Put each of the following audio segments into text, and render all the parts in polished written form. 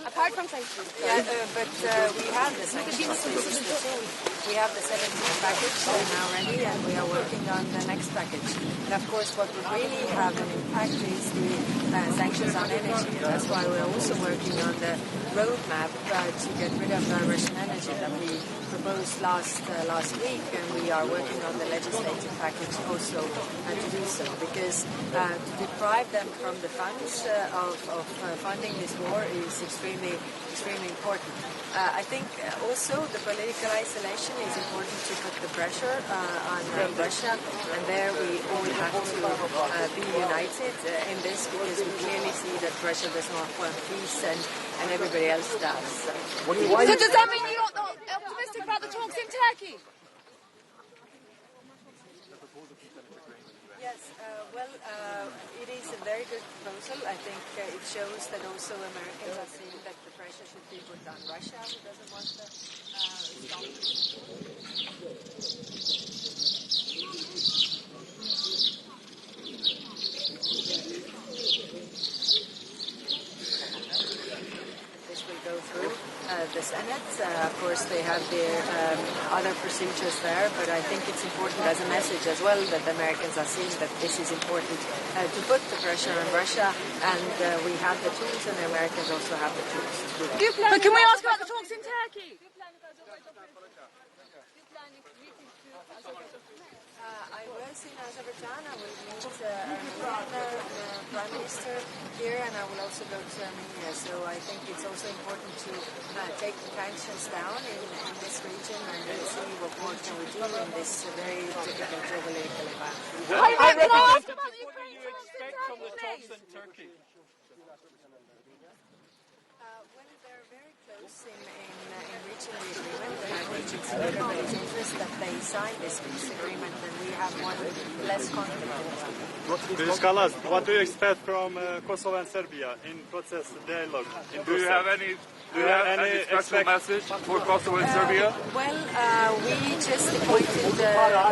Apart from sanctions, but we have the sanctions. We have the 17th package now ready, and we are working on the next package. And of course, what would really have an impact is the sanctions on energy. And that's why we're also working on the roadmap to get rid of Russian energy that we proposed last week, and we are working on the legislative package also to do so, because to deprive them from the funds of funding this war is extremely important. I think also the political isolation is important to put the pressure on Russia, and there we all have to be united in this, because we clearly see that Russia does not want peace and everybody else does. So does that mean you're not optimistic about the talks in Turkey? Yes, it is a very good proposal. I think it shows that also Americans are seeing that the pressure should be put on Russia, who doesn't want the This will go through the Senate. Of course, they have their other procedures there, but I think it's important as a message as well that the Americans are seeing that this is important to put the pressure on Russia, and we have the tools, and the Americans also have the tools to do that. But can we ask about the talks in Turkey? I was in Azerbaijan. I will meet the Prime Minister here, and I will also go to Armenia. So I think it's also important to take the tensions down in this region and see what more can we do in this very difficult geopolitical environment. Can I ask about the What do you expect from the talks in Turkey? Well, they're very close in reaching the agreement, and I think it's in everybody's interest that they sign this peace agreement, and we have one less conflict in the world. Mr. Kalas, what do you expect from Kosovo and Serbia in process dialogue? Do you have any special message for Kosovo and Serbia? Well, we just appointed a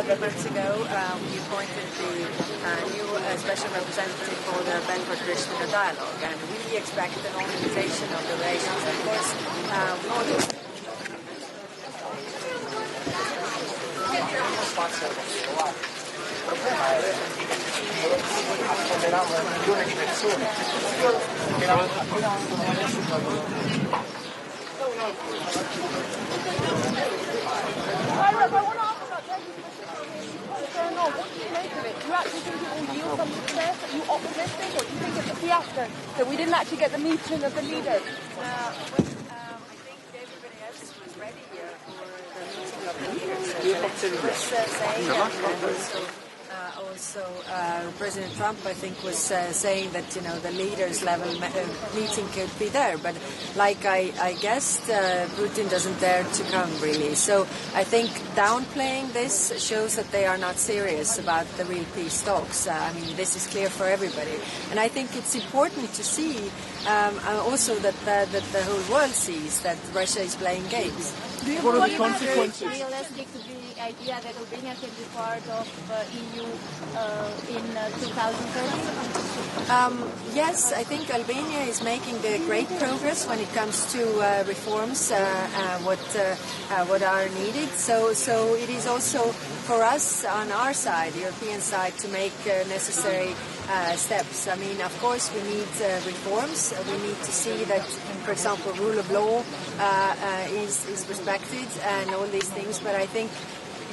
few months ago, we appointed the new special representative for the Belgrade-Pristina dialogue, and we expect a normalization of the relations. Of course, Il problema è che affonderanno un milione di persone che non hanno nessuno. What do you make of it? Do you actually think it will yield some success? Are you optimistic, or do you think it's a fiasco that we didn't actually get the meeting of the leaders? I think everybody else was ready here for the meeting of the leaders. Was saying, and also President Trump, I think, was saying that the leaders level meeting could be there, but like I guessed, Putin doesn't dare to come really. So I think downplaying this shows that they are not serious about the real peace talks. I mean, this is clear for everybody, and I think it's important to see also that the whole world sees that Russia is playing games. What are the consequences? Realistic to the idea that Albania can be part of EU in 2030? Yes, I think Albania is making great progress when it comes to reforms, what are needed. So it is also for us on our side, European side, to make necessary steps. I mean, of course, we need reforms. We need to see that, for example, rule of law is respected and all these things. But I think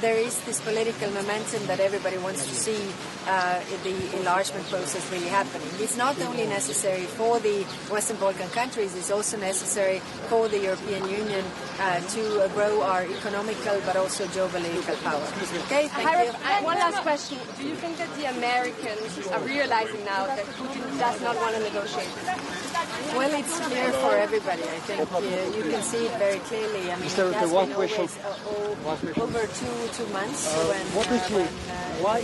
there is this political momentum that everybody wants to see the enlargement process really happening. It's not only necessary for the Western Balkan countries, it's also necessary for the European Union to grow our economical but also geopolitical power. Okay, thank you. One last question. Do you think that the Americans are realizing now that Putin does not want to negotiate? Well, it's clear for everybody. I think you can see it very clearly. I mean, it has been always over two months when Why?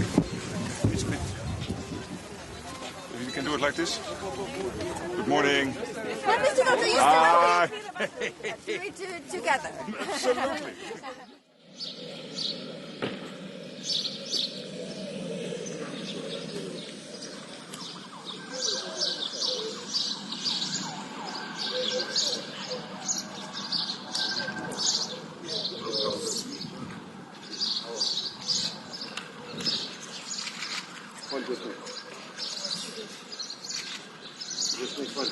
You can do it like this. Good morning. But Mr. Doctor, you Hi. let's do it together. Absolutely. Just make fun.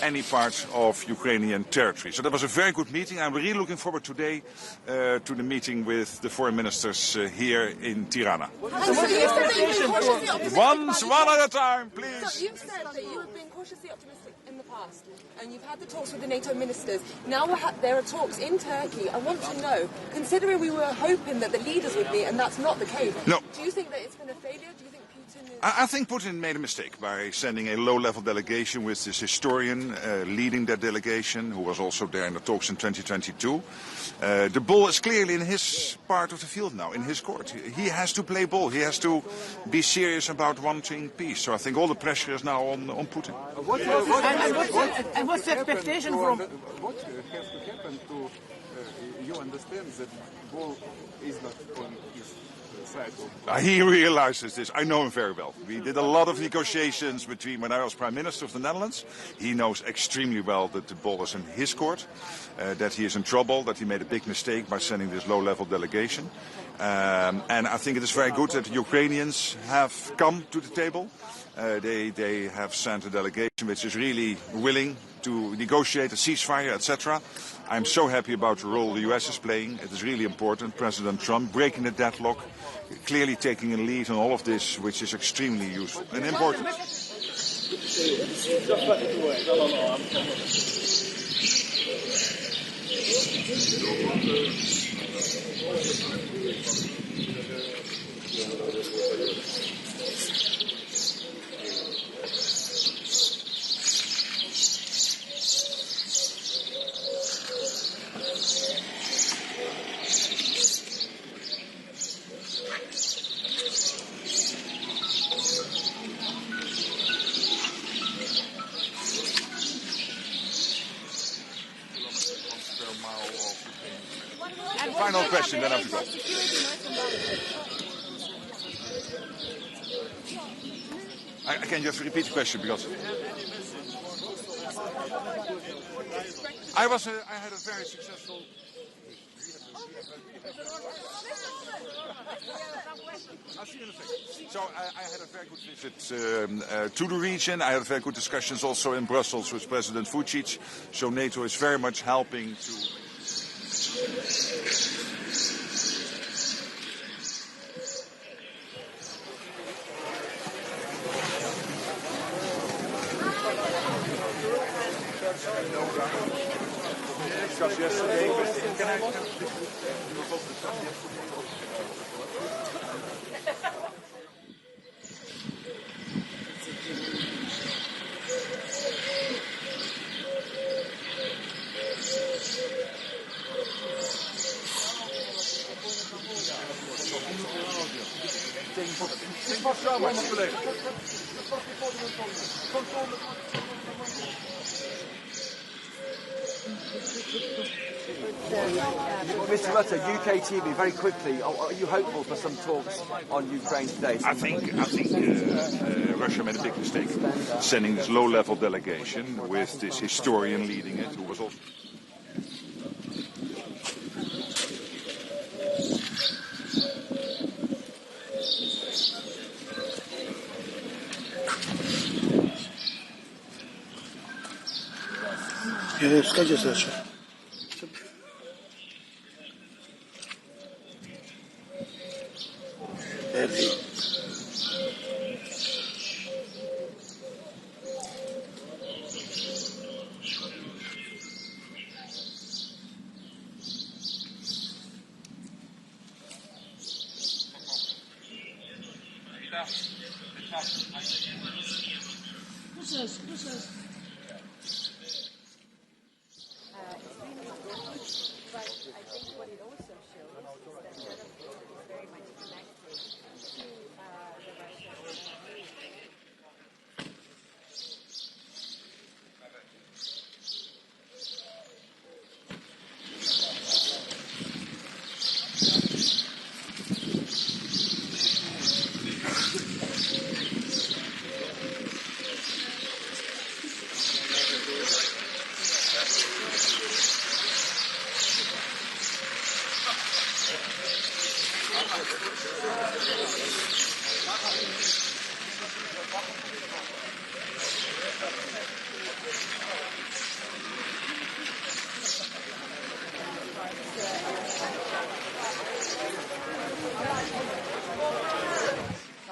any part of Ukrainian territory. So that was a very good meeting. I'm really looking forward today to the meeting with the foreign ministers here in Tirana. One at a time, please. So you've said that you have been cautiously optimistic in the past, and you've had the talks with the NATO ministers. Now there are talks in Turkey. I want to know, considering we were hoping that the leaders would be, and that's not the case, No. do you think that it's been a failure? Do you think Putin is... I think Putin made a mistake by sending a low-level delegation with this historian leading that delegation, who was also there in the talks in 2022. The ball is clearly in his part of the field now, in his court. He has to play ball. He has to be serious about wanting peace. So I think all the pressure is now on Putin. And what's the expectation from... What has to happen to... you understand that ball is not on his... He realizes this. I know him very well. We did a lot of negotiations when I was Prime Minister of the Netherlands. He knows extremely well that the ball is in his court, that he is in trouble, that he made a big mistake by sending this low-level delegation. And I think it is very good that the Ukrainians have come to the table. They have sent a delegation which is really willing to negotiate a ceasefire, etc. I'm so happy about the role the US is playing. It is really important. President Trump breaking the deadlock, clearly taking a lead on all of this, which is extremely useful and important. Final question, then I have to go. Can you just repeat the question, because I had a very successful. I'll see you in a second. So I had a very good visit to the region. I had very good discussions also in Brussels with President Vučić. So NATO is very much helping to. Mr. Rutte, UK TV, very quickly, are you hopeful for some talks on Ukraine today? I think Russia made a big mistake sending this low-level delegation with this historian leading it, who was also.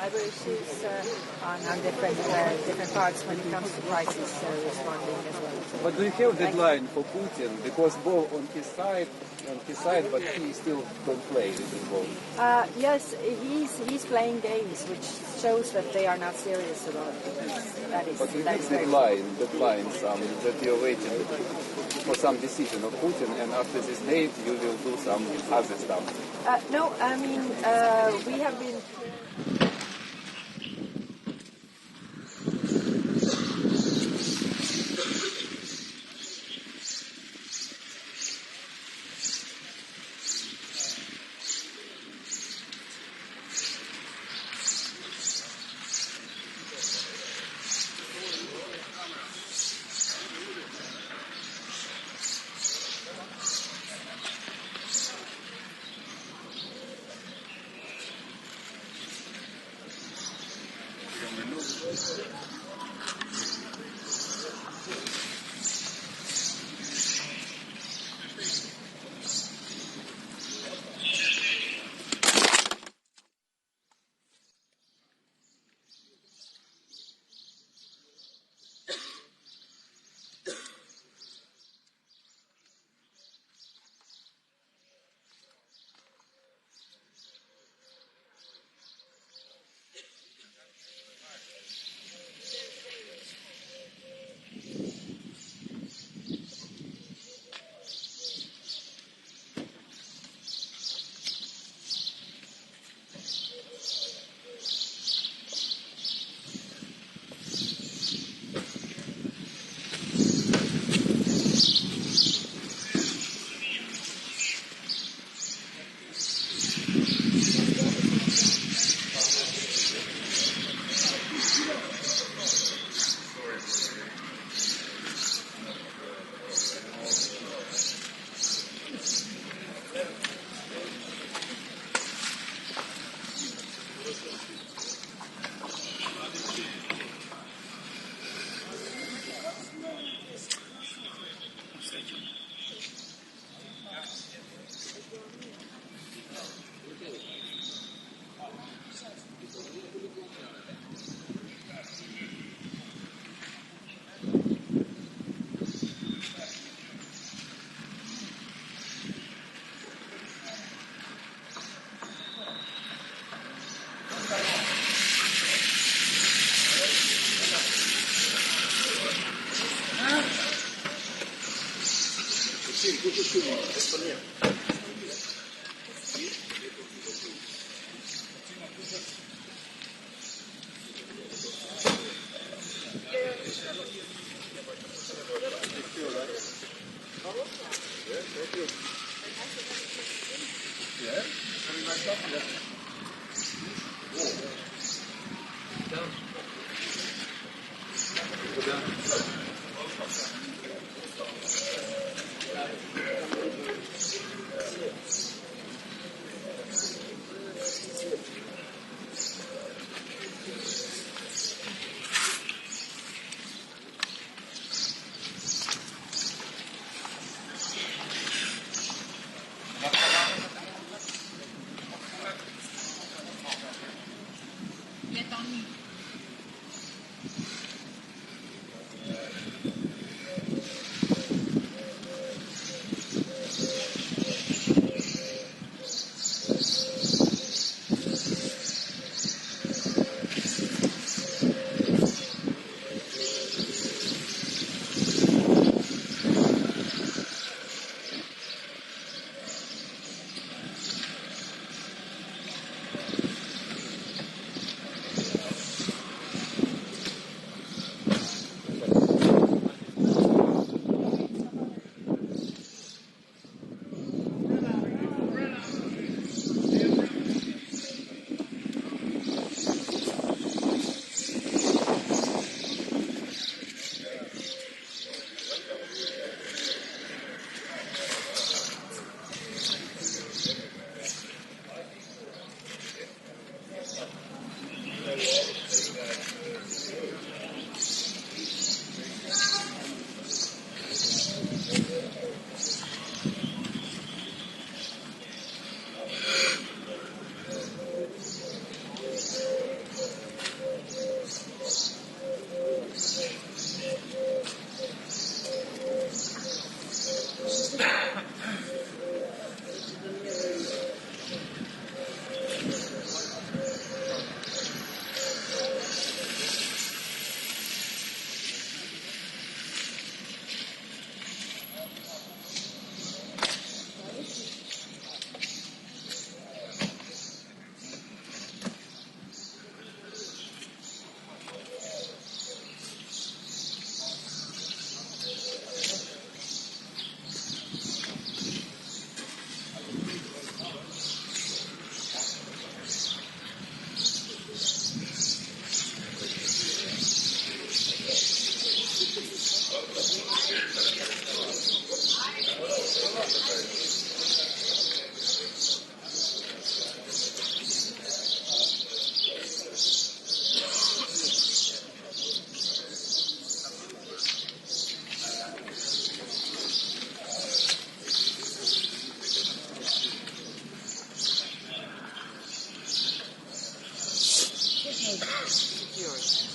Cyber issues on different parts when it comes to crisis responding as well. So But do you have a deadline for Putin? Because both on his side, but he still don't play this involved. yes, he's playing games, which shows that they are not serious about it. That is. But you That have is very deadlines that you're waiting for some decision of Putin, and after this date you will do some other stuff. no, I mean we have been.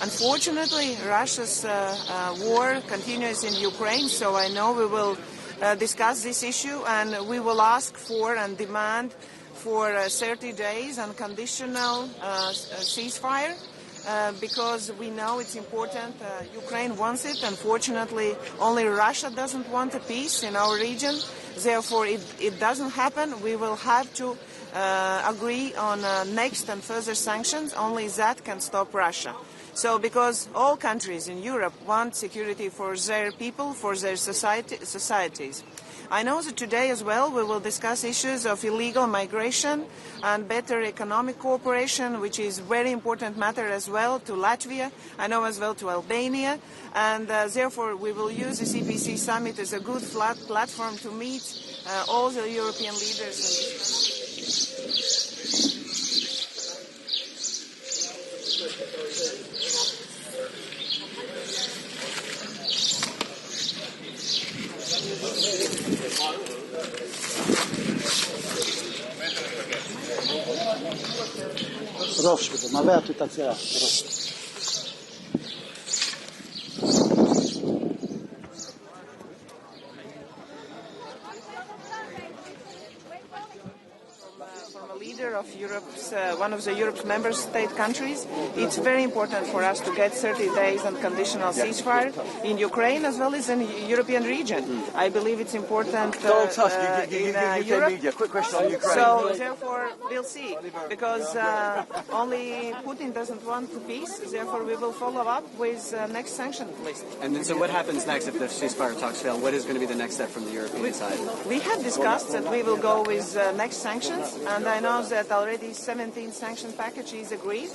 Unfortunately, Russia's war continues in Ukraine, so I know we will discuss this issue and we will ask for and demand for 30 days unconditional ceasefire because we know it's important. Ukraine wants it. Unfortunately, only Russia doesn't want a peace in our region. Therefore, it doesn't happen. We will have to agree on next and further sanctions. Only that can stop Russia. So because all countries in Europe want security for their people, for their societies. I know that today as well we will discuss issues of illegal migration and better economic cooperation, which is a very important matter as well to Latvia, I know as well to Albania, and therefore we will use the CPC summit as a good platform to meet all the European leaders and discuss. From a leader of Europe's, one of the Europe's member state countries, it's very important for us to get 30 days unconditional ceasefire in Ukraine as well as in the European region. I believe it's important in Europe. Media. Quick question on Ukraine. So therefore we'll see, because only Putin doesn't want peace. Therefore we will follow up with next sanction list. And then, so what happens next if the ceasefire talks fail? What is going to be the next step from the European side? We have discussed that we will go with next sanctions, and I know that already 17 sanction package is agreed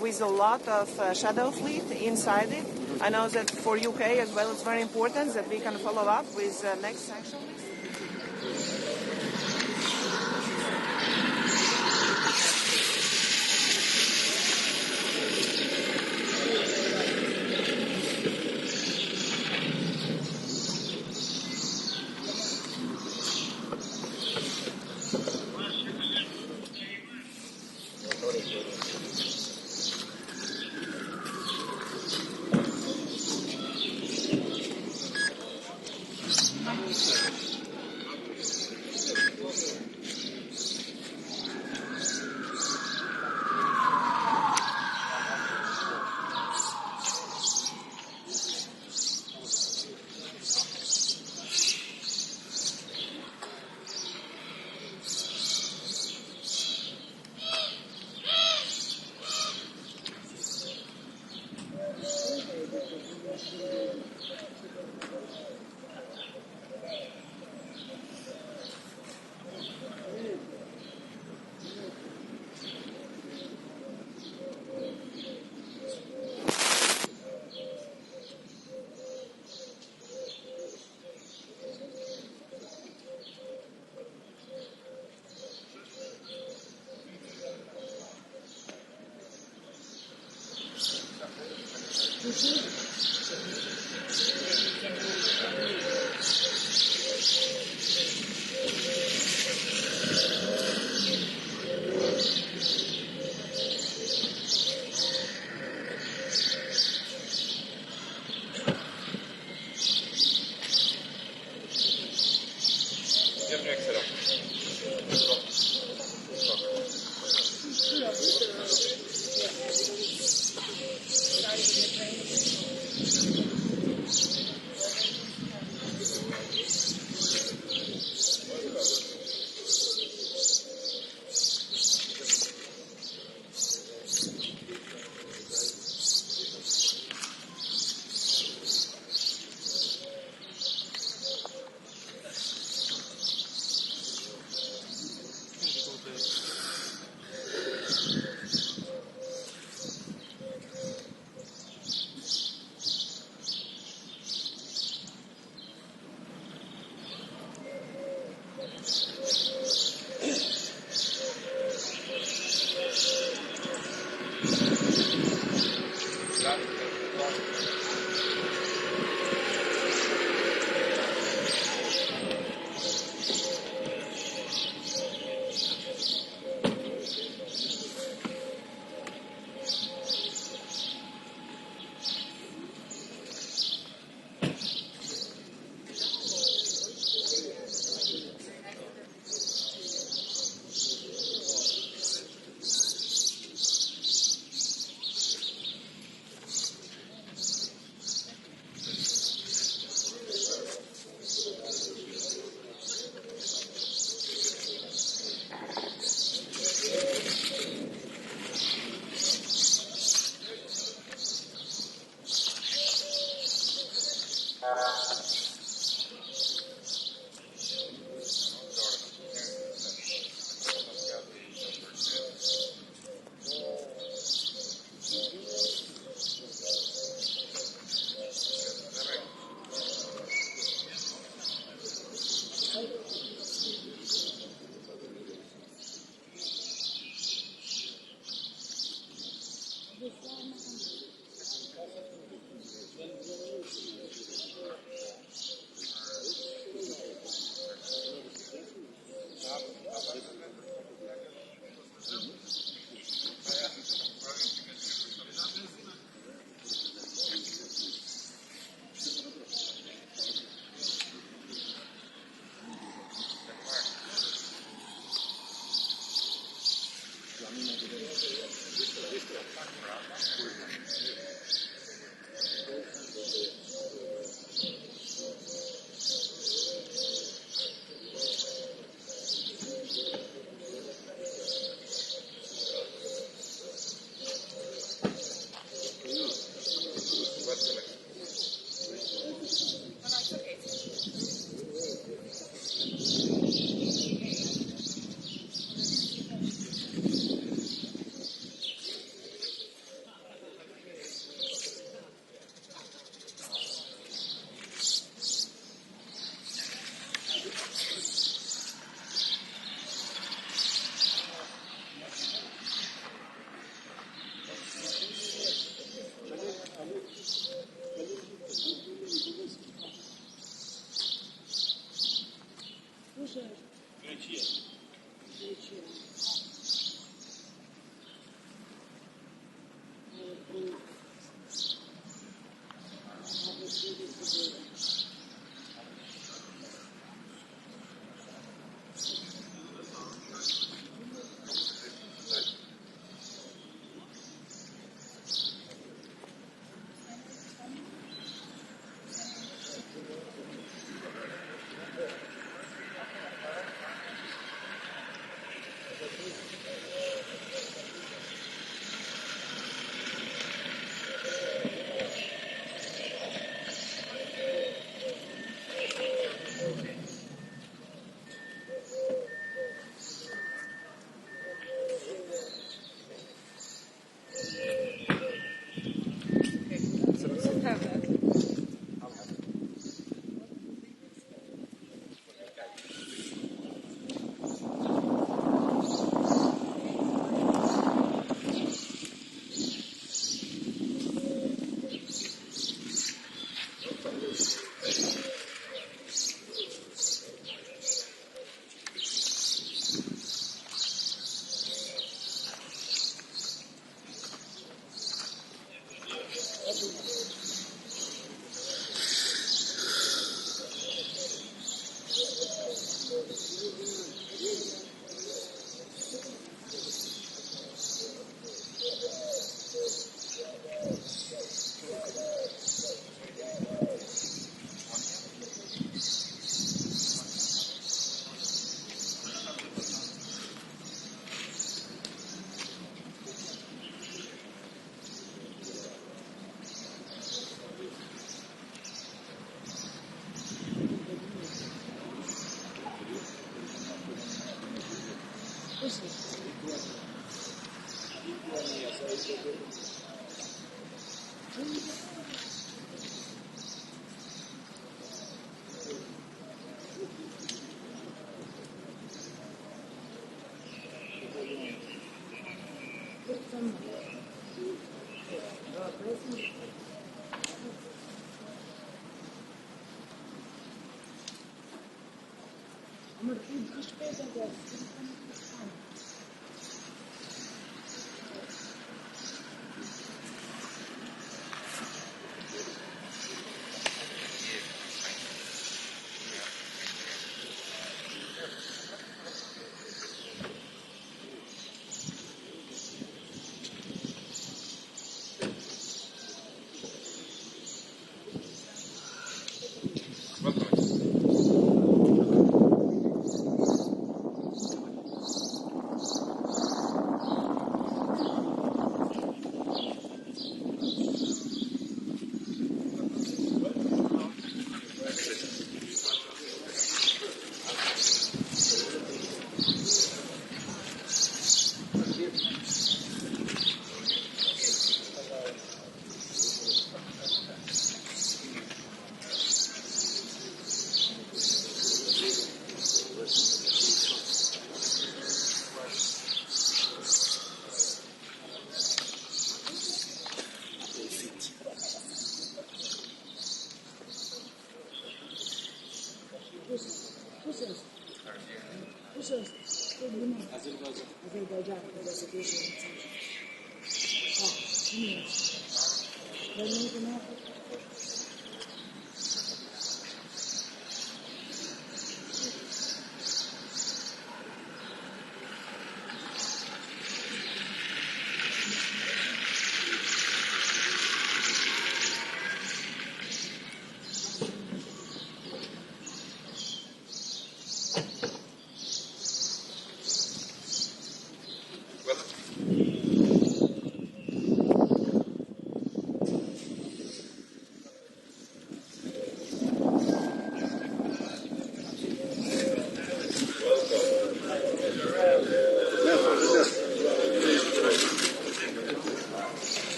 with a lot of shadow fleet inside it. I know that for UK as well it's very important that we can follow up with next sanction list.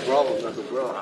Bravo, tako bravo.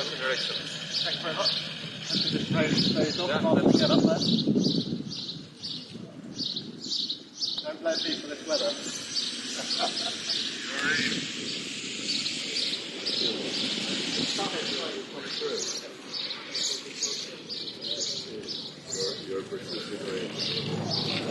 Thank you very much. Just raise off while we get up there. Don't blame me for this weather. Your participation.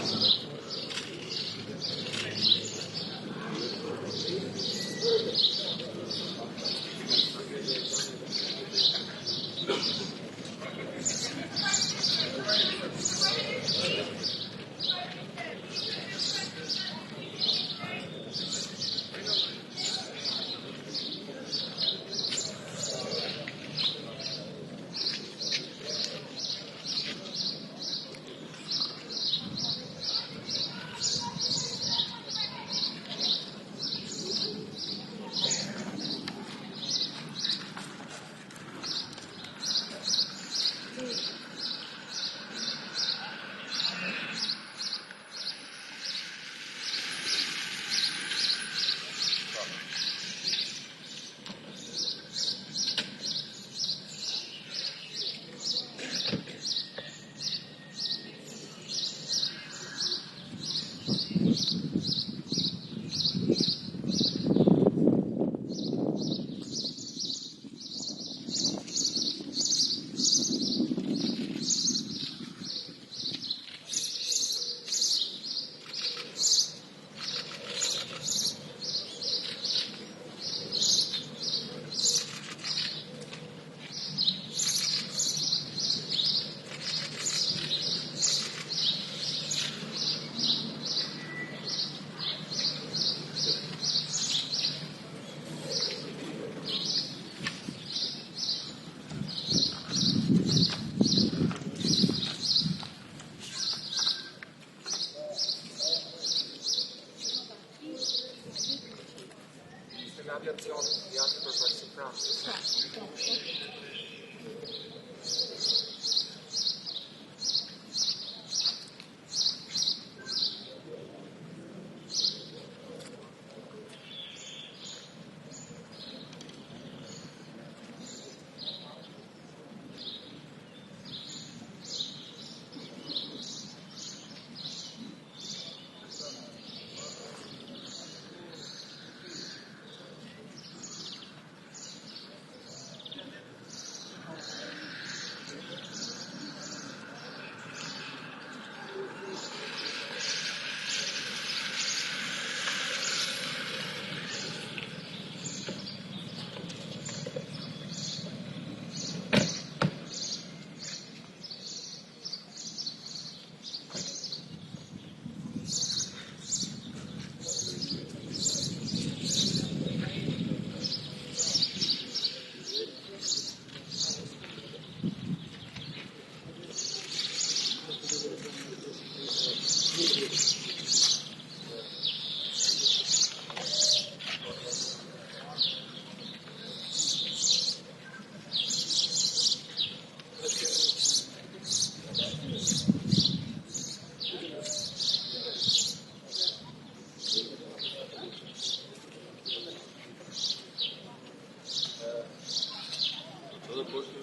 Welcome.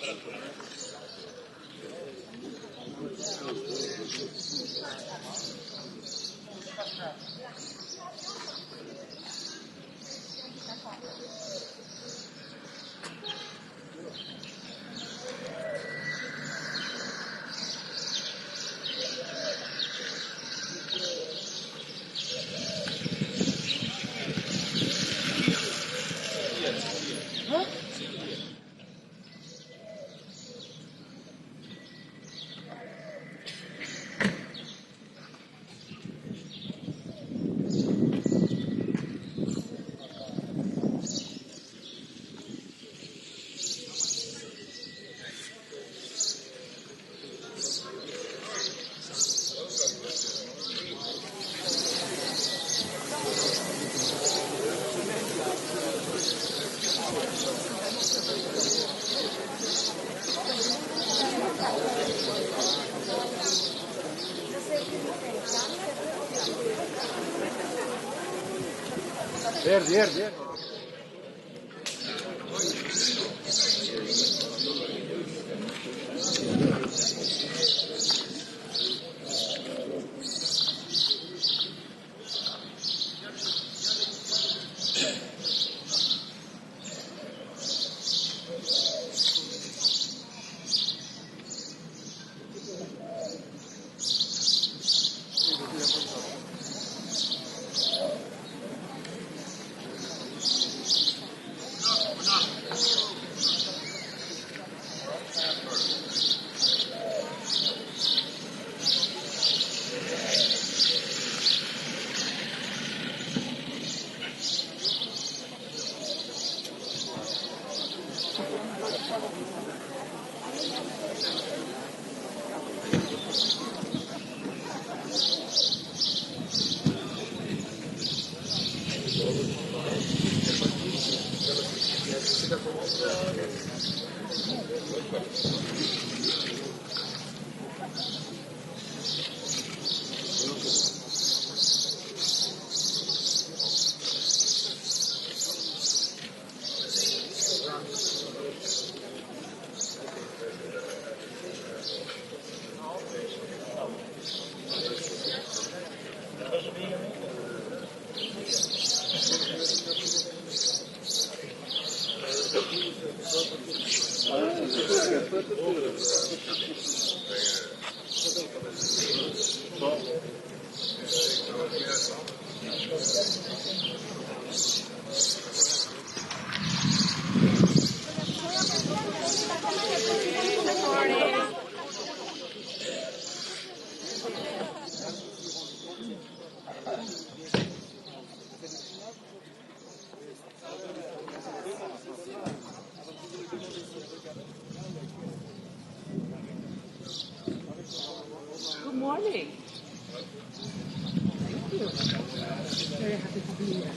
There. Good morning. Thank you. Very happy to be here.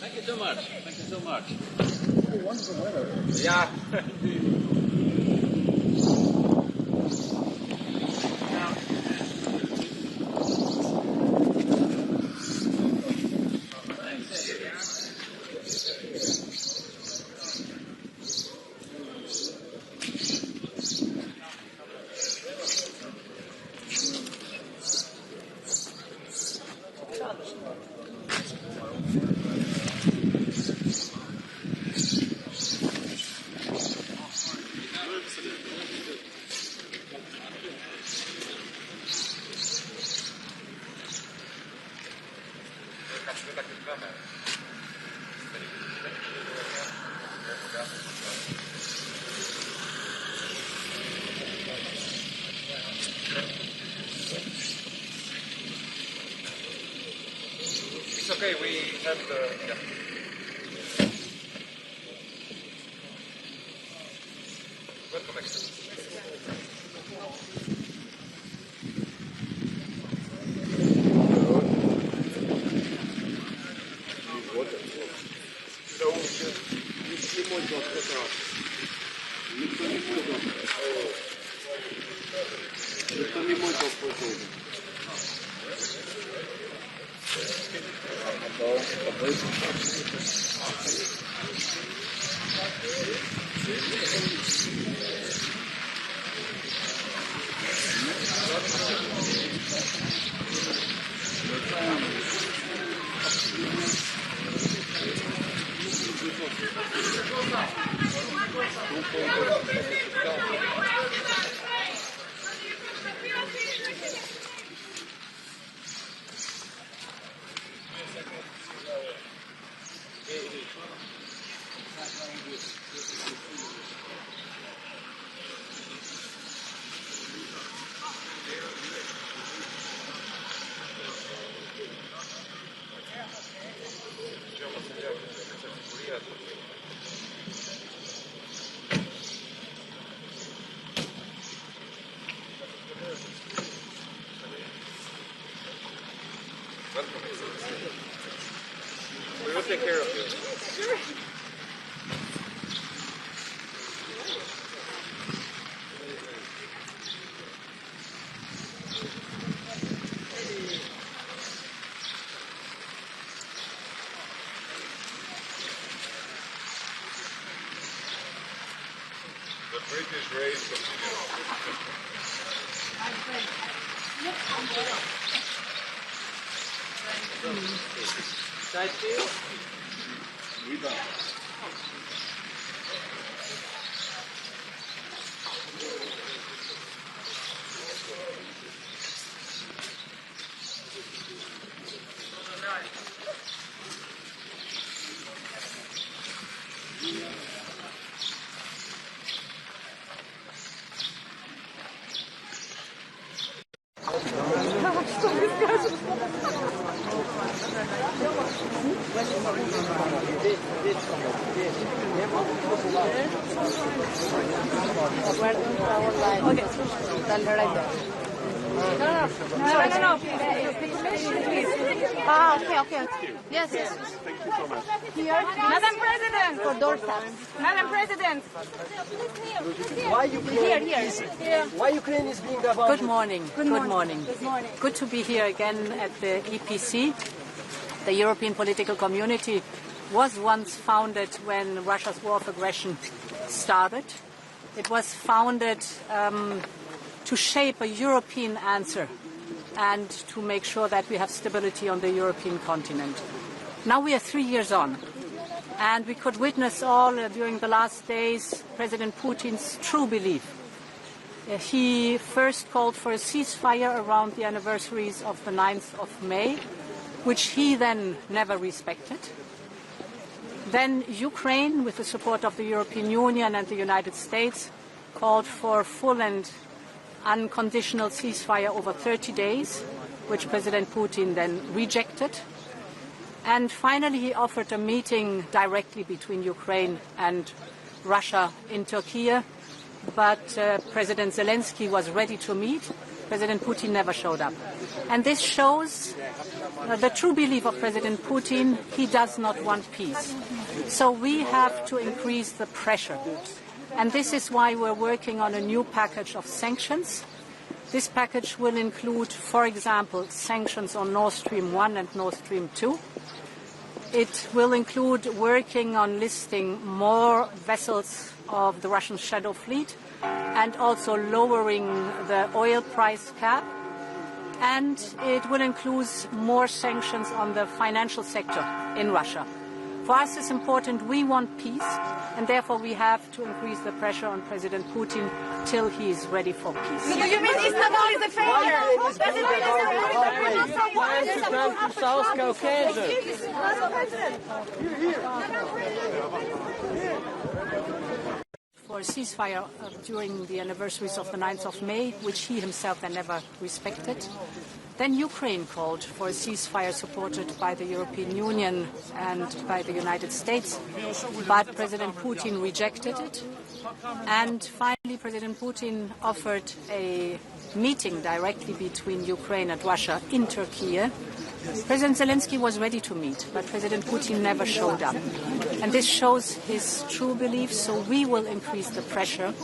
Thank you so much. Thank you so much. Wonderful weather. Yeah. It's okay, we have the... Yeah. Welcome, Excellence. We will take care of you. Sure. The British race continues. Side view. Okay. Yes. Thank you so much. Here, Madam President. For doorstep. Madam President. Why Ukraine? Here. Why Ukraine is being abandoned? Good morning. Good morning. Good to be here again at the EPC. The European Political Community was once founded when Russia's war of aggression started. It was founded to shape a European answer and to make sure that we have stability on the European continent. Now we are 3 years on, and we could witness all during the last days President Putin's true belief. He first called for a ceasefire around the anniversaries of the 9th of May, which he then never respected. Then Ukraine, with the support of the European Union and the United States, called for full and unconditional ceasefire over 30 days, which President Putin then rejected. And finally, he offered a meeting directly between Ukraine and Russia in Turkey, but President Zelensky was ready to meet. President Putin never showed up. And this shows the true belief of President Putin. He does not want peace. So we have to increase the pressure. And this is why we're working on a new package of sanctions. This package will include, for example, sanctions on Nord Stream 1 and Nord Stream 2. It will include working on listing more vessels of the Russian shadow fleet and also lowering the oil price cap. And it will include more sanctions on the financial sector in Russia. For us, it's important. We want peace, and therefore we have to increase the pressure on President Putin till he is ready for peace. Do you mean Istanbul is a failure? Plans to come to South Caucasus. For a ceasefire during the anniversaries of the 9th of May, which he himself then never respected. Then Ukraine called for a ceasefire supported by the European Union and by the United States, but President Putin rejected it. And finally, President Putin offered a meeting directly between Ukraine and Russia in Turkey. President Zelensky was ready to meet, but President Putin never showed up. And this shows his true belief, so we will increase the pressure.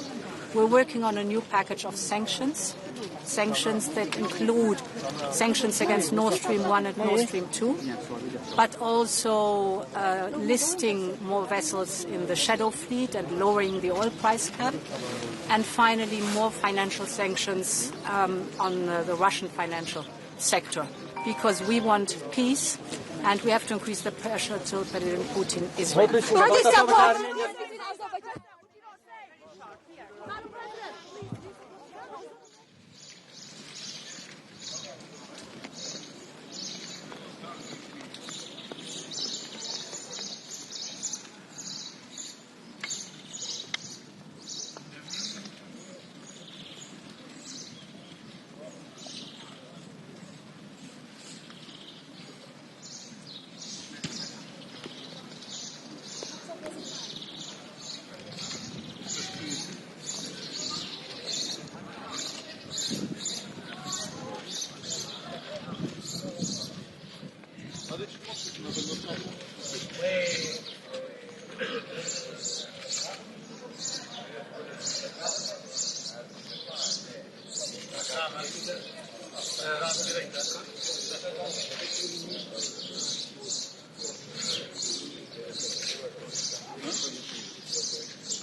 We're working on a new package of sanctions that include sanctions against Nord Stream 1 and Nord Stream 2, but also listing more vessels in the shadow fleet and lowering the oil price cap, and finally more financial sanctions on the Russian financial sector, because we want peace and we have to increase the pressure till President Putin is ready.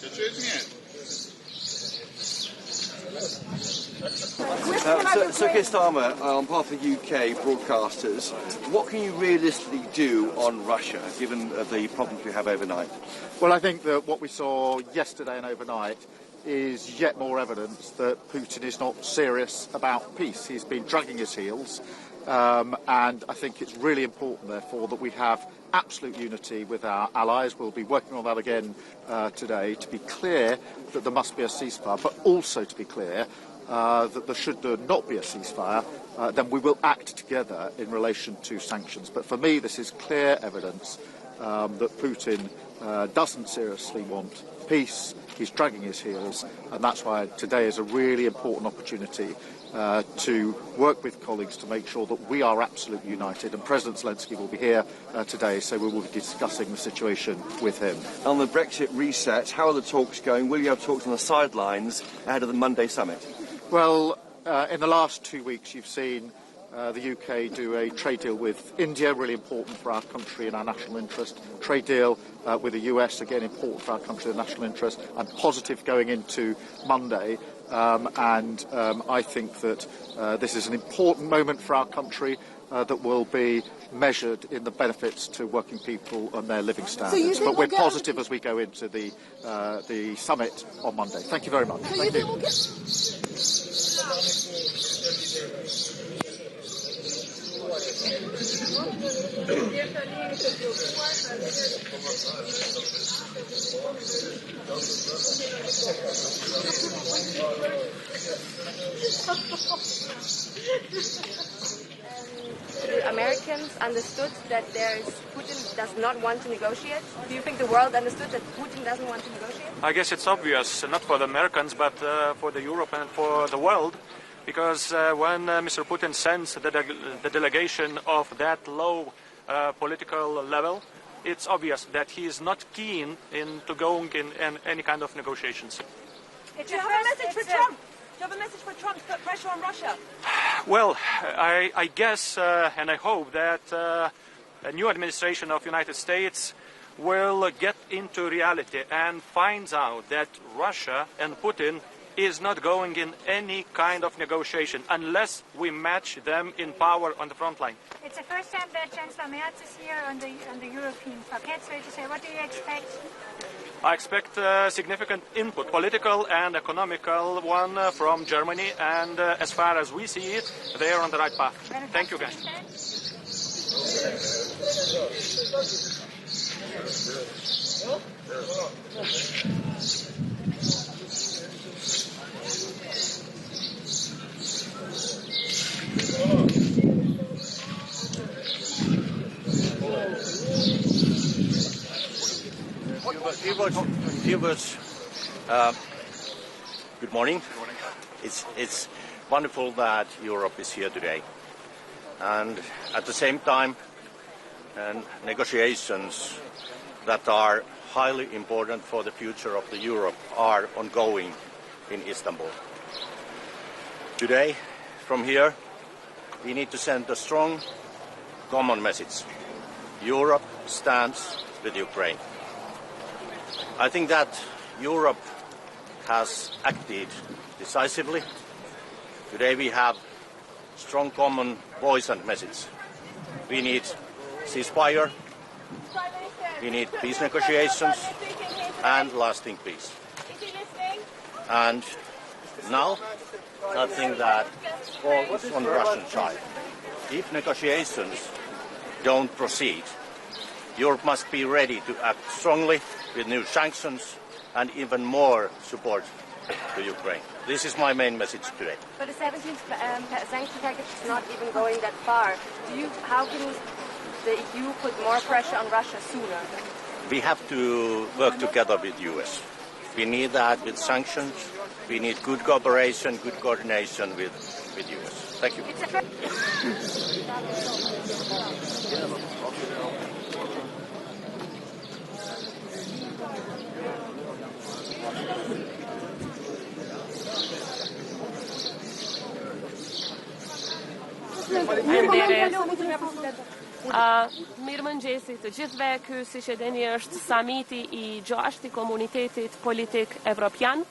Geçeceğiz mi? So Keir Starmer, on behalf of the UK broadcasters, what can you realistically do on Russia, given the problems we have overnight? Well, I think that what we saw yesterday and overnight is yet more evidence that Putin is not serious about peace. He's been dragging his heels, and I think it's really important, therefore, that we have absolute unity with our allies. We'll be working on that again today to be clear that there must be a ceasefire, but also to be clear that should there not be a ceasefire, then we will act together in relation to sanctions. But for me, this is clear evidence that Putin doesn't seriously want peace. He's dragging his heels, and that's why today is a really important opportunity to work with colleagues to make sure that we are absolutely united. And President Zelensky will be here today, so we will be discussing the situation with him. On the Brexit reset, how are the talks going? Will you have talks on the sidelines ahead of the Monday summit? Well, in the last 2 weeks, you've seen the UK do a trade deal with India, really important for our country and our national interest. Trade deal with the US, again important for our country and national interest. I'm positive going into Monday, and I think that this is an important moment for our country that will be measured in the benefits to working people and their living standards. But we're positive as we go into the summit on Monday. Thank you very much. Thank you. The Americans understood that Putin does not want to negotiate. Do you think the world understood that Putin doesn't want to negotiate? I guess it's obvious, not for the Americans, but for the Europe and for the world. Because when Mr. Putin sends the delegation of that low political level, it's obvious that he is not keen into going in any kind of negotiations. Do you have a message for Trump? Do you have a message for Trump to put pressure on Russia? Well, I guess and I hope that a new administration of United States will get into reality and finds out that Russia and Putin is not going in any kind of negotiation unless we match them in power on the front line. It's the first time that Chancellor Merz is here on the European parquet, so to say. What do you expect? I expect significant input, political and economical one from Germany, and as far as we see it, they are on the right path. Thank you, guys. Good morning. It's wonderful that Europe is here today, and at the same time, negotiations that are highly important for the future of the Europe are ongoing in Istanbul. Today, from here, we need to send a strong common message. Europe stands with Ukraine. I think that Europe has acted decisively. Today we have strong common voice and message. We need ceasefire, we need peace negotiations and lasting peace. And now I think that all is on the Russian side. If negotiations don't proceed, Europe must be ready to act strongly with new sanctions and even more support to Ukraine. This is my main message today. But the 17th sanction package is not even going that far. How can the EU put more pressure on Russia sooner? We have to work together with the US. We need that with sanctions. We need good cooperation, good coordination with the US. Thank you. Mirëmëngjesi të gjithëve, ky siç e dini është samiti I 6 I Komunitetit Politik Evropian.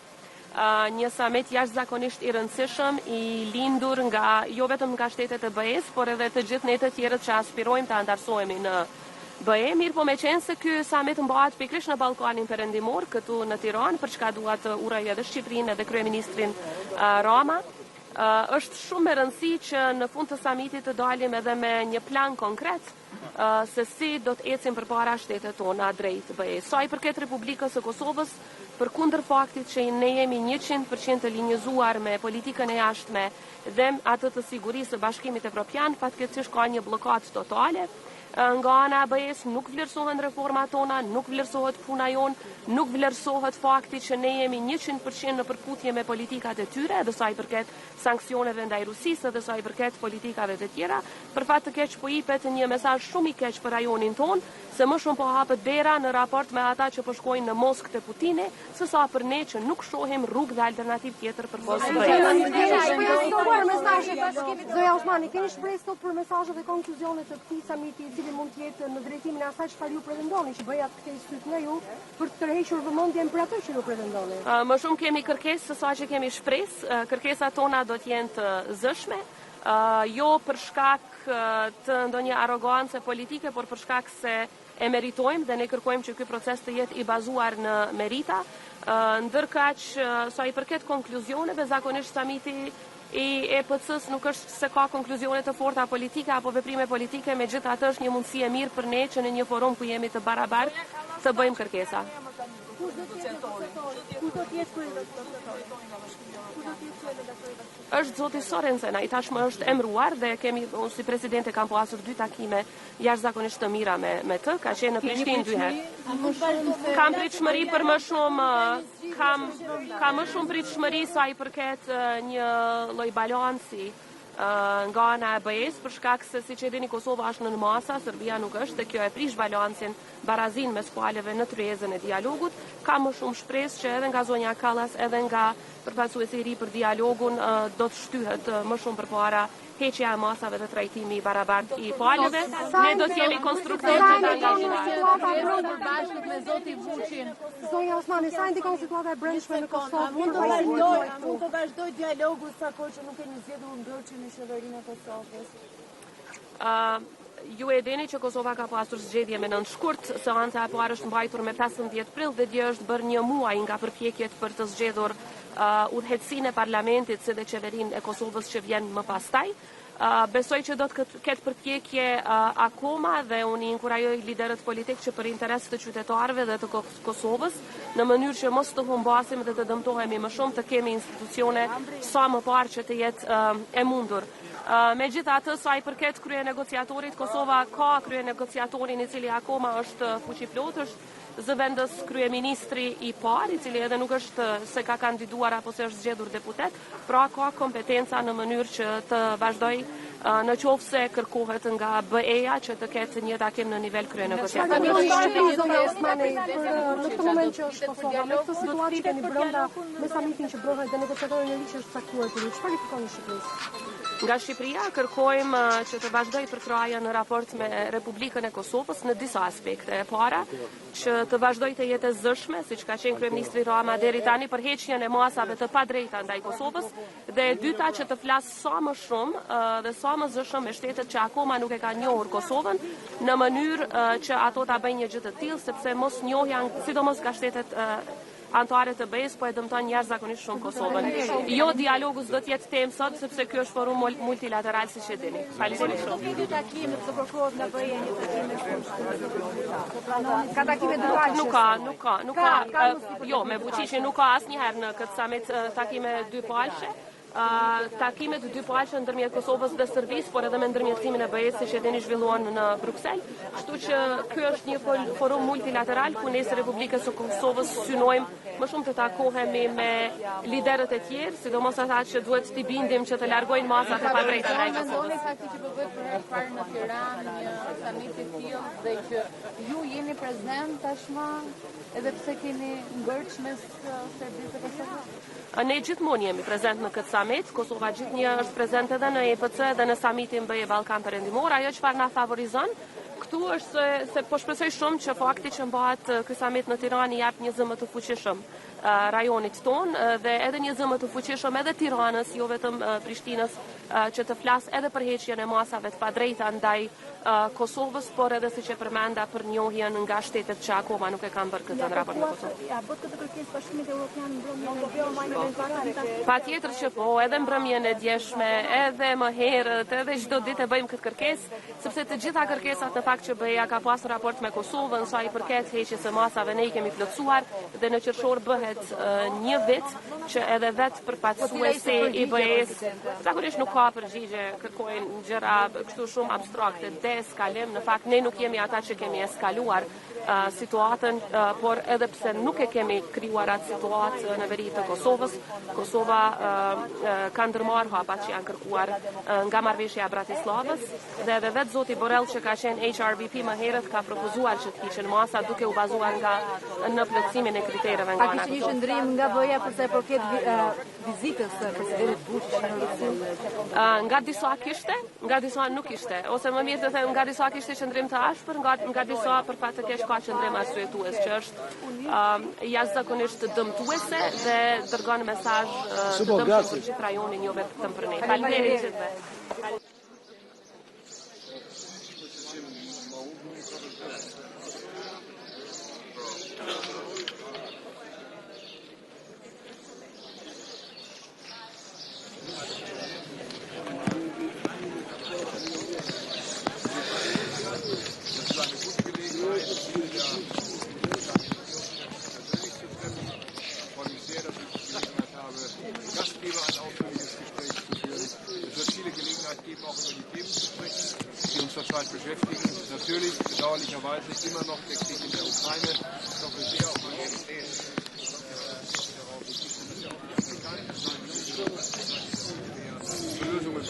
një summit jashtëzakonisht i rëndësishëm, i lindur nga jo vetëm nga shtetet e BE-s, por edhe të gjithë ne të tjerët që aspirojmë të antarësohemi në BE. Mirë po me qenë se ky summit mbahet pikërisht në Ballkanin Perëndimor, këtu në Tiranë, për çka dua të uroj edhe Shqipërinë edhe kryeministrin Rama. Është shumë e rëndësi që në fund të summitit të dalim edhe me një plan konkret se si do të ecim përpara shtetet tona drejt BE. Sa i përket Republikës së Kosovës, përkundër faktit që ne jemi 100% të linjëzuar me politikën e jashtme dhe atë të sigurisë së Bashkimit Evropian, fatkeqësisht ka një bllokatë totale. Nga ana e BE-s nuk vlerësohen reformat tona, nuk vlerësohet puna jon, nuk vlerësohet fakti që ne jemi 100% në përputhje me politikat e tyre, edhe sa i përket sanksioneve ndaj Rusisë, edhe sa i përket politikave të tjera. Për fat të keq po jepet një mesazh shumë i keq për rajonin ton, se më shumë po hapet dera në raport me ata që po shkojnë në Moskë te Putini, sesa për ne që nuk shohim rrugë dhe alternativë tjetër për Zoja Osmani, keni shpresë sot për mesazhet dhe konkluzionet të këtij samiti, i cili mund të jetë në drejtimin e asaj çfarë ju pretendoni, që BE-ja të kthejë syt nga ju për të tërhequr vëmendjen për atë që ju pretendoni? Më shumë kemi kërkesë se sa që kemi shpresë. Kërkesat tona do të jenë të zëshme, jo për shkak të ndonjë arrogancë politike, por për shkak se e meritojmë dhe ne kërkojmë që ky proces të jetë i bazuar në merita. Ndërkaq sa i përket konkluzioneve, zakonisht samiti i EPC-s nuk është se ka konkluzione të forta politike apo veprime politike, megjithatë është një mundësi e mirë për ne që në një forum ku jemi të barabartë të bëjmë kërkesa. Është zoti Sorensen, ai tashmë është emëruar dhe kemi, unë si presidente kam pasur 2 takime jashtëzakonisht të mira me të, ka qenë në Prishtinë 2 herë. Kam pritshmëri për më shumë, kam më shumë pritshmëri sa i përket një lloj balanci nga ana e BE-s, për shkak se siç e dini Kosova është në masa, Serbia nuk është, dhe kjo e prish balancin, barazin mes palëve në tryezën e dialogut. Ka më shumë shpresë që edhe nga zonja Kallas, edhe nga përfaqësuesi i ri për dialogun do të shtyhet më shumë përpara heqja e masave dhe trajtimi i barabartë i palëve. Ne do të jemi konstruktorë të angazhuar. Bashkë me zoti Vuçin. Zonja Osmani, sa ndikon situata e brendshme në Kosovë? Mund të vazhdoj dialogu sa kohë që nuk keni zgjedhur ndërçin në qeverinë e Kosovës? Ju e dini që Kosova ka pasur zgjedhje me 9 shkurt, seanca e parë është mbajtur me 15 prill dhe dje është bërë një muaj nga përpjekjet për të zgjedhur udhëheqësinë e parlamentit si dhe qeverinë e Kosovës që vjen më pastaj. Besoj që do të ketë përpjekje akoma dhe unë i inkurajoj liderët politik që për interes të qytetarëve dhe të Kosovës, në mënyrë që mos të humbasim dhe të dëmtohemi më shumë, të kemi institucione sa më parë që të jetë e mundur. Megjithatë, sa i përket krye negociatorit, Kosova ka krye negociatorin i cili akoma është fuqiplot, është zëvendës kryeministri i parë, i cili edhe nuk është se ka kandiduar apo se është zgjedhur deputet, pra ka kompetenca në mënyrë që të vazhdoj në qoftë se kërkohet nga BE-ja që të ketë një takim në nivel krye negociatorit. Në këtë moment që është Kosova, me këtë situatë që keni brenda me samitin që bëhet dhe negociatori në liqë është caktuar për ju, çfarë i kërkoni Shqipërisë? Nga Shqipëria kërkojmë që të vazhdoj përkraja në raport me Republikën e Kosovës në disa aspekte. E para, që të vazhdoj të jetë zëshme, siç ka qenë kryeministri Rama deri tani për heqjen e masave të padrejta ndaj Kosovës, dhe e dyta që të flas sa më shumë dhe sa më zëshëm me shtetet që akoma nuk e kanë njohur Kosovën, në mënyrë që ato ta bëjnë një gjë të tillë, sepse mos njohja, sidomos nga shtetet anëtare të BE-s, po e dëmton jashtëzakonisht shumë Kosovën. Jo dialogu s'do të jetë temë sot, sepse ky është forum multilateral siç e dini. Faleminderit shumë. Ky takim të kërkohet nga BE-ja një takim Ka takime dypalëshe? Nuk ka. Jo, me Vučićin nuk ka asnjëherë në këtë summit takime dypalëshe. Takimet dypalëshe ndërmjet Kosovës dhe Serbisë, por edhe me ndërmjetësimin e BE-s, siç e dini zhvilluan në Bruksel. Kështu që ky është një forum multilateral ku ne si Republikës së Kosovës synojmë më shumë të takohemi me liderët e tjerë, sidomos ata që duhet t'i bindim që të largojnë masat e padrejta ndaj Kosovës. Fakti që po bëhet për herë të parë në Tiranë një samit i tillë dhe që ju jeni prezent tashmë, edhe pse keni ngërç mes Serbisë dhe Kosovës? Ne gjithmonë jemi prezent në këtë summit. Kosova gjithnjë është prezent edhe në EPC dhe në summitin BE Ballkan Perëndimor. Ajo çfarë na favorizon këtu është se po shpresoj shumë që fakti që mbahet ky summit në Tiranë jap një zëmë të fuqishëm rajonit ton dhe edhe një zëmë të fuqishëm edhe Tiranës, jo vetëm Prishtinës, që të flas edhe për heqjen e masave të padrejta ndaj Kosovës, por edhe siç e përmenda për njohjen nga shtetet që akoma nuk e kanë bërë këtë në raport me Kosovën. A bot këtë kërkesë Bashkimit Evropian mbrëmjen Patjetër që po, edhe mbrëmjen e djeshme, edhe më herët, edhe çdo ditë e bëjmë këtë kërkesë, sepse të gjitha kërkesat në fakt që BE-ja ka pasur raport me Kosovën sa i përket heqjes së masave ne i kemi plotësuar dhe në qershor bëhet një vit që edhe vetë përfaqësuesi i BE-s zakonisht nuk ka përgjigje, kërkojnë gjëra kështu shumë abstrakte, deeskalim. Në fakt ne nuk jemi ata që kemi eskaluar situatën, por edhe pse nuk e kemi krijuar atë situatë në veri të Kosovës, Kosova ka ndërmarrë hapat që janë kërkuar nga marrëveshja e Bratislavës dhe edhe vetë zoti Borrell që ka qenë HRVP më herët ka propozuar që të hiqen masa duke u bazuar në plotësimin e kritereve nga ana. Ka një qëndrim nga BE-ja për sa i përket vizitës së presidentit Vučić në Russi? Nga disa kishte, nga disa nuk ishte, ose më mirë të them nga disa kishte qëndrim të ashpër, nga disa për fat të keq ka qëndrim arsyetues që është jashtëzakonisht dëmtuese dhe dërgon mesazh të dëmshëm për gjithë rajonin, jo vetëm për ne. Faleminderit gjithëve. Beschäftigen. Natürlich, bedauerlicherweise, immer noch der Krieg in der Ukraine. Ich hoffe sehr auf eine europäische Lösungen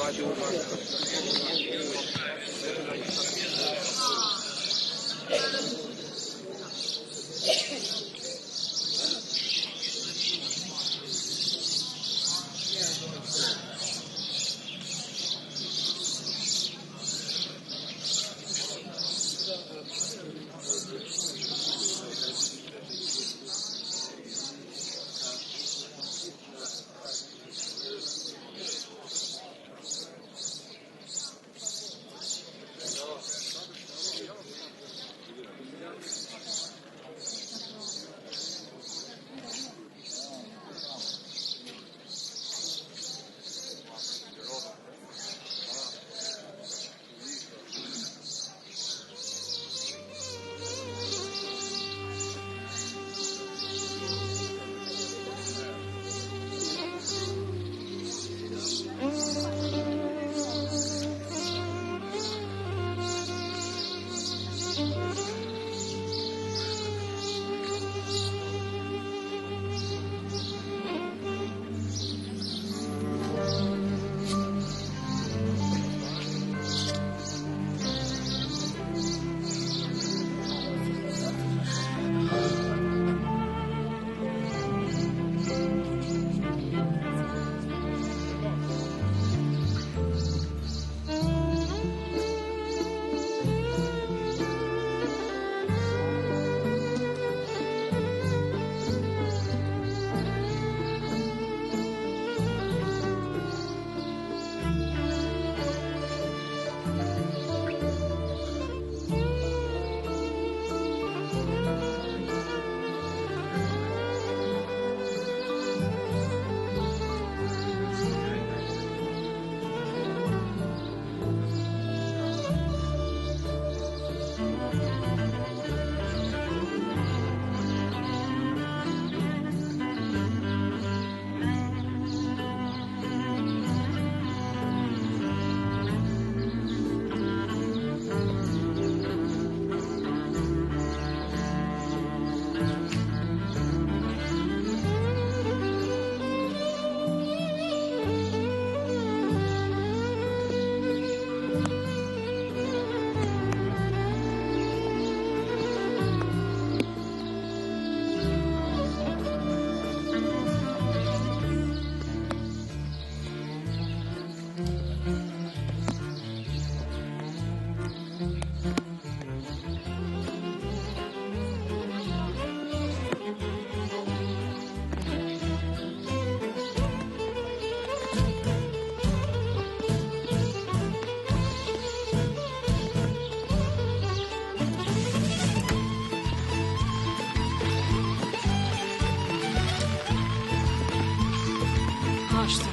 Бачите.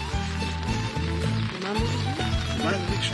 Немає більше.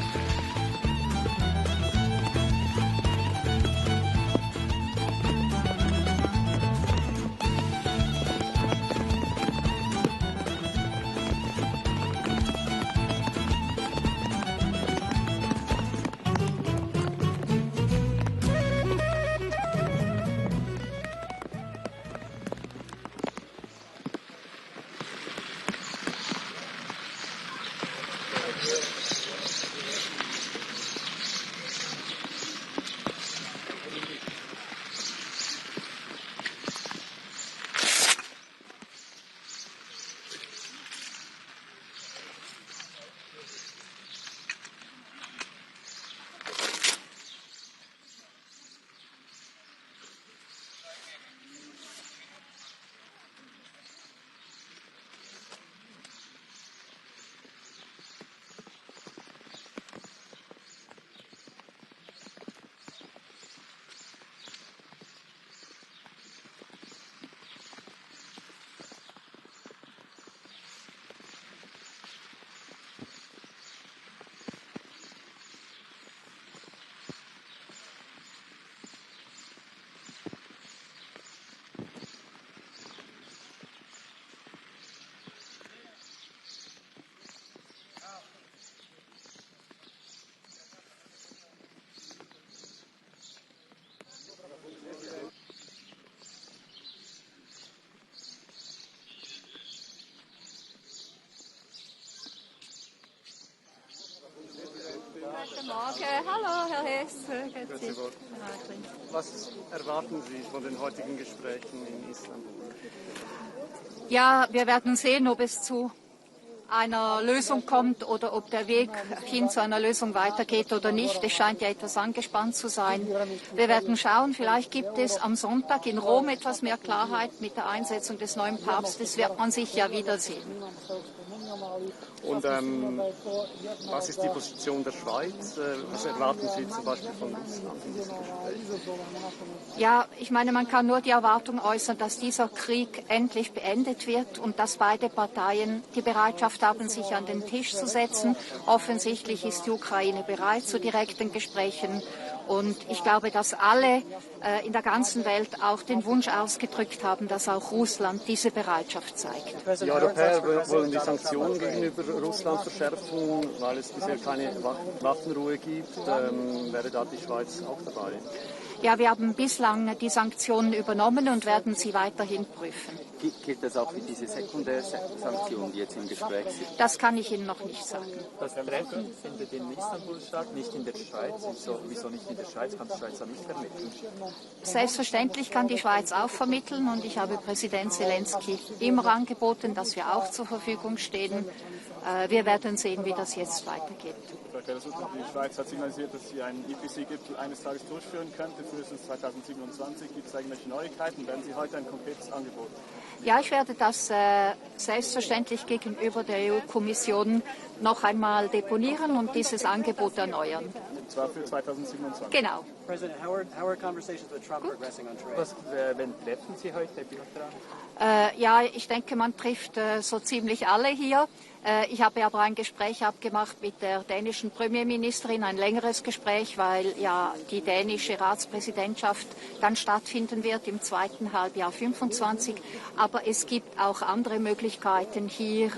Guten Morgen. Hallo, Herr Hess. Was erwarten Sie von den heutigen Gesprächen in Istanbul? Ja, wir werden sehen, ob es zu einer Lösung kommt oder ob der Weg hin zu einer Lösung weitergeht oder nicht. Es scheint ja etwas angespannt zu sein. Wir werden schauen, vielleicht gibt es am Sonntag in Rom etwas mehr Klarheit mit der Einsetzung des neuen Papstes, wird man sich ja wiedersehen. Und was ist die Position der Schweiz? Was erwarten Sie zum Beispiel von Russland in diesem Gespräch? Ja, ich meine, man kann nur die Erwartung äußern, dass dieser Krieg endlich beendet wird und dass beide Parteien die Bereitschaft haben, sich an den Tisch zu setzen. Offensichtlich ist die Ukraine bereit zu direkten Gesprächen. Und ich glaube, dass alle in der ganzen Welt auch den Wunsch ausgedrückt haben, dass auch Russland diese Bereitschaft zeigt. Die Europäer wollen die Sanktionen gegenüber Russland verschärfen, weil es bisher keine Waffenruhe gibt. Wäre da die Schweiz auch dabei? Ja, wir haben bislang die Sanktionen übernommen und werden sie weiterhin prüfen. Gilt das auch für diese Sekundärsanktionen, die jetzt im Gespräch sind? Das kann ich Ihnen noch nicht sagen. Das Treffen findet in Istanbul statt, nicht in der Schweiz. Wieso nicht in der Schweiz? Kann die Schweiz auch nicht vermitteln? Selbstverständlich kann die Schweiz auch vermitteln und ich habe Präsident Zelensky immer angeboten, dass wir auch zur Verfügung stehen. Wir werden sehen, wie das jetzt weitergeht. Die Schweiz hat signalisiert, dass sie einen EPC-Gipfel eines Tages durchführen könnte, frühestens 2027. Gibt es irgendwelche Neuigkeiten? Werden Sie heute ein konkretes Angebot? Ja, ich werde das selbstverständlich gegenüber der EU-Kommission noch einmal deponieren und dieses Angebot erneuern. Und zwar für 2027? Genau. President, how are conversations with Trump progressing on trade? Wen treffen Sie heute bilateral? Ja, ich denke, man trifft so ziemlich alle hier. Ich habe aber ein Gespräch abgemacht mit der dänischen Premierministerin, ein längeres Gespräch, weil ja die dänische Ratspräsidentschaft dann stattfinden wird im zweiten Halbjahr 25. Aber es gibt auch andere Möglichkeiten, hier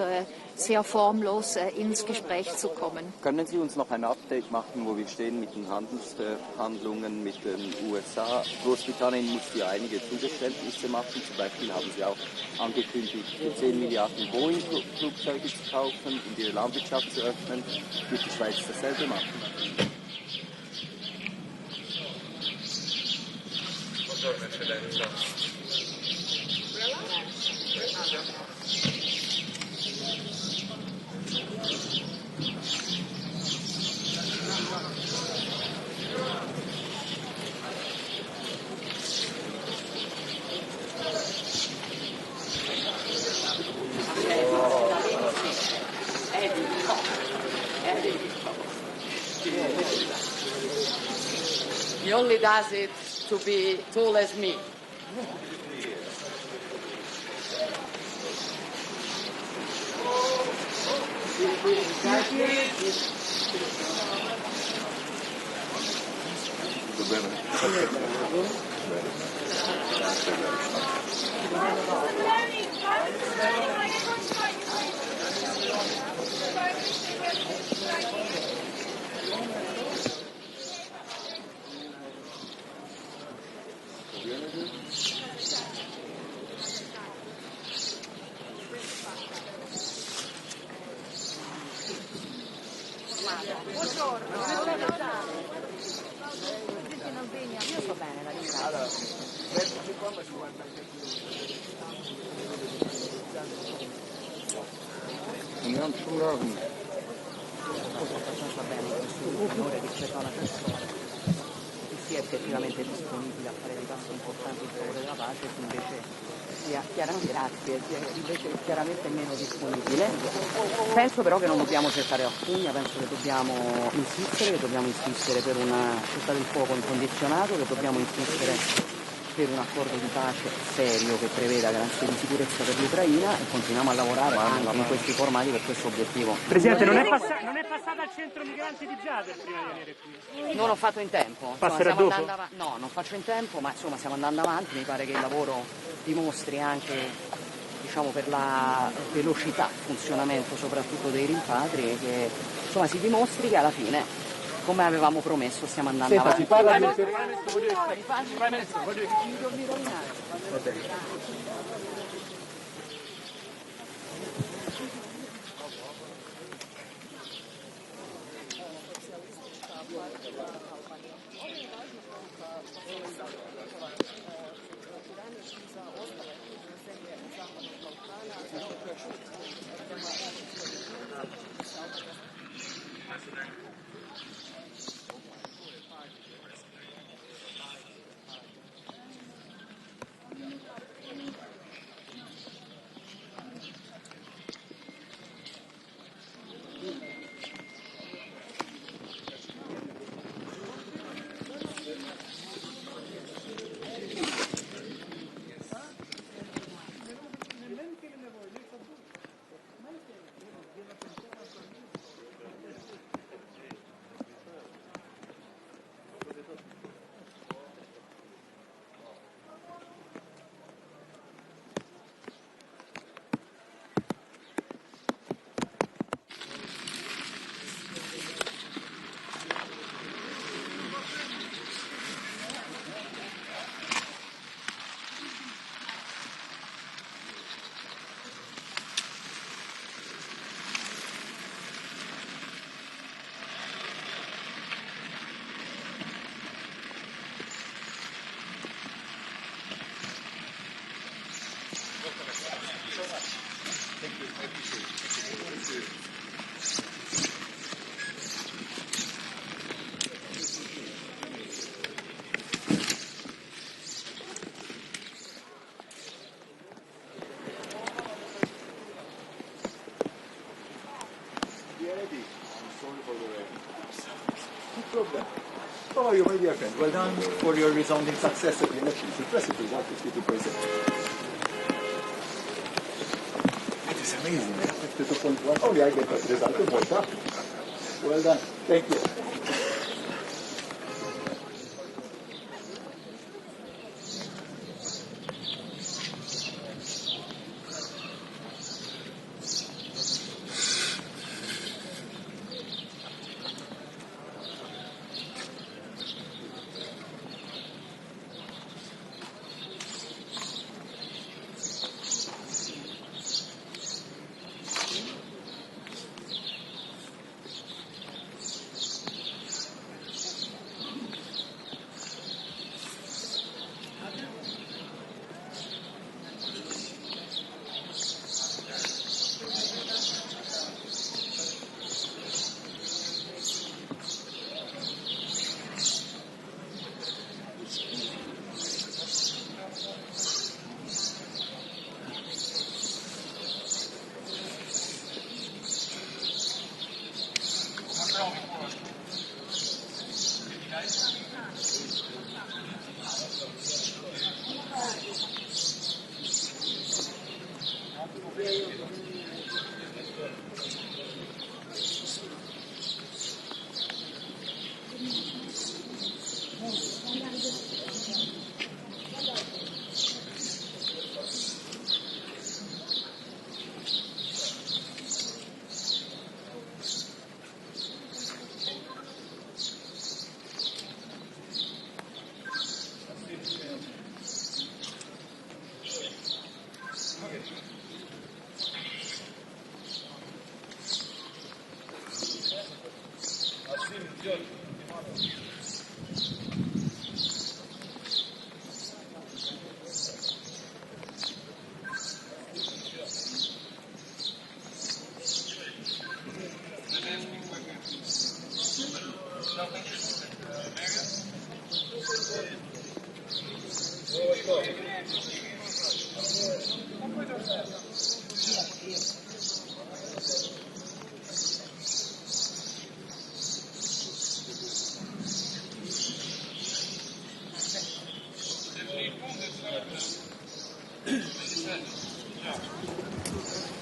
sehr formlos ins Gespräch zu kommen. Können Sie uns noch ein Update machen, wo wir stehen mit den Handelsverhandlungen mit den USA? Großbritannien musste ja einige Zugeständnisse machen. Zum Beispiel haben Sie auch angekündigt, für 10 Milliarden Boeing-Flugzeuge zu kaufen und ihre Landwirtschaft zu öffnen. Wird die Schweiz dasselbe machen? He only does it to be tall as me. Io sto bene, la ringrazio. Non curarmi. Sto abbastanza bene in questo signore rispetto a una persona che sia effettivamente disponibile a fare dei passi importanti in favore della pace, che invece sia chiaramente meno disponibile. Penso però che non dobbiamo cercare la pugna, penso che dobbiamo insistere per una cessata del fuoco incondizionato, che dobbiamo insistere per un accordo di pace serio che preveda garanzie di sicurezza per l'Ucraina e continuiamo a lavorare anche in questi formati per questo obiettivo. Presidente, non è passata al centro migranti di Giader prima di venire qui? Non ho fatto in tempo. Passerà dopo? No, non faccio in tempo, ma insomma stiamo andando avanti, mi pare che il lavoro dimostri anche, diciamo, per la velocità di funzionamento soprattutto dei rimpatri, che insomma si dimostri che alla fine, come avevamo promesso, stiamo andando avanti. Si parla di How are you, my dear friend? Well done for your resounding success at the elections. Impressive result, 52%. It is amazing. 52.1. Only I get that result of Volta. Well done. Thank you.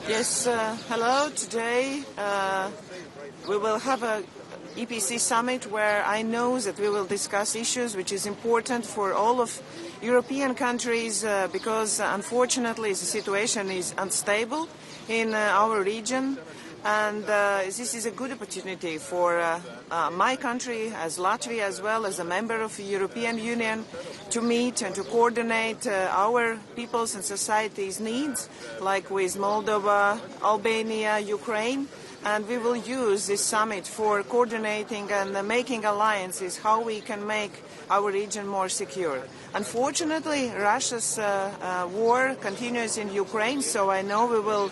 Yes, hello. Today we will have a EPC summit where I know that we will discuss issues which is important for all of European countries because unfortunately the situation is unstable in our region, and this is a good opportunity for my country as Latvia as well as a member of the European Union to meet and to coordinate our people's and societies' needs, like with Moldova, Albania, Ukraine. And we will use this summit for coordinating and making alliances how we can make our region more secure. Unfortunately, Russia's war continues in Ukraine, so I know we will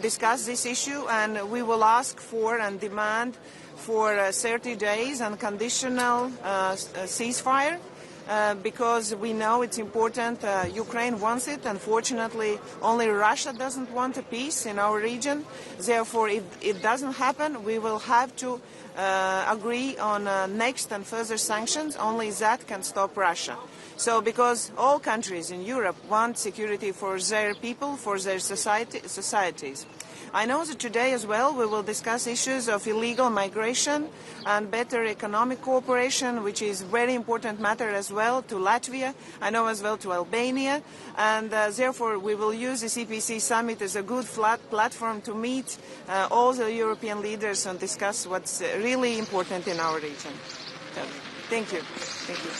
discuss this issue and we will ask for and demand for 30 days unconditional ceasefire. Because we know it's important. Ukraine wants it. Unfortunately, only Russia doesn't want a peace in our region. Therefore, if it doesn't happen, we will have to agree on next and further sanctions. Only that can stop Russia. So because all countries in Europe want security for their people, for their societies. I know that today as well we will discuss issues of illegal migration and better economic cooperation, which is a very important matter as well to Latvia, I know as well to Albania, and therefore we will use this EPC summit as a good platform to meet all the European leaders and discuss what's really important in our region. Thank you. Thank you.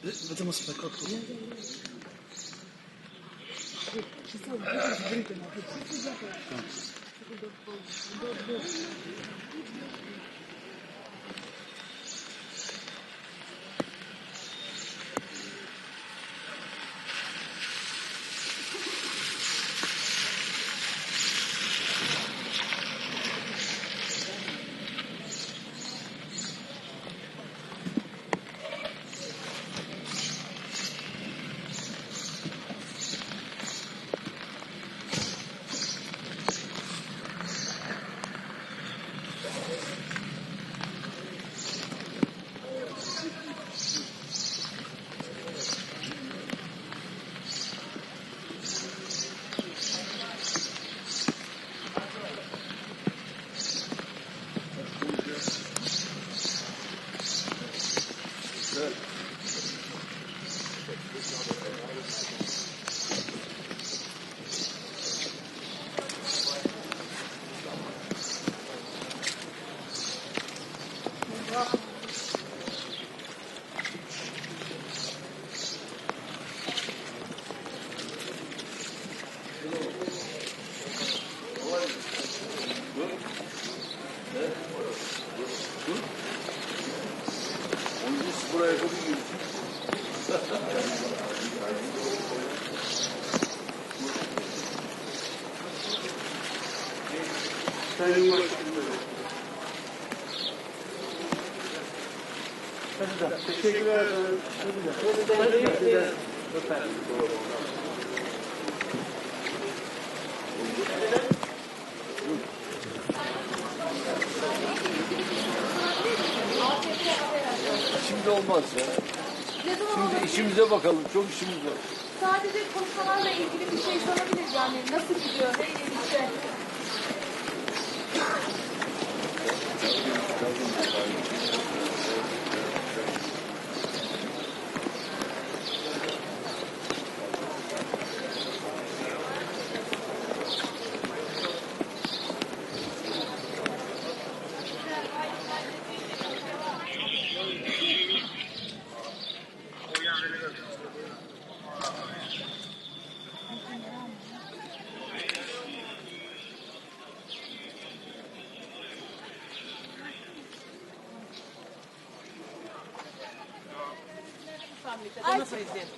Facciamo spettacolo. Teşekkür ederim. Şimdi olmaz ya. Şimdi işimize bakalım. Çok işimiz var. Sadece konuşmalarla ilgili bir şey sorabilir yani. Nasıl gidiyor? Ne işte?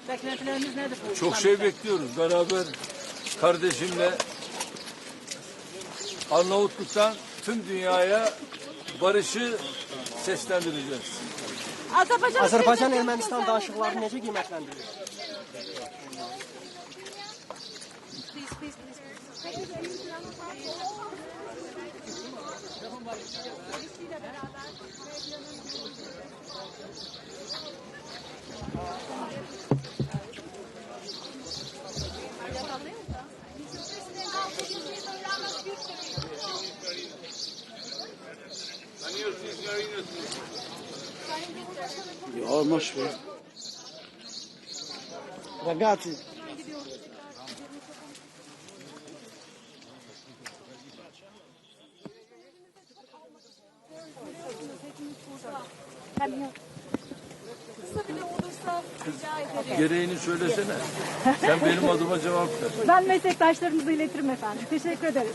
Beklentileriniz nedir bu? Çok şey bekliyoruz. Beraber kardeşimle Arnavutluk'tan tüm dünyaya barışı seslendireceğiz. Azərbaycan Ermənistan danışıqlarını necə qiymətləndirir? Ja, mach schwer. Ragazzi. Kısa bile olursa rica ederim. Gereğini söylesene. Sen benim adıma cevap ver. Ben meslektaşlarımıza iletirim efendim. Teşekkür ederiz.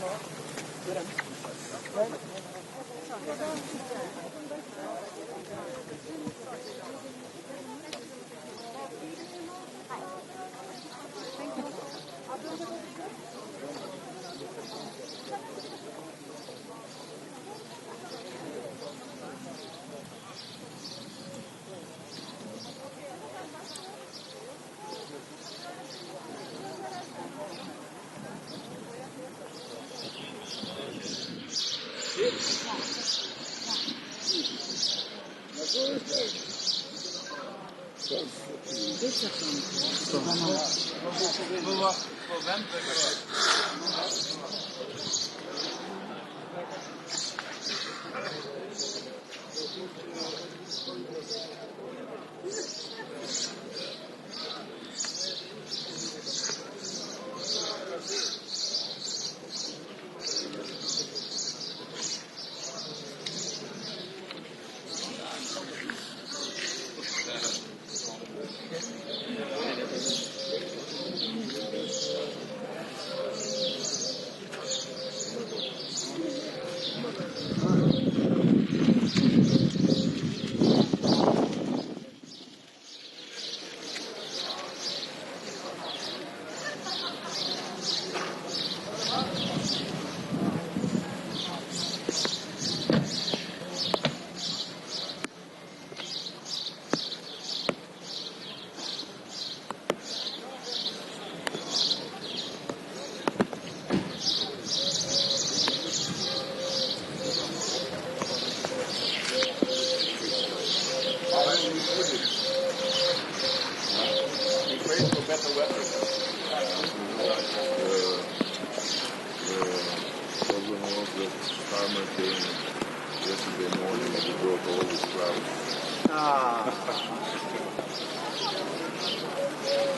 Yesterday morning, we brought all this crowd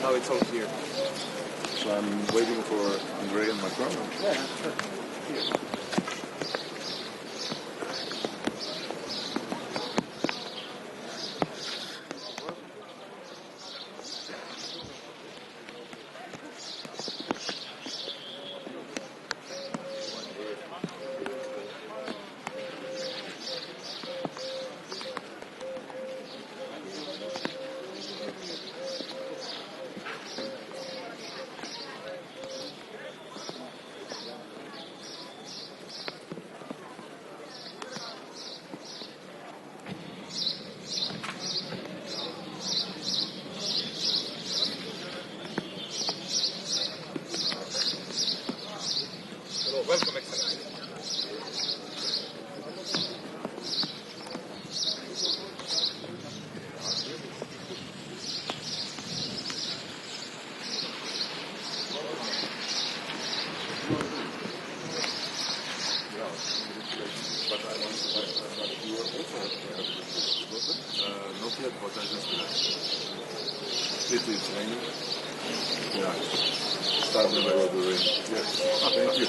Now it's all clear. So I'm waiting for Andrea and Macron. Yeah, sure. Here. Welcome, Excellency. Not yet, but I just it's raining. Yeah. Start with the rain. Yes. Thank you.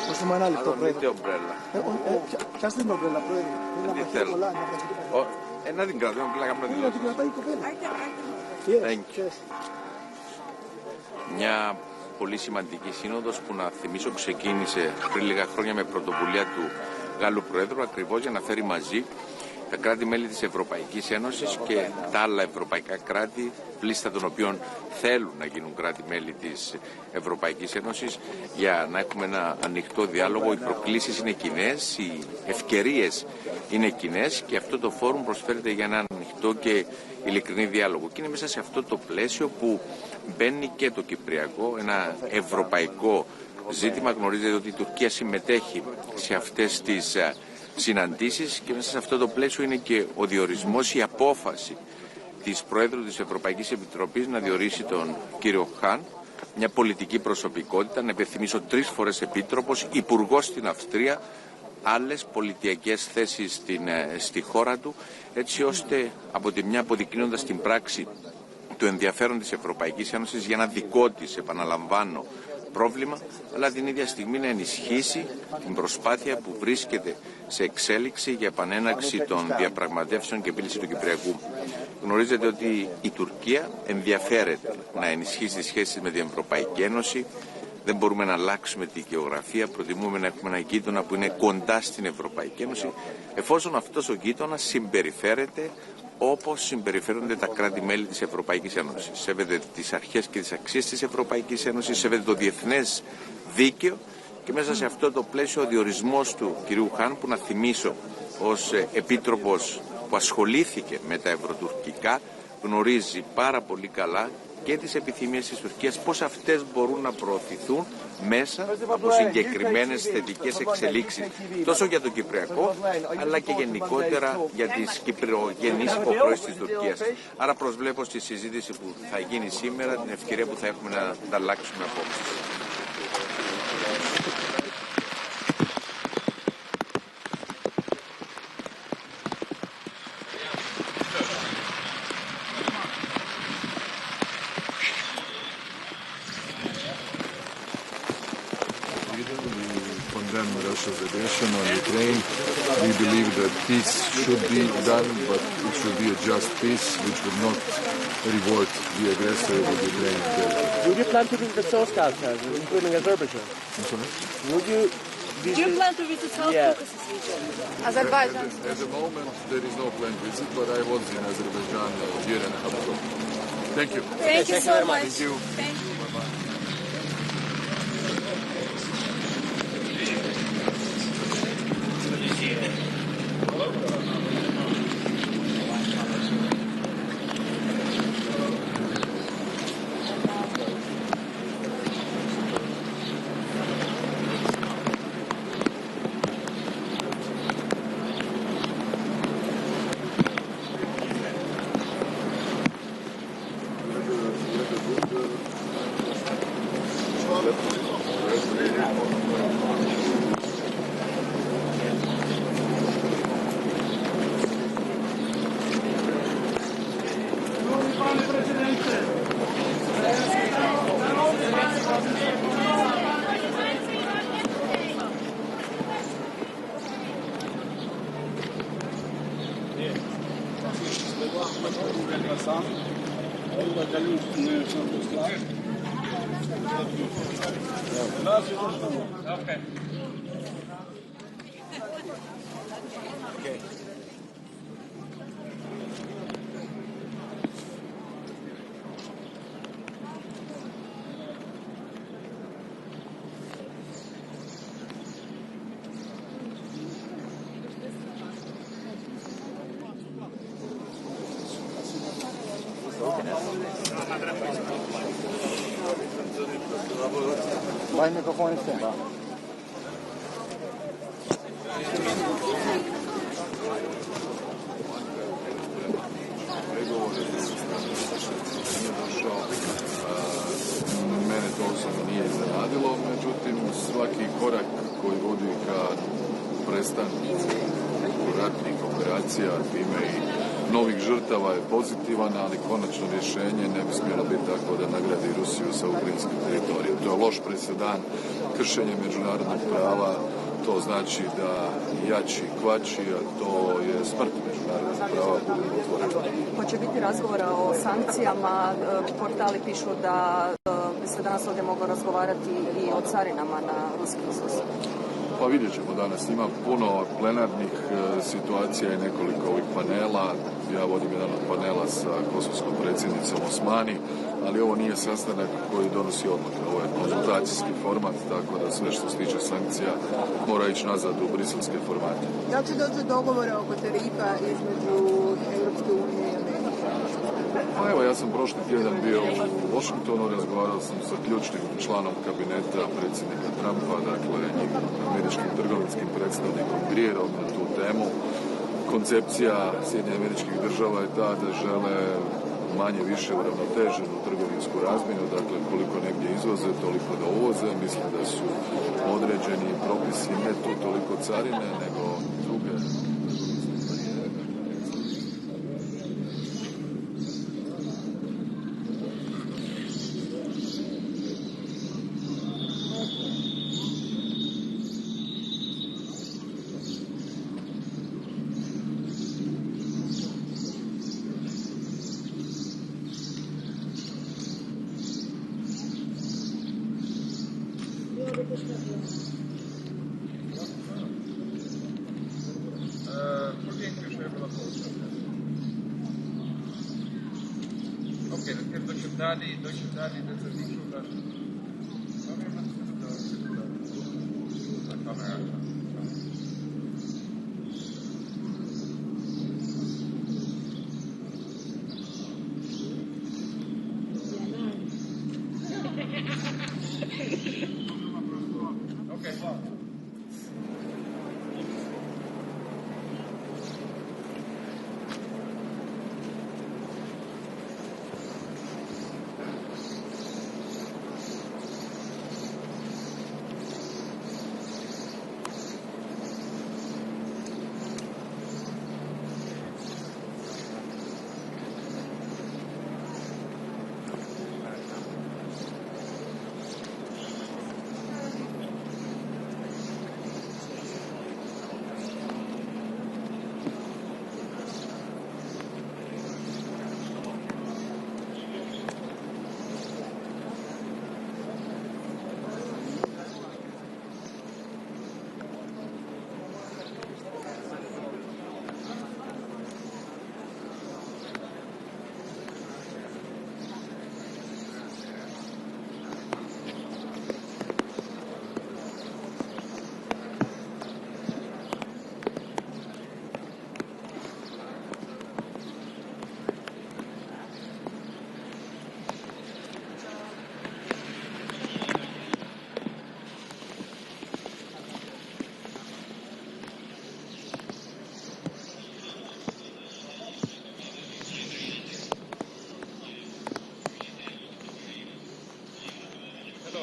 Δώστε ένα λεπτό, Πρόεδρε. ομπρέλα. Πιάστε την ομπρέλα, Πρόεδρε. Δεν θέλω. Να την κρατώ, να κάνουμε την δηλώση. κρατάει η κοπέλα. Μια πολύ σημαντική σύνοδος που, να θυμίσω, ξεκίνησε πριν λίγα χρόνια με πρωτοβουλία του Γάλλου Προέδρου, ακριβώς για να φέρει μαζί τα κράτη-μέλη της Ευρωπαϊκής Ένωσης και τα άλλα ευρωπαϊκά κράτη, λίστα των οποίων θέλουν να γίνουν κράτη-μέλη της Ευρωπαϊκής Ένωσης, για να έχουμε ένα ανοιχτό διάλογο. Οι προκλήσεις είναι κοινές, οι ευκαιρίες είναι κοινές και αυτό το φόρουμ προσφέρεται για ένα ανοιχτό και ειλικρινή διάλογο. Και είναι μέσα σε αυτό το πλαίσιο που μπαίνει και το κυπριακό, ένα ευρωπαϊκό ζήτημα. Γνωρίζετε ότι η Τουρκία συμμετέχει σε αυτές τις συναντήσεις και μέσα σε αυτό το πλαίσιο είναι και ο διορισμός, η απόφαση της Προέδρου της Ευρωπαϊκής Επιτροπής να διορίσει τον κύριο Χαν, μια πολιτική προσωπικότητα, να υπενθυμίσω 3 φορές επίτροπος, υπουργός στην Αυστρία, άλλες πολιτιακές θέσεις στη χώρα του, έτσι ώστε από τη μια αποδεικνύοντας την πράξη το ενδιαφέρον της Ευρωπαϊκής Ένωσης για ένα δικό της, επαναλαμβάνω, πρόβλημα, αλλά την ίδια στιγμή να ενισχύσει την προσπάθεια που βρίσκεται σε εξέλιξη για επανέναρξη των διαπραγματεύσεων και επίλυση του Κυπριακού. Γνωρίζετε ότι η Τουρκία ενδιαφέρεται να ενισχύσει τις σχέσεις με την Ευρωπαϊκή Ένωση. Δεν μπορούμε να αλλάξουμε τη γεωγραφία, προτιμούμε να έχουμε ένα γείτονα που είναι κοντά στην Ευρωπαϊκή Ένωση, εφόσον αυτός ο γείτονας συμπεριφέρεται όπως συμπεριφέρονται τα κράτη-μέλη της Ευρωπαϊκής Ένωσης. Σέβεται τις αρχές και τις αξίες της Ευρωπαϊκής Ένωσης, σέβεται το διεθνές δίκαιο και μέσα σε αυτό το πλαίσιο ο διορισμός του κυρίου Χαν, που να θυμίσω ως επίτροπος που ασχολήθηκε με τα ευρωτουρκικά, γνωρίζει πάρα πολύ καλά και τις επιθυμίες της Τουρκίας, πώς αυτές μπορούν να προωθηθούν μέσα από συγκεκριμένες θετικές εξελίξεις, τόσο για το Κυπριακό αλλά και γενικότερα για τις κυπριογενείς υποχρεώσεις της Τουρκίας. Άρα προσβλέπω στη συζήτηση που θα γίνει σήμερα, την ευκαιρία που θα έχουμε να ανταλλάξουμε απόψεις. condemn Russia's aggression on Ukraine. We believe that peace should be done, but it should be a just peace which would not reward the aggressor of Ukrainian territory. Would you plan to visit the South Caucasus, including Azerbaijan? I'm sorry? Would you Do you plan to visit South Caucasus region? Azerbaijan. At the moment, there is no planned visit, but I was in Azerbaijan a year and a half ago. Thank you. Thank you so much. Thank you. Thank you. Bye-bye. Daj mikrofon s tem. Mene to osobno nije iznenadilo, međutim svaki korak koji vodi ka prestanku ratnih operacija, time i novih žrtava je pozitivan, ali konačno rješenje ne bi smjelo biti tako da nagradi Rusiju sa ukrajinskim teritorijom. To je loš presedan, kršenje međunarodnog prava, to znači da jači kvači, a to je smrt međunarodnog prava, budemo otvoreni. Hoće biti razgovora o sankcijama, portali pišu da bi se danas ovdje moglo razgovarati i o carinama na ruski izvoz. Pa vidjet ćemo danas. Ima puno plenarnih situacija i nekoliko ovih panela. Ja vodim jedan od panela sa kosovskom predsjednicom Osmani, ali ovo nije sastanak koji donosi odluke. Ovo je konzultacijski format, tako da sve što se tiče sankcija mora ići nazad u briselske formate. Da li će doći do dogovora oko tarifa između Europske unije i Amerike? Pa evo, ja sam prošli tjedan bio u Washingtonu, razgovarao sam sa ključnim članom kabineta predsjednika Trumpa, dakle američkim trgovinskim predstavnikom Grierom na tu temu. Koncepcija Sjedinjenih Američkih Država je ta da žele manje više uravnoteženu trgovinsku razmjenu, dakle koliko negdje izvoze, toliko da uvoze. Mislim da su određeni propisi ne tu toliko carine, nego druge.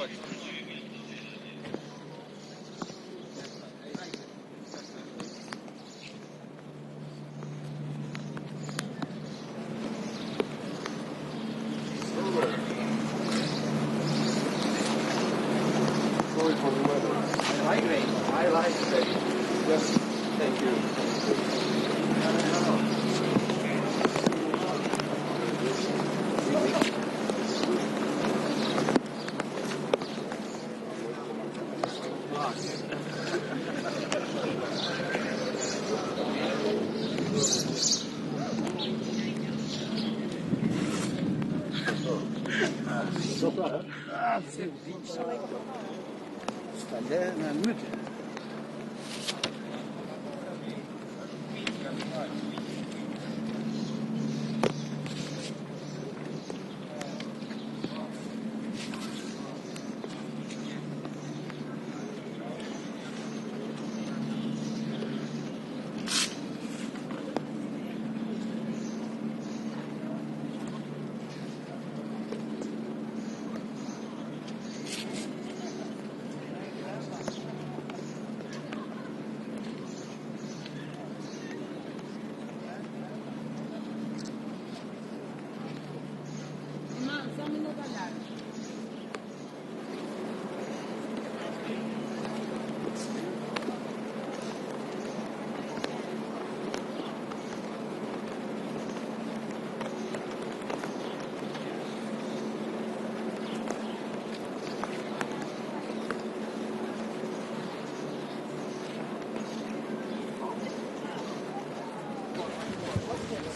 Sorry for the weather. I like it. Yes, thank you.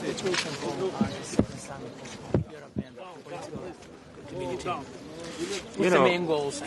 Situation for European political community.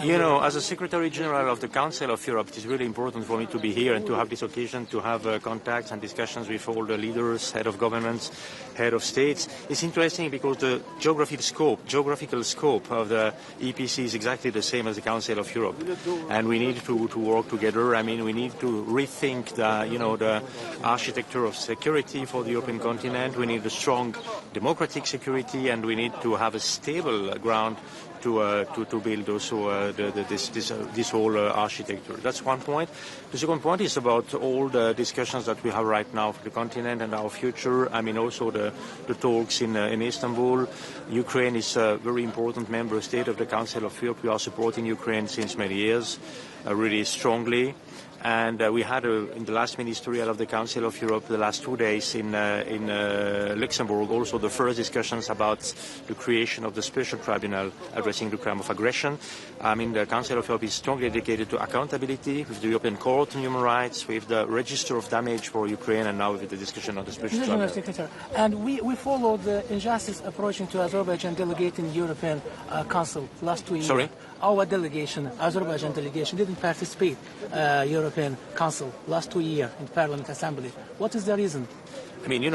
You know, as a Secretary General of the Council of Europe, it is really important for me to be here and to have this occasion to have contacts and discussions with all the leaders, head of governments, head of states. It's interesting because the geographical scope of the EPC is exactly the same as the Council of Europe, and we need to work together. I mean, we need to rethink the architecture of security for the European continent. We need a strong democratic security, and we need to have a stable ground to build also this whole architecture. That's one point. The second point is about all the discussions that we have right now for the continent and our future. I mean, also the talks in Istanbul. Ukraine is a very important member state of the Council of Europe. We are supporting Ukraine since many years, really strongly. And we had, in the last ministerial of the Council of Europe, the last 2 days in Luxembourg, also the first discussions about the creation of the special tribunal addressing the crime of aggression. I mean, the Council of Europe is strongly dedicated to accountability with the European Court on Human Rights, with the register of damage for Ukraine, and now with the discussion of the special tribunal. Secretary, and we followed the injustice approaching to Azerbaijan delegate in the European Council last 2 years. Sorry? Our delegation, Azerbaijan delegation, didn't participate European Council last 2 years in Parliament Assembly. What is the reason? I mean,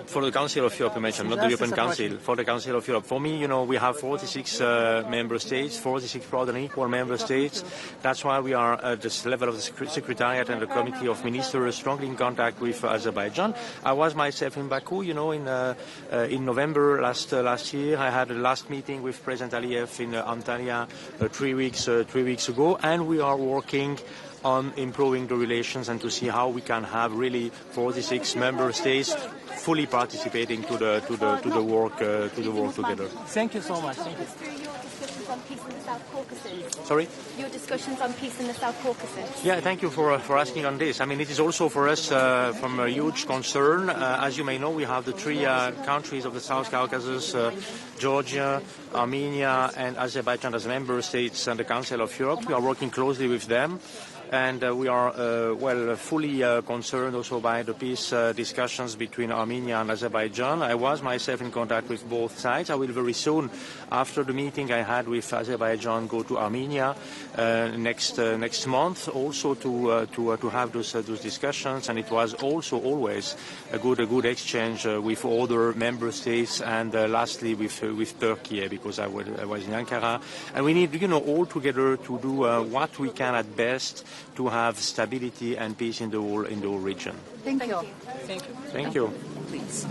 for the Council of Europe, you mentioned, not the European Council, for the Council of Europe. For me, we have 46 member states, 46 proud and equal member states. That's why we are at this level of the Secretariat and the Committee of Ministers strongly in contact with Azerbaijan. I was myself in Baku, in November last year. I had a last meeting with President Aliyev in Antalya 3 weeks ago, and we are working on improving the relations and to see how we can have really 46 member states fully participating to the work together. Thank you so much. Thank you. On peace in the South Caucasus. Sorry? Your discussions on peace in the South Caucasus. Yeah, thank you for asking on this. I mean, it is also for us from a huge concern. As you may know, we have the three countries of the South Caucasus, Georgia, Armenia, and Azerbaijan as member states and the Council of Europe. We are working closely with them. And we are, fully concerned also by the peace discussions between Armenia and Azerbaijan. I was myself in contact with both sides. I will very soon, after the meeting I had with Azerbaijan, go to Armenia next month, also to have those discussions. And it was also always a good exchange with other member states, and lastly with Turkey, because I was in Ankara. And we need, all together to do what we can at best to have stability and peace in the whole region. Thank you. Thank you. Thank you. Please.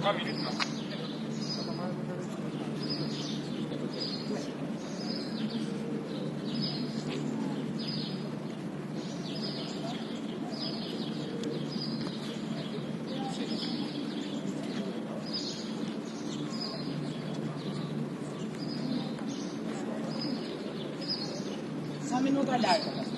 Un minuto all'altro.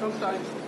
Sometimes.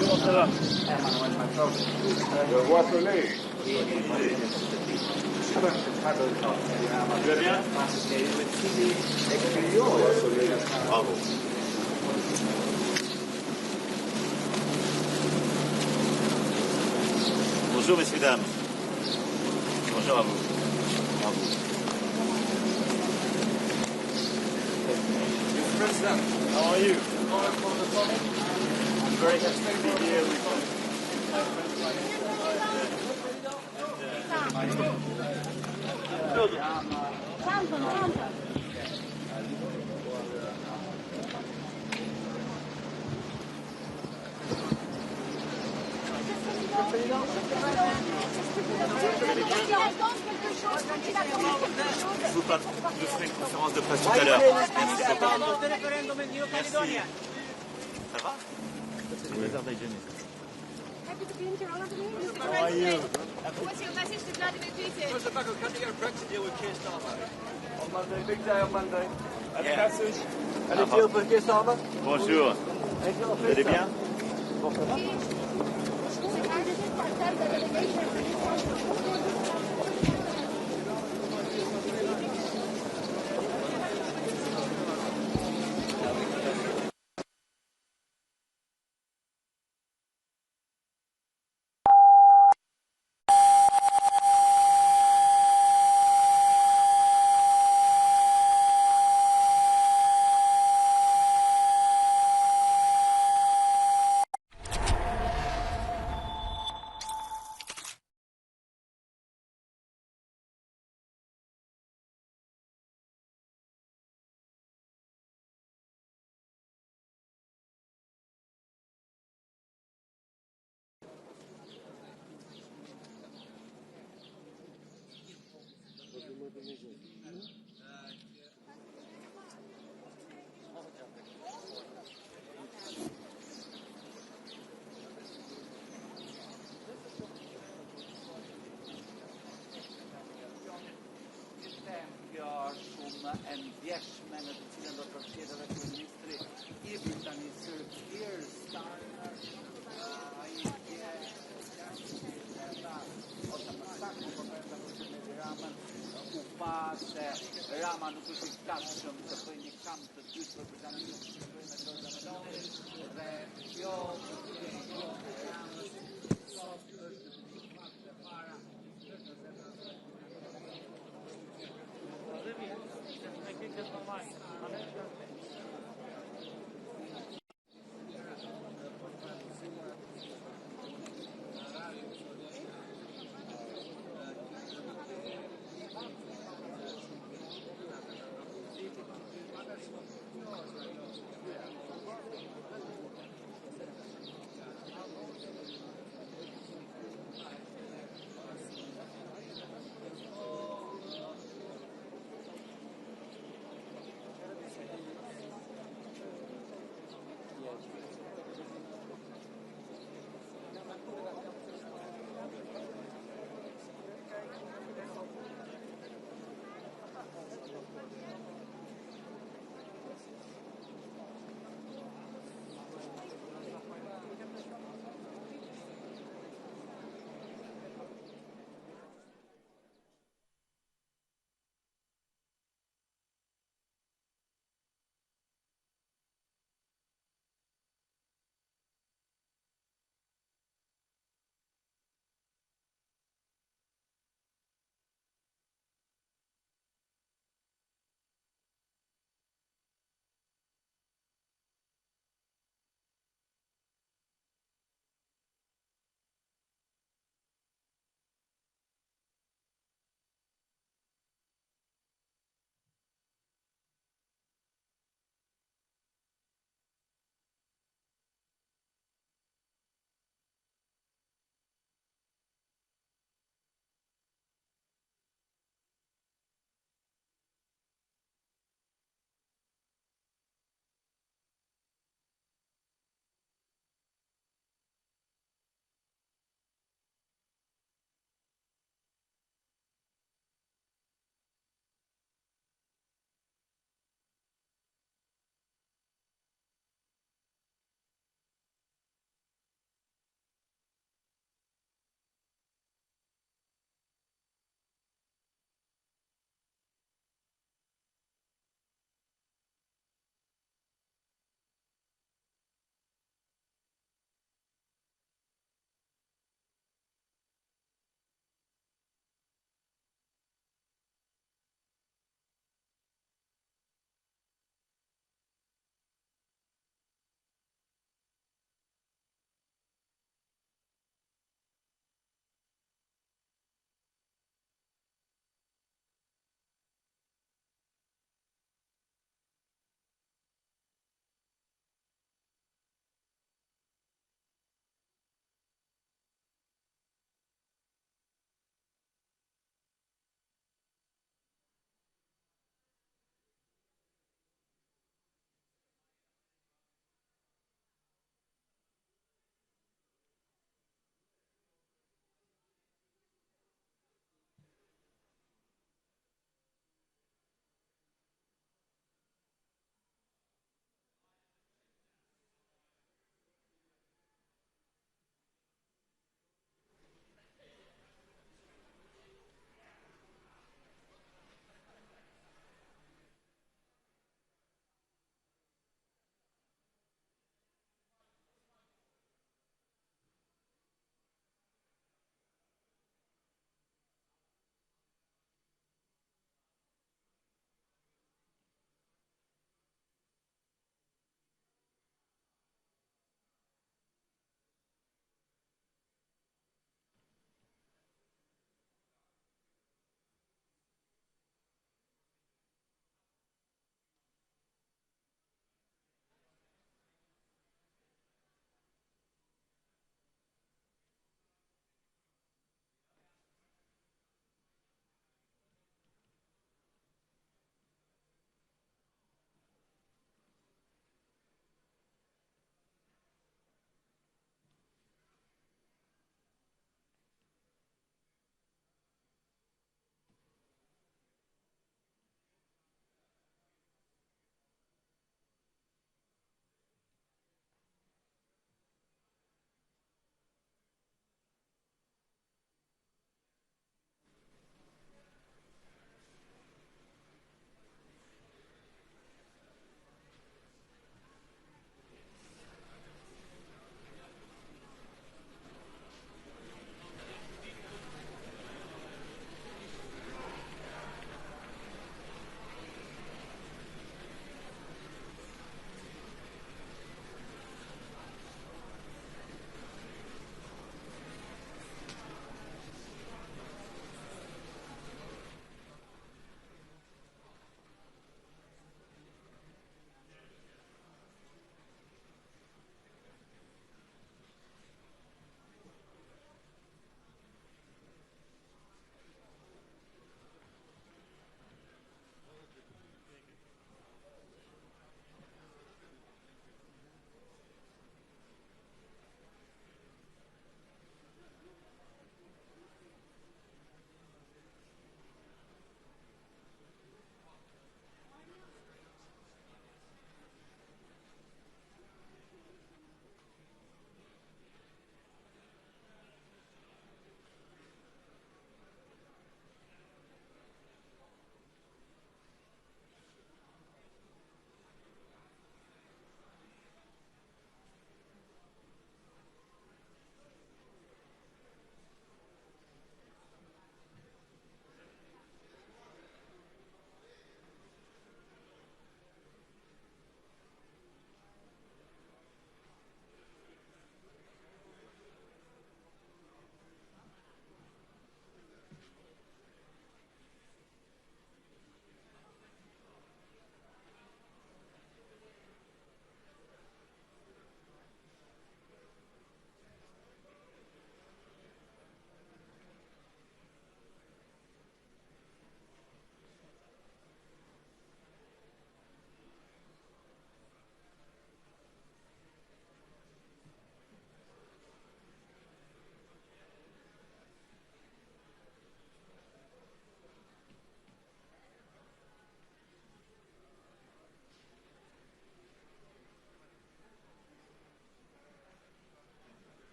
Comment ça va? Je vois soleil. Tu vas bien? Bravo. Bonjour messieurs, dames. Bonjour à vous. Bravo. Mr. President, how are you? I'm very happy to be here with Je vous ferai une conférence de presse tout à l'heure. Merci beaucoup. Merci. Ça va? Happy to be in Tirana today. How are you? What's your message to Vladimir Putin? On Monday, big day on Monday. Allez, message. Allez, feel for Keir Starmer. Bonjour. Vous allez bien? En bjärsmännen till den rapporterade minister erbjudan i Syrien Starner Raman nuk është I gatshëm të bëjë një kamp të dytë për Britaninë dhe kjo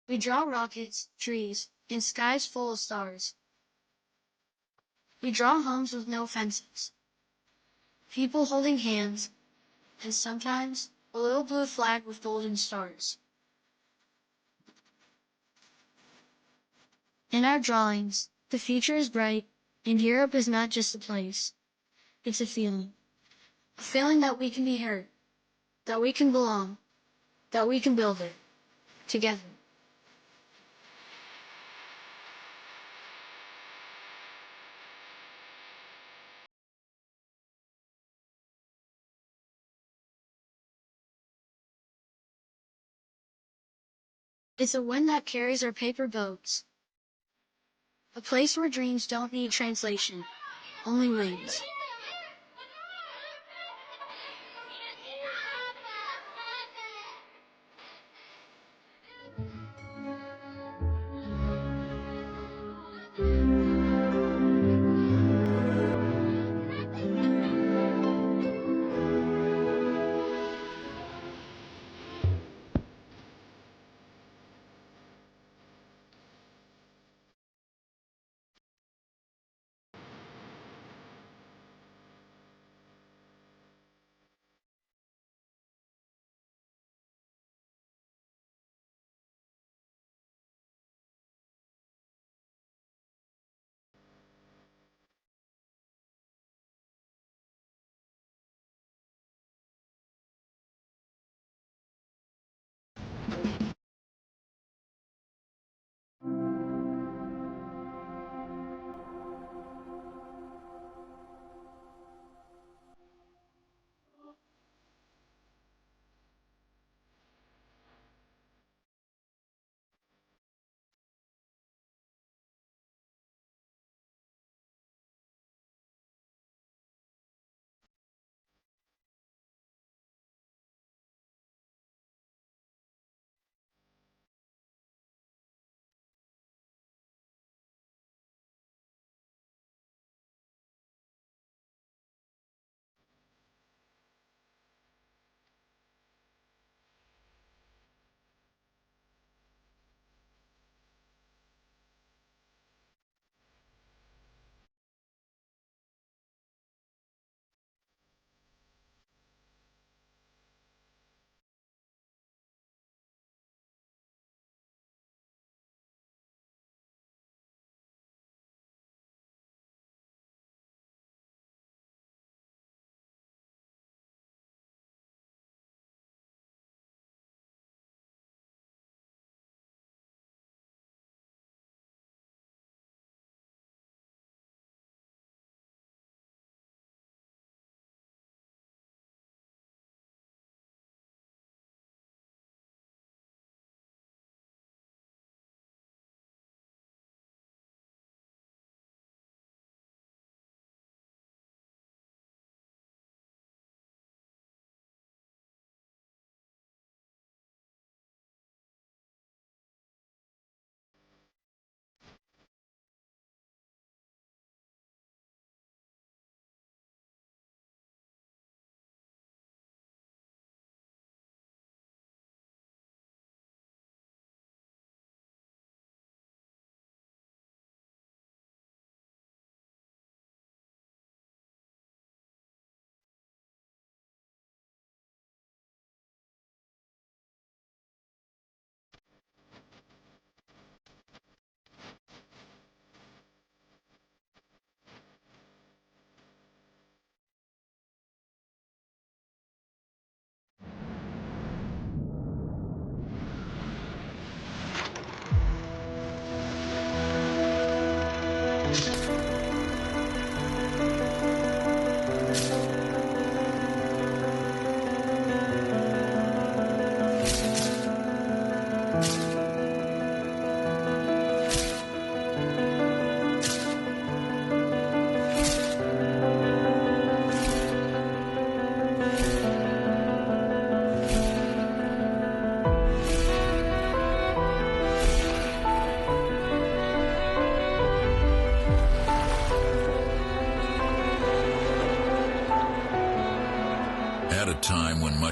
We draw rockets, trees, and skies full of stars. We draw homes with no fences, people holding hands, and sometimes a little blue flag with golden stars. In our drawings, the future is bright, and Europe is not just a place. It's a feeling. A feeling that we can be heard, that we can belong, that we can build it together. It's a wind that carries our paper boats. A place where dreams don't need translation, only wings.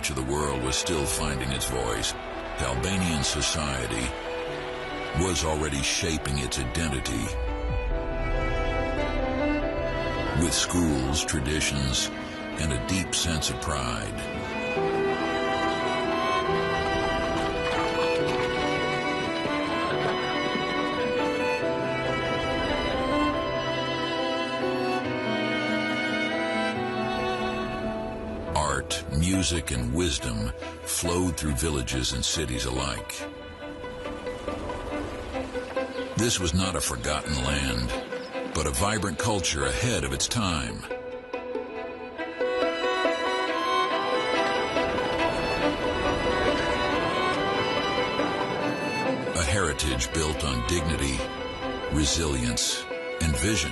much of the world was still finding its voice, Albanian society was already shaping its identity. With schools, traditions, and a deep sense of pride. Art, music, and wisdom flowed through villages and cities alike. This was not a forgotten land, but a vibrant culture ahead of its time. A heritage built on dignity, resilience, and vision.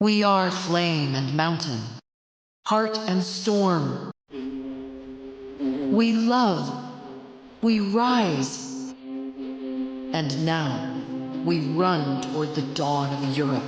We are flame and mountain, heart and storm. We love, we rise, and now we run toward the dawn of Europe.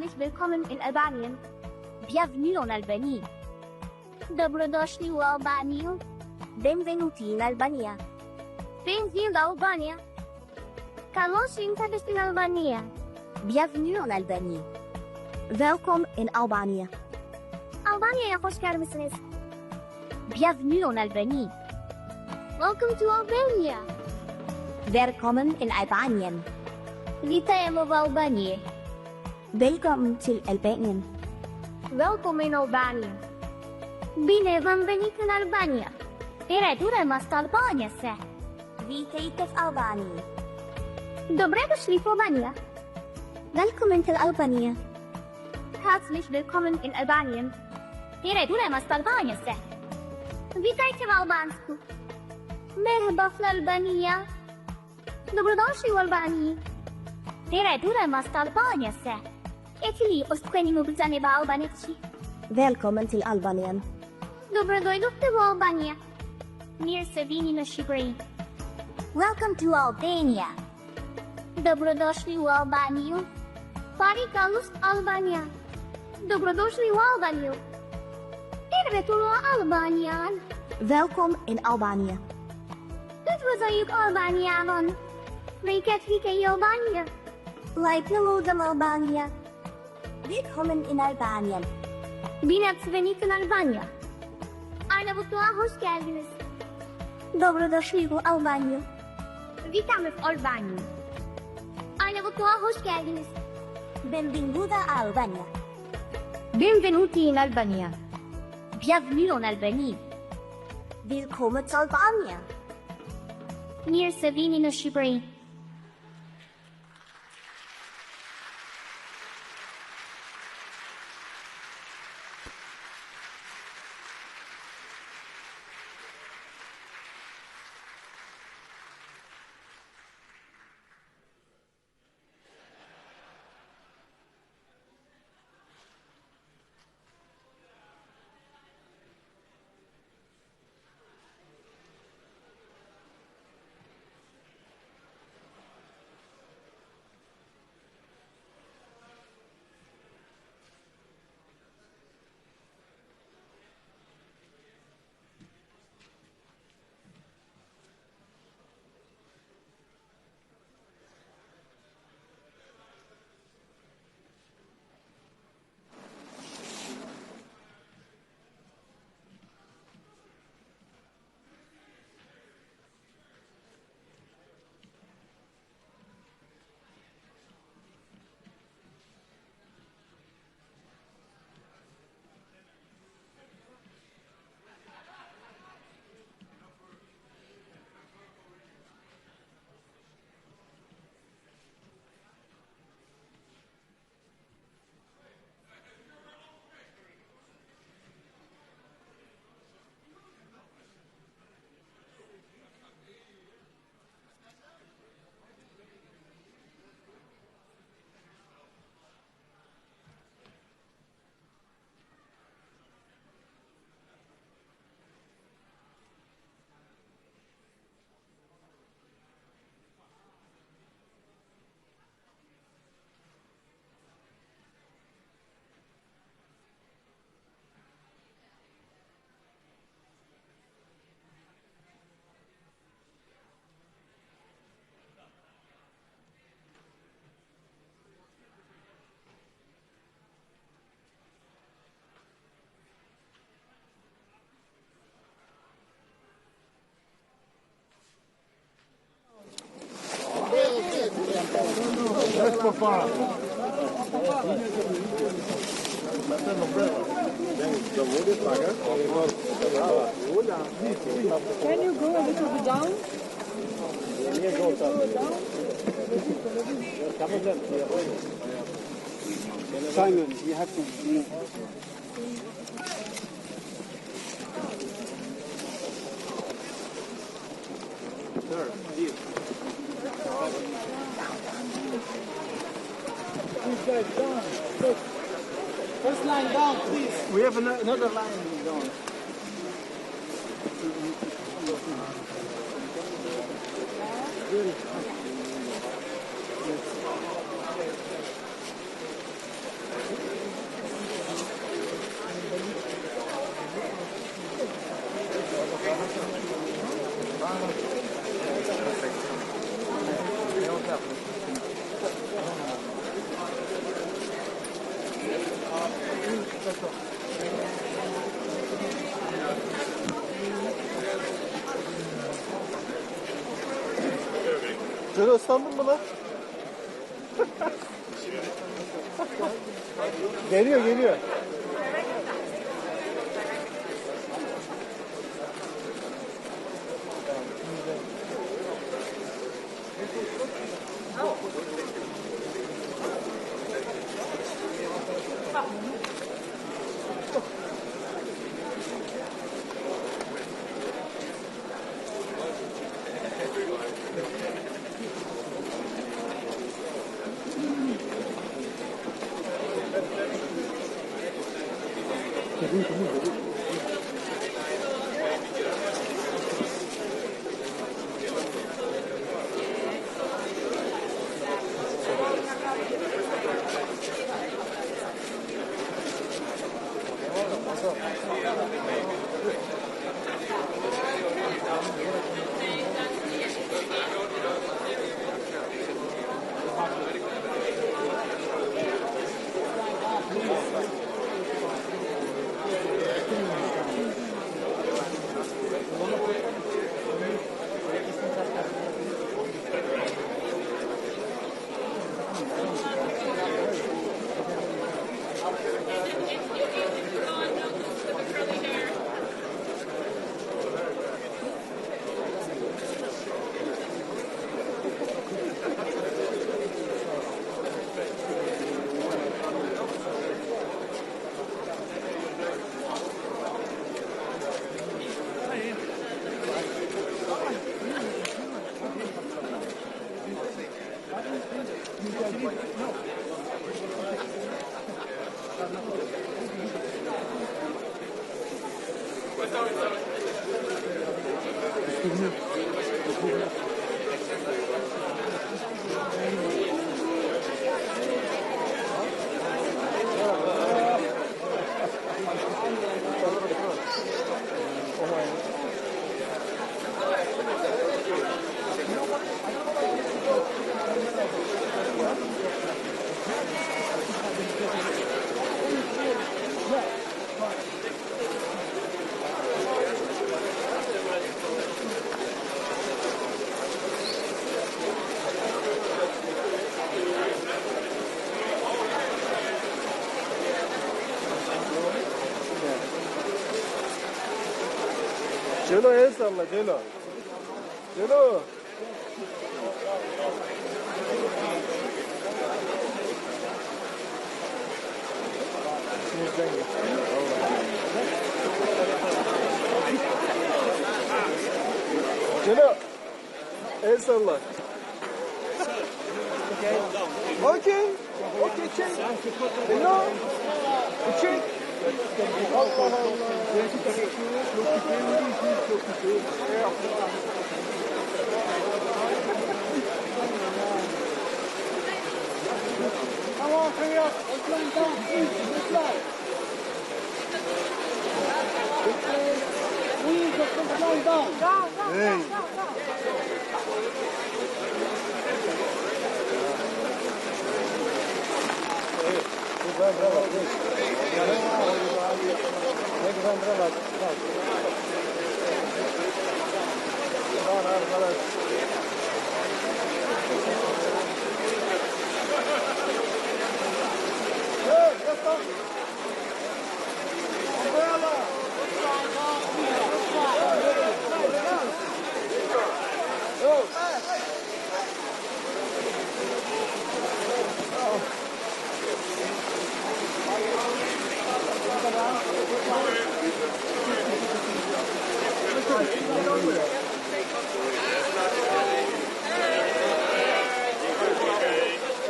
Herzlich willkommen in Albanien. Bienvenue en Albanie. Dobrodošli u Albaniju. Benvenuti in Albania. Benvenuti in Albania. Καλώς ήρθατε στην Αλβανία. Bienvenue en Albanie. Welkom in Albania. Albanya'ya hoş gelmişsiniz. Bienvenue en Albanie. Welcome to Albania. Velkommen in Albanien. Вітаємо в Албанії. Velkommen til Albanien. Welkom in Albania. Bine v-am venit în Albania. Перейдемо Albania se. Vítejte v Albánii. Добре дошли в Albania. Velkommen til Albania. Herzlich willkommen in Albanien. Перейдемо Albania se. Вітайте в Албанську. Merhaba в Albania. Dobrodošli u Albaniji. Перейдемо Albania se. Etili ostqenimo brzane v Albaneci. Velkommen til Albanien. Dobrodojdofte v Albania. Mirë se vini në Shqipëri. Welcome to Albania. Dobrodošli u Albaniju. Pari kalus Albania. Dobrodošli u Albaniju. Tervetuloa Albaniaan. Welkom in Albania. Üdvözöljük Albániában. Reykjavik'i Albanya. Laiknaludam Albania. Willkommen in Albanien. Bine ați venit în Albania. Arnavutluğa hoş geldiniz. Dobrodošli u Albaniju. Witamy w Albanii. Arnavutluğa hoş geldiniz. Benvenuta a Albania. Benvenuti in Albania. Bienvenue en Albanie. Willkommen in Albania. Mirë se vini në Shqipëri. Can you go a little bit down? Simon, you have to move. Sir, here. Please guys, down. First line down, please. We have another line down. Celo ıslandın mı lan? Geliyor geliyor. Celo el salla Celo. Celo. Celo. El salla. Okay. Okay, check. Celo. Check. Allah Allah. Come on, hurry up. Let's run down. Please, let's fly. Please, let's fly down. Hey.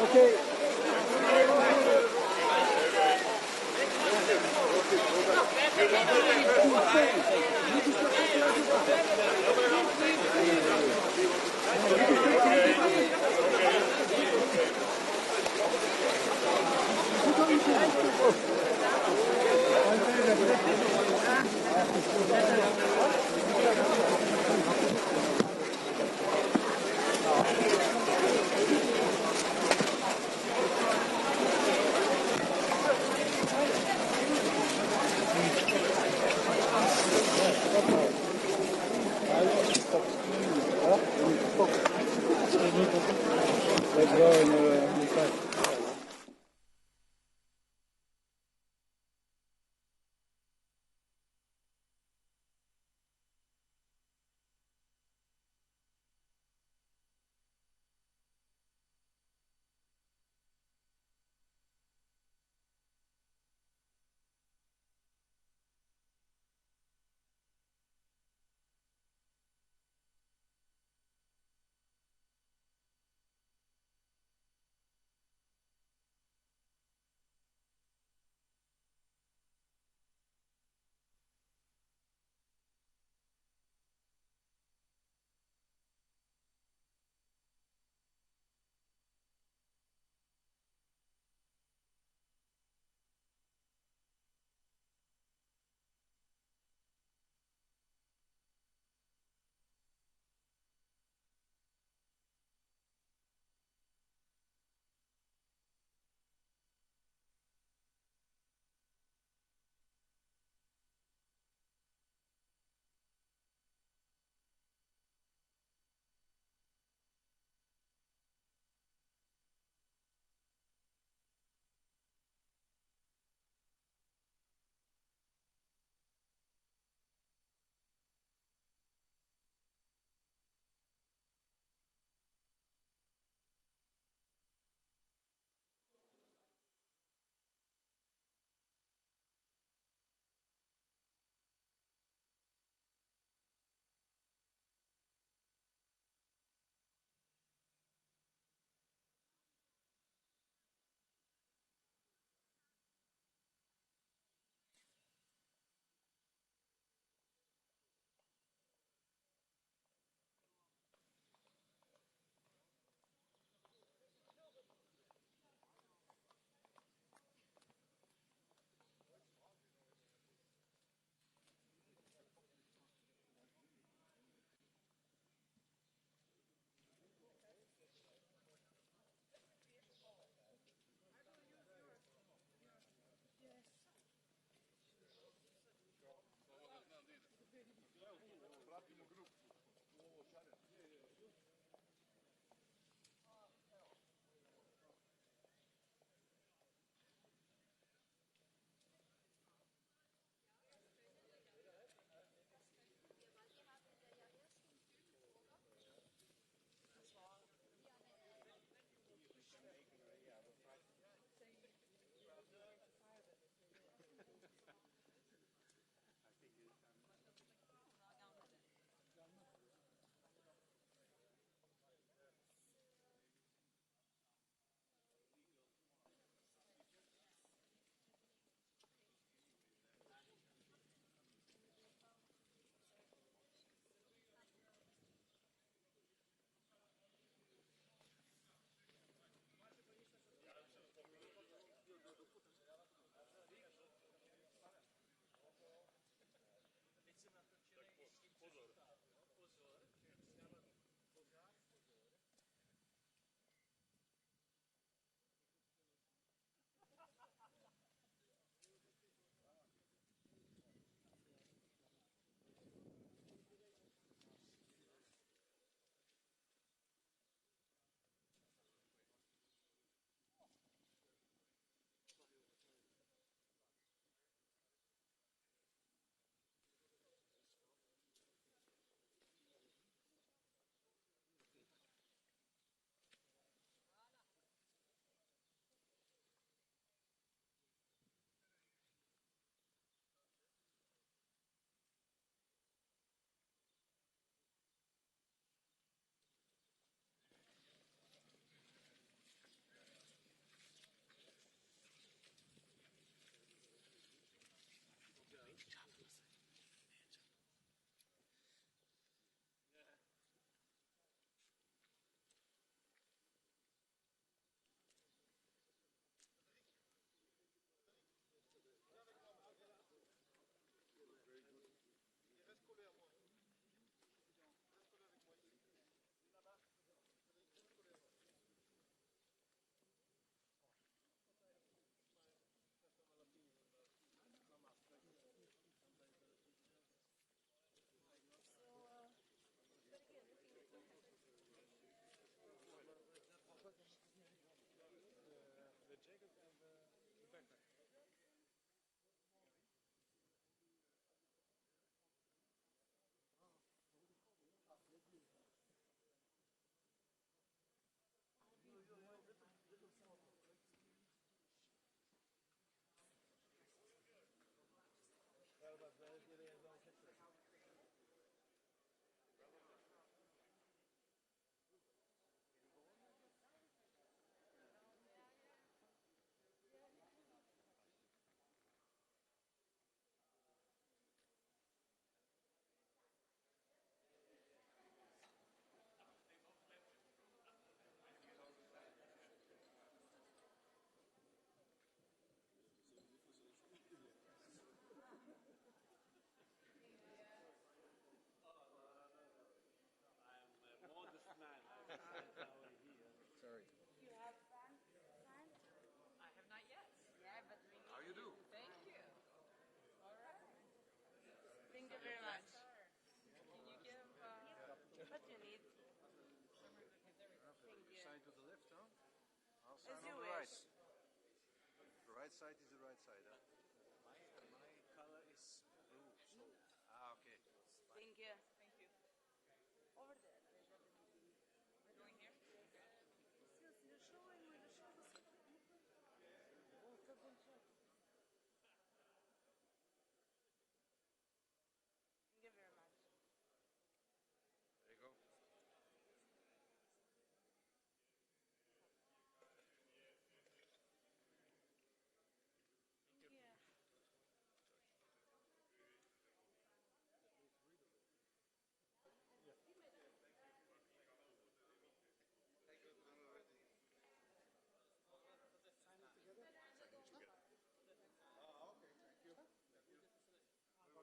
Okay. As you wish. The right side is the right side, huh? My color is blue, so... okay. Thank you. Thank you. Over there. Going here? Thank you very much. There you go. Thank you. Okay, thank you. We will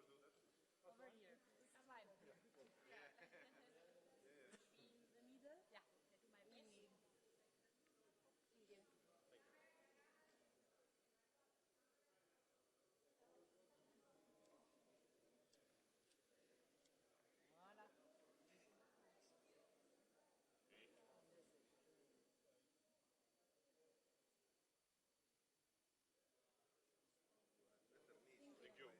do that. Over here. Fine. In the middle? Yeah. To my left. Thank you.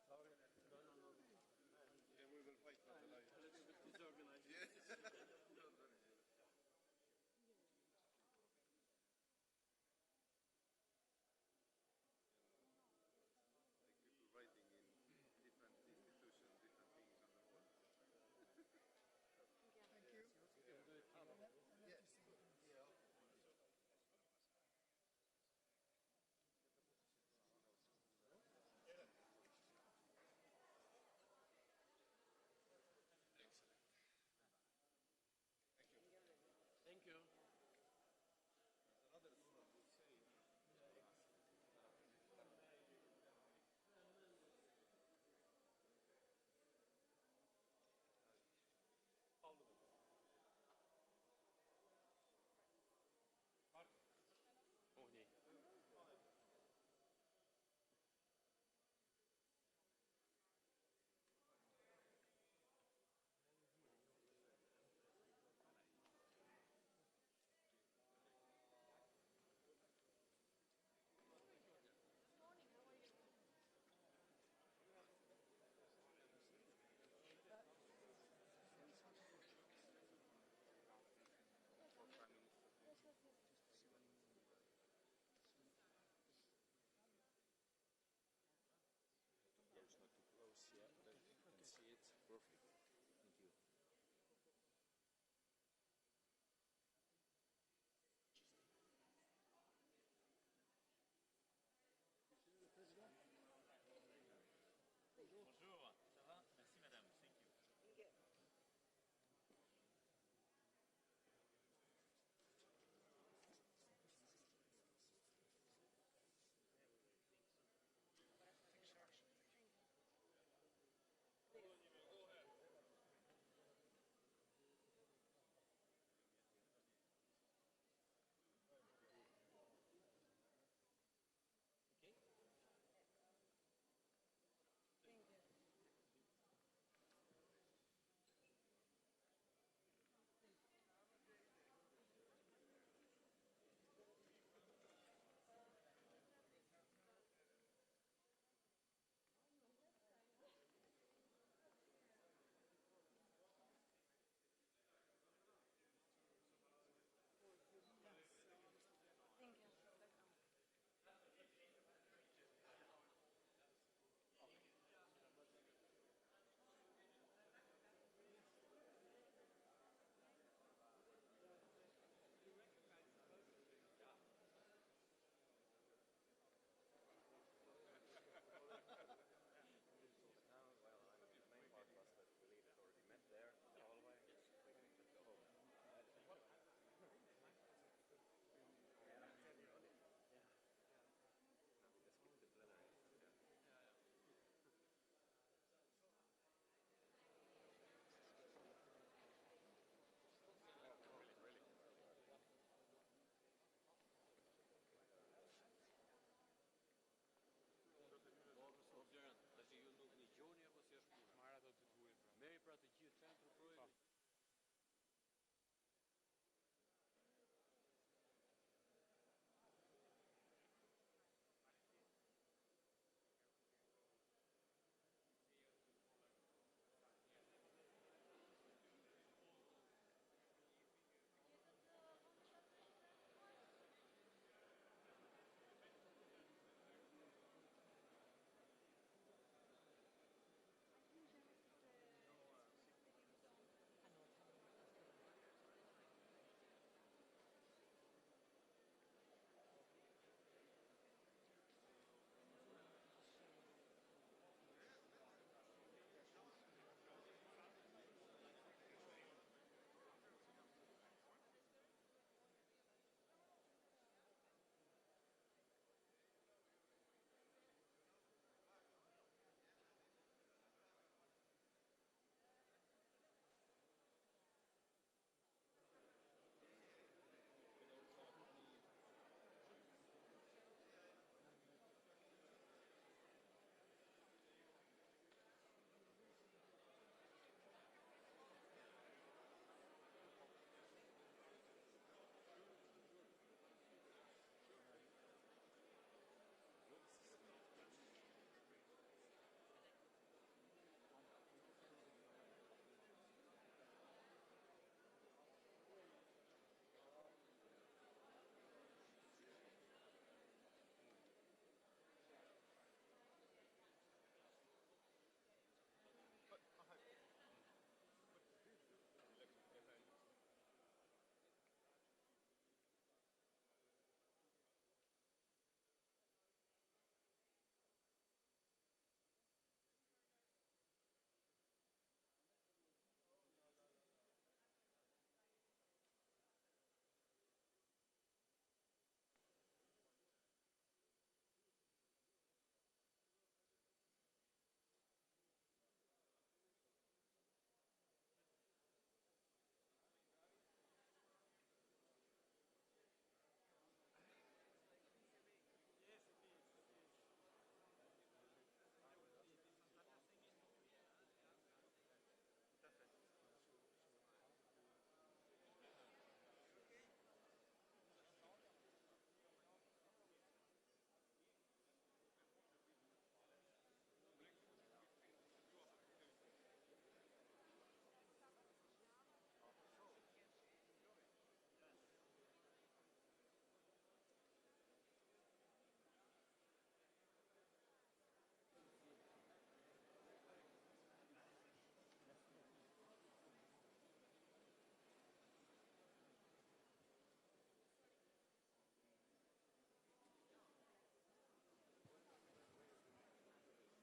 Voilà. Thank you. Yeah, we will fight for the life. A little bit disorganized. Yes. Like people writing in different institutions, different things on the wall. Thank you. Yes. Yeah. Excellent.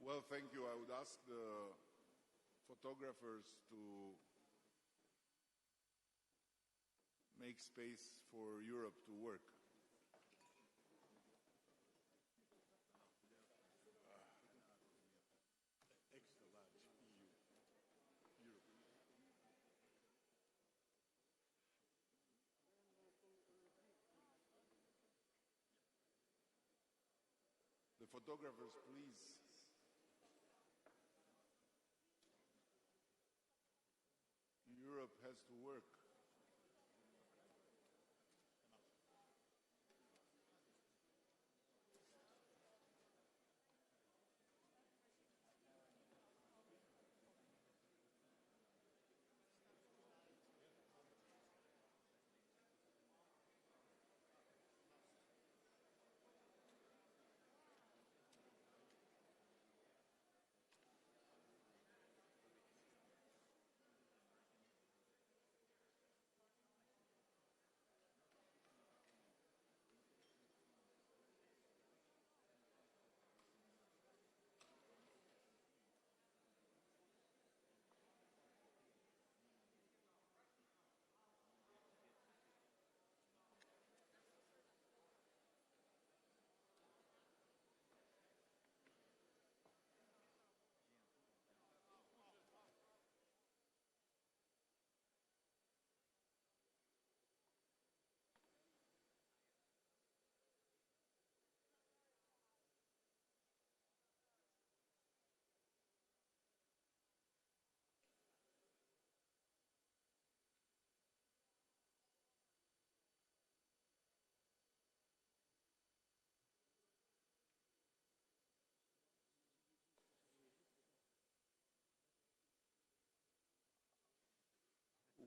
Well, thank you. I would ask the photographers to make space for Europe to work. Extra large EU. Europe. The photographers, please. Europe has to work.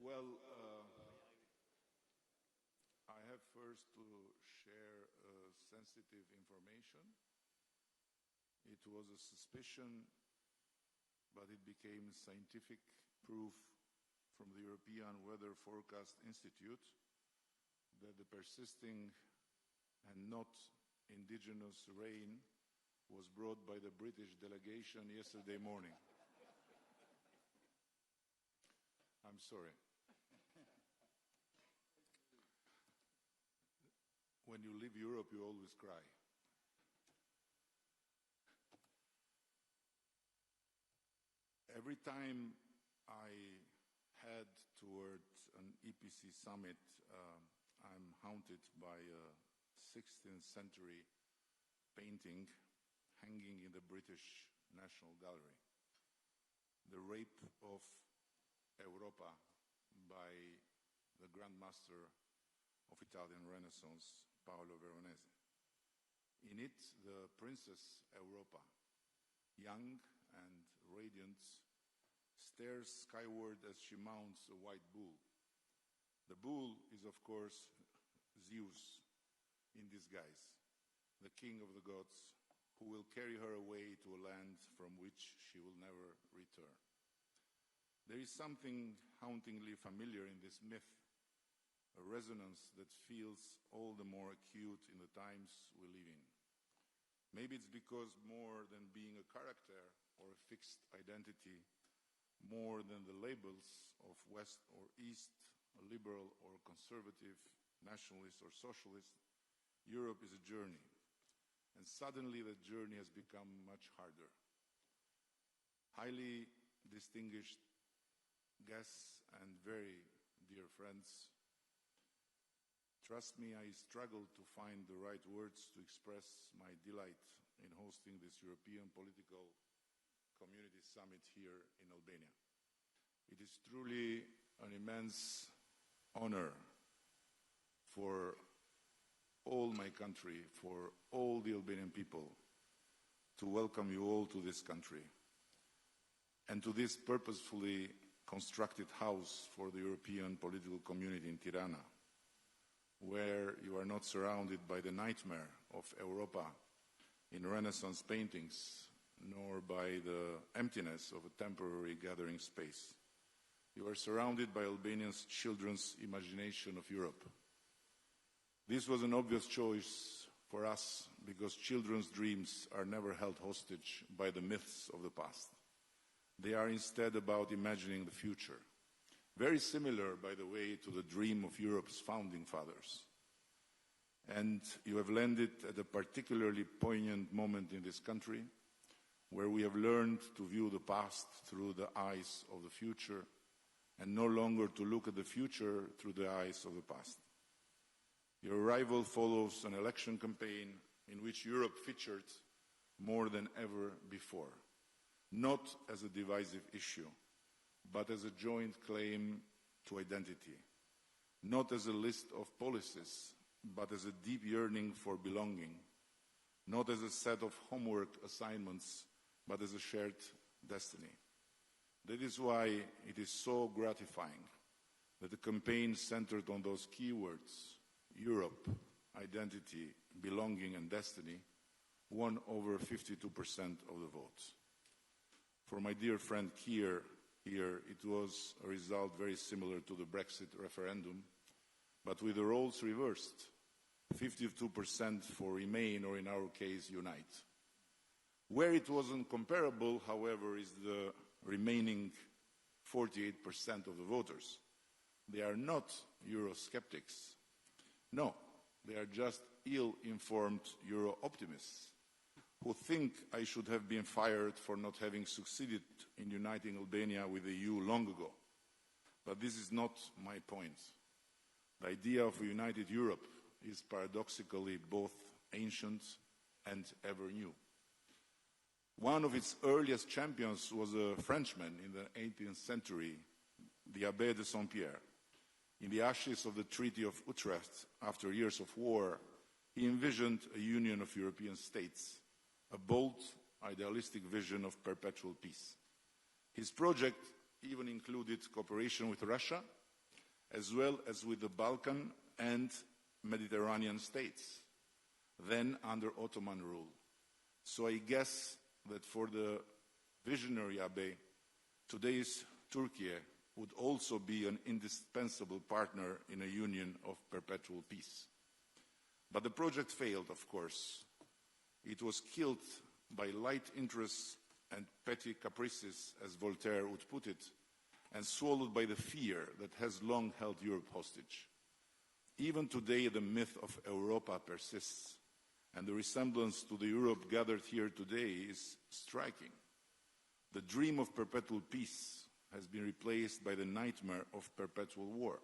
Well, I have first to share sensitive information. It was a suspicion, but it became scientific proof from the European Weather Forecast Institute that the persisting and not indigenous rain was brought by the British delegation yesterday morning. I'm sorry. When you leave Europe, you always cry. Every time I head towards an EPC summit, I'm haunted by a 16th century painting hanging in the British National Gallery. The Rape of Europa by the Grand Master of Italian Renaissance, Paolo Veronese. In it, the Princess Europa, young and radiant, stares skyward as she mounts a white bull. The bull is, of course, Zeus in disguise, the king of the gods, who will carry her away to a land from which she will never return. There is something hauntingly familiar in this myth, a resonance that feels all the more acute in the times we live in. Maybe it's because more than being a character or a fixed identity, more than the labels of West or East, a liberal or conservative, nationalist or socialist, Europe is a journey. And suddenly that journey has become much harder. Highly distinguished guests and very dear friends, trust me, I struggle to find the right words to express my delight in hosting this European Political Community Summit here in Albania. It is truly an immense honor for all my country, for all the Albanian people, to welcome you all to this country and to this purposefully constructed house for the European political community in Tirana, where you are not surrounded by the nightmare of Europa in Renaissance paintings, nor by the emptiness of a temporary gathering space. You are surrounded by Albanians' children's imagination of Europe. This was an obvious choice for us because children's dreams are never held hostage by the myths of the past. They are instead about imagining the future. Very similar, by the way, to the dream of Europe's founding fathers. And you have landed at a particularly poignant moment in this country, where we have learned to view the past through the eyes of the future and no longer to look at the future through the eyes of the past. Your arrival follows an election campaign in which Europe featured more than ever before, not as a divisive issue, but as a joint claim to identity, not as a list of policies, but as a deep yearning for belonging, not as a set of homework assignments, but as a shared destiny. That is why it is so gratifying that the campaign centered on those keywords, Europe, identity, belonging, and destiny, won over 52% of the votes. For my dear friend Keir here, it was a result very similar to the Brexit referendum, but with the roles reversed, 52% for Remain, or in our case, Unite. Where it wasn't comparable, however, is the remaining 48% of the voters. They are not Eurosceptics. No, they are just ill-informed Euro-optimists who think I should have been fired for not having succeeded in uniting Albania with the EU long ago. But this is not my point. The idea of a united Europe is paradoxically both ancient and ever new. One of its earliest champions was a Frenchman in the 18th century, the Abbé de Saint-Pierre. In the ashes of the Treaty of Utrecht, after years of war, he envisioned a union of European states, a bold, idealistic vision of perpetual peace. His project even included cooperation with Russia, as well as with the Balkan and Mediterranean states, then under Ottoman rule. So I guess that for the visionary Abbé, today's Turkey would also be an indispensable partner in a union of perpetual peace. But the project failed, of course. It was killed by light interests and petty caprices, as Voltaire would put it, and swallowed by the fear that has long held Europe hostage. Even today, the myth of Europa persists, and the resemblance to the Europe gathered here today is striking. The dream of perpetual peace has been replaced by the nightmare of perpetual war.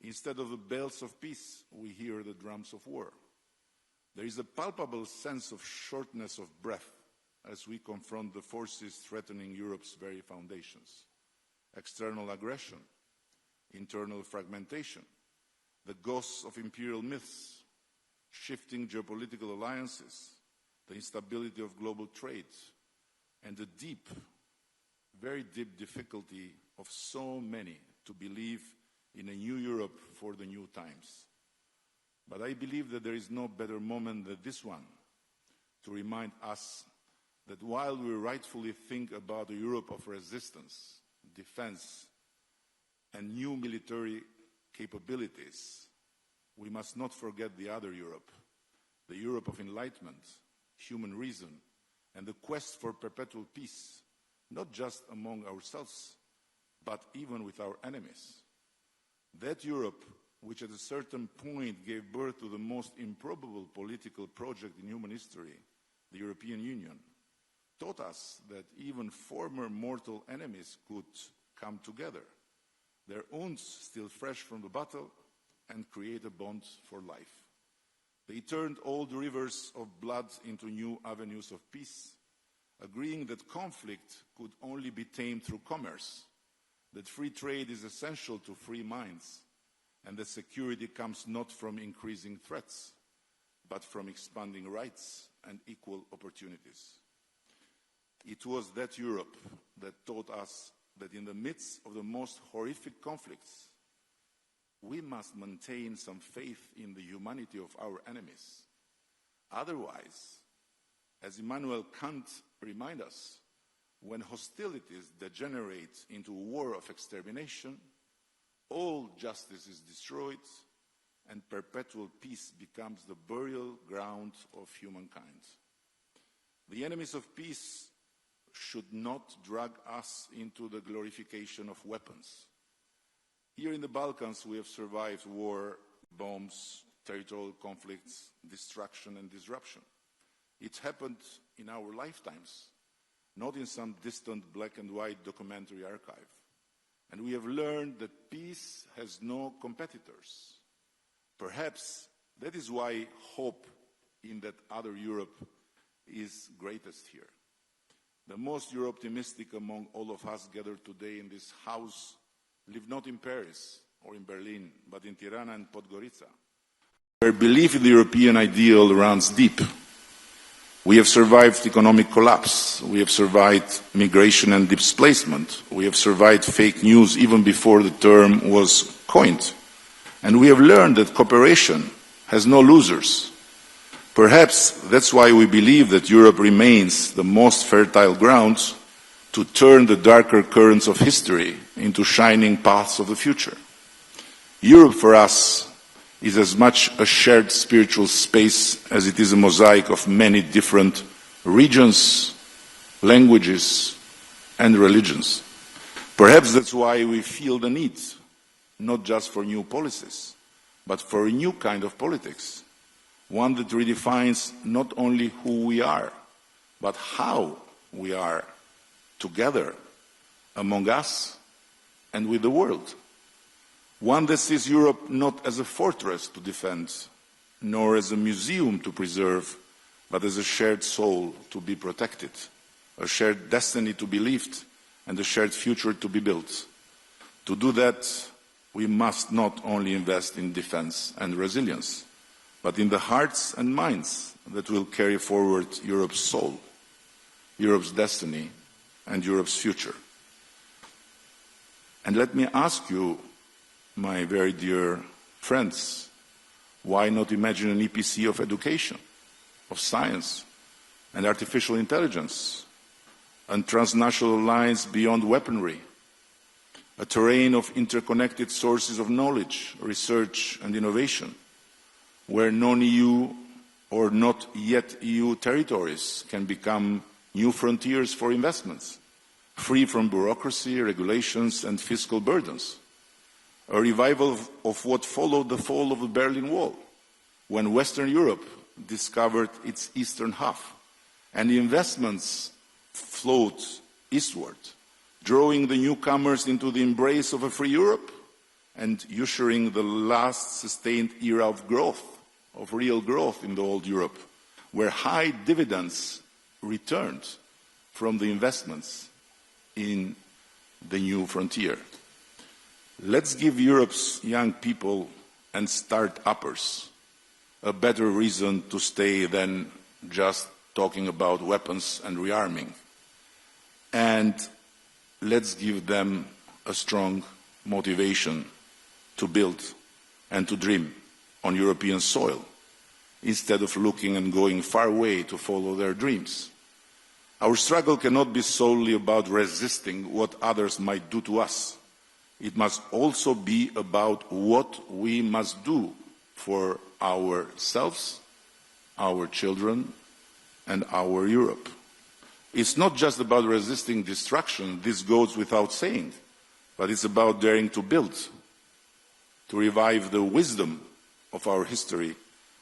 Instead of the bells of peace, we hear the drums of war. There is a palpable sense of shortness of breath as we confront the forces threatening Europe's very foundations. External aggression, internal fragmentation, the ghosts of imperial myths, shifting geopolitical alliances, the instability of global trade, and the deep, very deep difficulty of so many to believe in a new Europe for the new times. But I believe that there is no better moment than this one to remind us that while we rightfully think about a Europe of resistance, defense, and new military capabilities, we must not forget the other Europe, the Europe of enlightenment, human reason, and the quest for perpetual peace, not just among ourselves, but even with our enemies. That Europe, which at a certain point gave birth to the most improbable political project in human history, the European Union, taught us that even former mortal enemies could come together, their wounds still fresh from the battle, and create a bond for life. They turned old rivers of blood into new avenues of peace, agreeing that conflict could only be tamed through commerce, that free trade is essential to free minds, and that security comes not from increasing threats, but from expanding rights and equal opportunities. It was that Europe that taught us that in the midst of the most horrific conflicts, we must maintain some faith in the humanity of our enemies. Otherwise, as Immanuel Kant reminds us, when hostilities degenerate into a war of extermination, all justice is destroyed and perpetual peace becomes the burial ground of humankind. The enemies of peace should not drag us into the glorification of weapons. Here in the Balkans, we have survived war, bombs, territorial conflicts, destruction and disruption. It happened in our lifetimes, not in some distant black and white documentary archive. And we have learned that peace has no competitors. Perhaps that is why hope in that other Europe is greatest here. The most Euro-optimistic among all of us gathered today in this house live not in Paris or in Berlin, but in Tirana and Podgorica, where belief in the European ideal runs deep. We have survived economic collapse. We have survived migration and displacement. We have survived fake news even before the term was coined. And we have learned that cooperation has no losers. Perhaps that's why we believe that Europe remains the most fertile ground to turn the darker currents of history into shining paths of the future. Europe for us is as much a shared spiritual space as it is a mosaic of many different regions, languages, and religions. Perhaps that's why we feel the need, not just for new policies, but for a new kind of politics, one that redefines not only who we are, but how we are together among us and with the world. One that sees Europe not as a fortress to defend, nor as a museum to preserve, but as a shared soul to be protected, a shared destiny to be lived, and a shared future to be built. To do that, we must not only invest in defense and resilience, but in the hearts and minds that will carry forward Europe's soul, Europe's destiny, and Europe's future. And let me ask you, my very dear friends, why not imagine an EPC of education, of science, and artificial intelligence, and transnational lines beyond weaponry, a terrain of interconnected sources of knowledge, research, and innovation, where non-EU or not yet EU territories can become new frontiers for investments, free from bureaucracy, regulations, and fiscal burdens. A revival of what followed the fall of the Berlin Wall, when Western Europe discovered its eastern half, and investments flowed eastward, drawing the newcomers into the embrace of a free Europe and ushering the last sustained era of growth, of real growth in the old Europe, where high dividends returned from the investments in the new frontier. Let's give Europe's young people and start-uppers a better reason to stay than just talking about weapons and rearming. And let's give them a strong motivation to build and to dream on European soil, instead of looking and going far away to follow their dreams. Our struggle cannot be solely about resisting what others might do to us. It must also be about what we must do for ourselves, our children, and our Europe. It's not just about resisting destruction, this goes without saying, but it's about daring to build, to revive the wisdom of our history,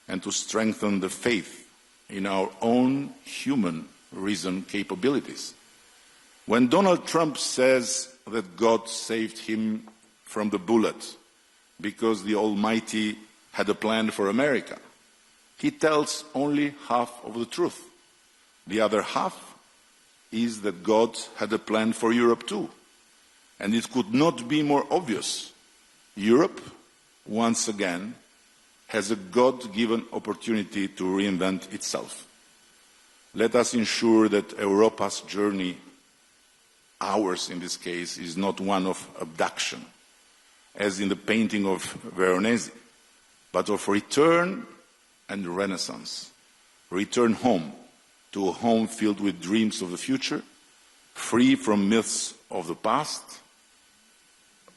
and to strengthen the faith in our own human reason capabilities. When Donald Trump says that God saved him from the bullet because the Almighty had a plan for America, he tells only half of the truth. The other half is that God had a plan for Europe too. And it could not be more obvious. Europe, once again, has a God-given opportunity to reinvent itself. Let us ensure that Europa's journey, ours in this case, is not one of abduction, as in the painting of Veronese, but of return and renaissance. Return home, to a home filled with dreams of the future, free from myths of the past,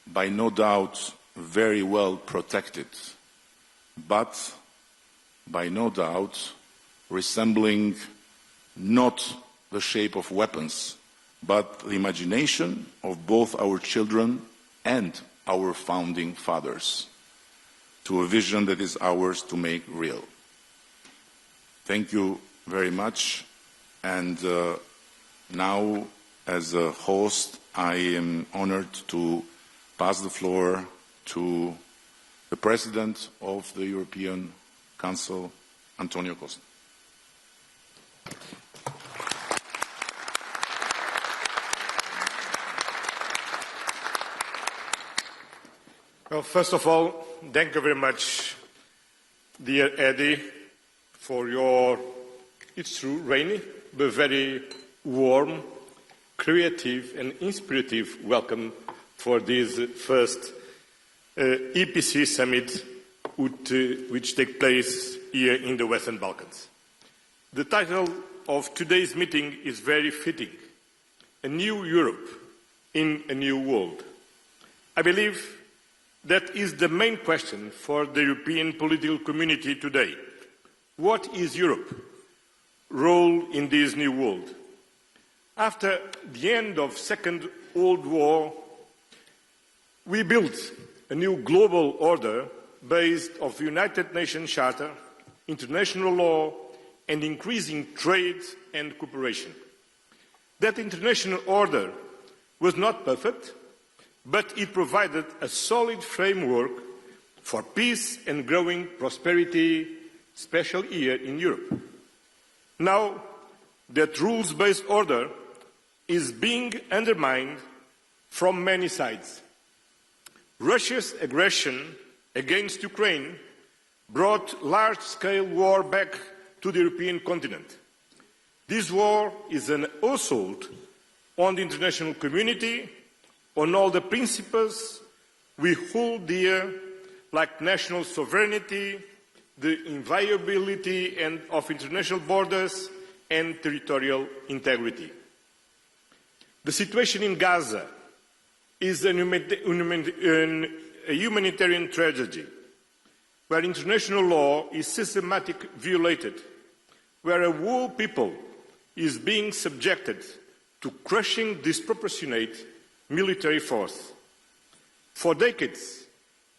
by no doubt very well protected but by no doubt resembling not the shape of weapons, but the imagination of both our children and our founding fathers, to a vision that is ours to make real. Thank you very much. And now, as a host, I am honored to pass the floor to the President of the European Council, Antonio Costa. Well, first of all, thank you very much, dear Eddie, for your, it's true, rainy, but very warm, creative and inspirative welcome for this first EPC summit which takes place here in the Western Balkans. The title of today's meeting is very fitting, A New Europe in a New World. I believe that is the main question for the European political community today. What is Europe's role in this new world? After the end of the Second World War, we built a new global order based on the United Nations Charter, international law, and increasing trade and cooperation. That international order was not perfect, but it provided a solid framework for peace and growing prosperity, especially here in Europe. Now, that rules-based order is being undermined from many sides. Russia's aggression against Ukraine brought large-scale war back to the European continent. This war is an assault on the international community, on all the principles we hold dear, like national sovereignty, the inviolability of international borders, and territorial integrity. The situation in Gaza is a humanitarian tragedy, where international law is systematically violated, where a whole people is being subjected to crushing disproportionate military force. For decades,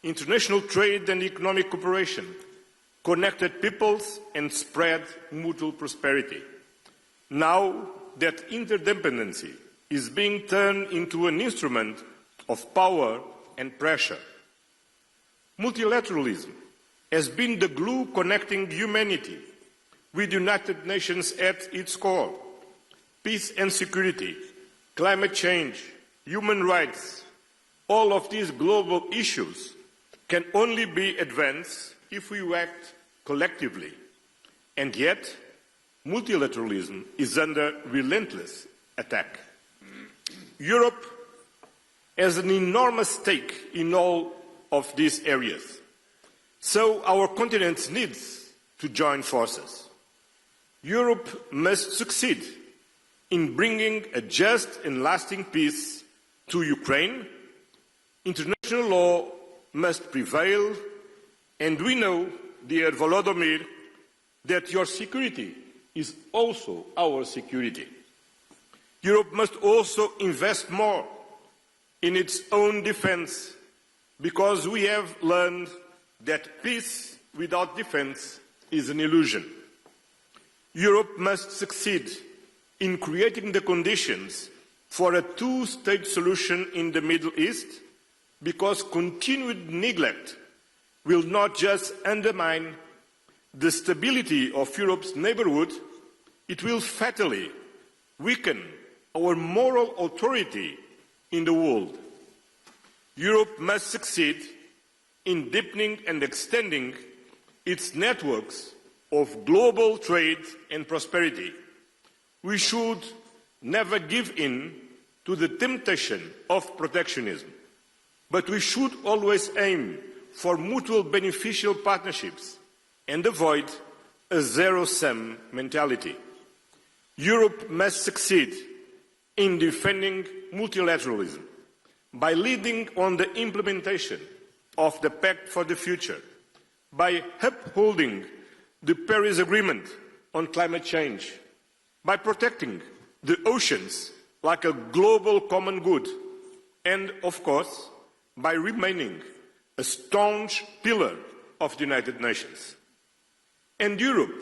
international trade and economic cooperation connected peoples and spread mutual prosperity. Now that interdependency is being turned into an instrument of power and pressure. Multilateralism has been the glue connecting humanity with the United Nations at its core. Peace and security, climate change, human rights, all of these global issues can only be advanced if we act collectively. And yet, multilateralism is under relentless attack. Europe has an enormous stake in all of these areas. So our continent needs to join forces. Europe must succeed in bringing a just and lasting peace to Ukraine. International law must prevail, and we know, dear Volodymyr, that your security is also our security. Europe must also invest more in its own defense, because we have learned that peace without defense is an illusion. Europe must succeed in creating the conditions for a two-state solution in the Middle East, because continued neglect will not just undermine the stability of Europe's neighbourhood, it will fatally weaken our moral authority in the world. Europe must succeed in deepening and extending its networks of global trade and prosperity. We should never give in to the temptation of protectionism, but we should always aim for mutual beneficial partnerships and avoid a zero-sum mentality. Europe must succeed in defending multilateralism by leading on the implementation of the Pact for the Future, by upholding the Paris Agreement on climate change, by protecting the oceans like a global common good, and, of course, by remaining a staunch pillar of the United Nations. And Europe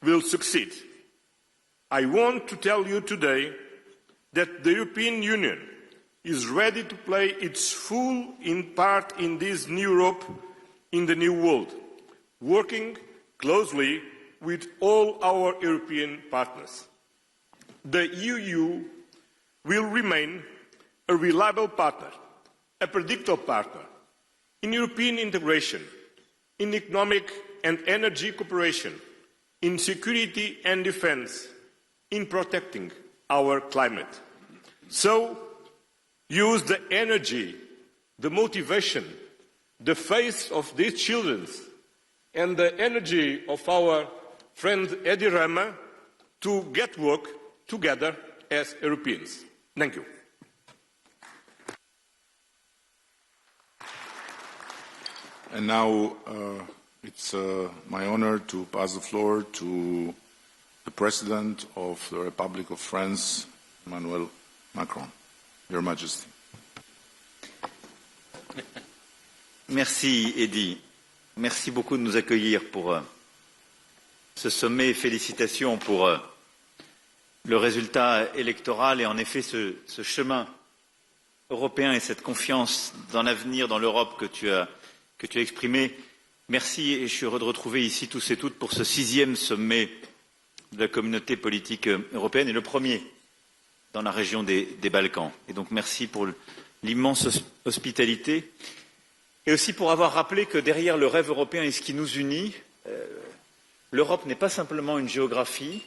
will succeed. I want to tell you today that the European Union is ready to play its full part in this new Europe, in the new world, working closely with all our European partners. The EU will remain a reliable partner, a predictable partner in European integration, in economic and energy cooperation, in security and defence, in protecting our climate. So, use the energy, the motivation, the faith of these children and the energy of our friend Edi Rama to get work together as Europeans. Thank you. And now it's my honor to pass the floor to the President of the Republic of France, Emmanuel Macron. Your Majesty. Merci, Eddy. Merci beaucoup de nous accueillir pour ce sommet et félicitations pour le résultat électoral et en effet ce chemin européen et cette confiance dans l'avenir, dans l'Europe que tu as exprimé. Merci et je suis heureux de retrouver ici tous et toutes pour ce 6e sommet de la communauté politique européenne et le premier dans la région des Balkans. Et donc merci pour l'immense hospitalité et aussi pour avoir rappelé que derrière le rêve européen et ce qui nous unit, l'Europe n'est pas simplement une géographie,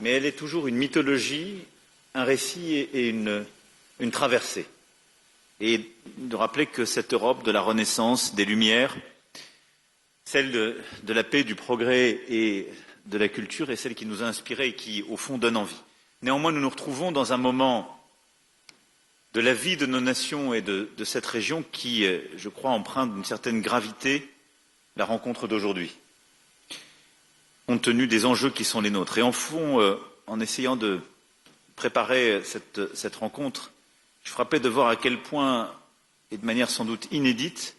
mais elle est toujours une mythologie, un récit et une traversée. Et de rappeler que cette Europe de la Renaissance, des Lumières, celle de la paix, du progrès et de la culture est celle qui nous a inspirés et qui, au fond, donne envie. Néanmoins, nous nous retrouvons dans un moment de la vie de nos nations et de cette région qui, je crois, emprunte d'une certaine gravité la rencontre d'aujourd'hui, compte tenu des enjeux qui sont les nôtres. Et en fond, en essayant de préparer cette rencontre, je frappais de voir à quel point, et de manière sans doute inédite,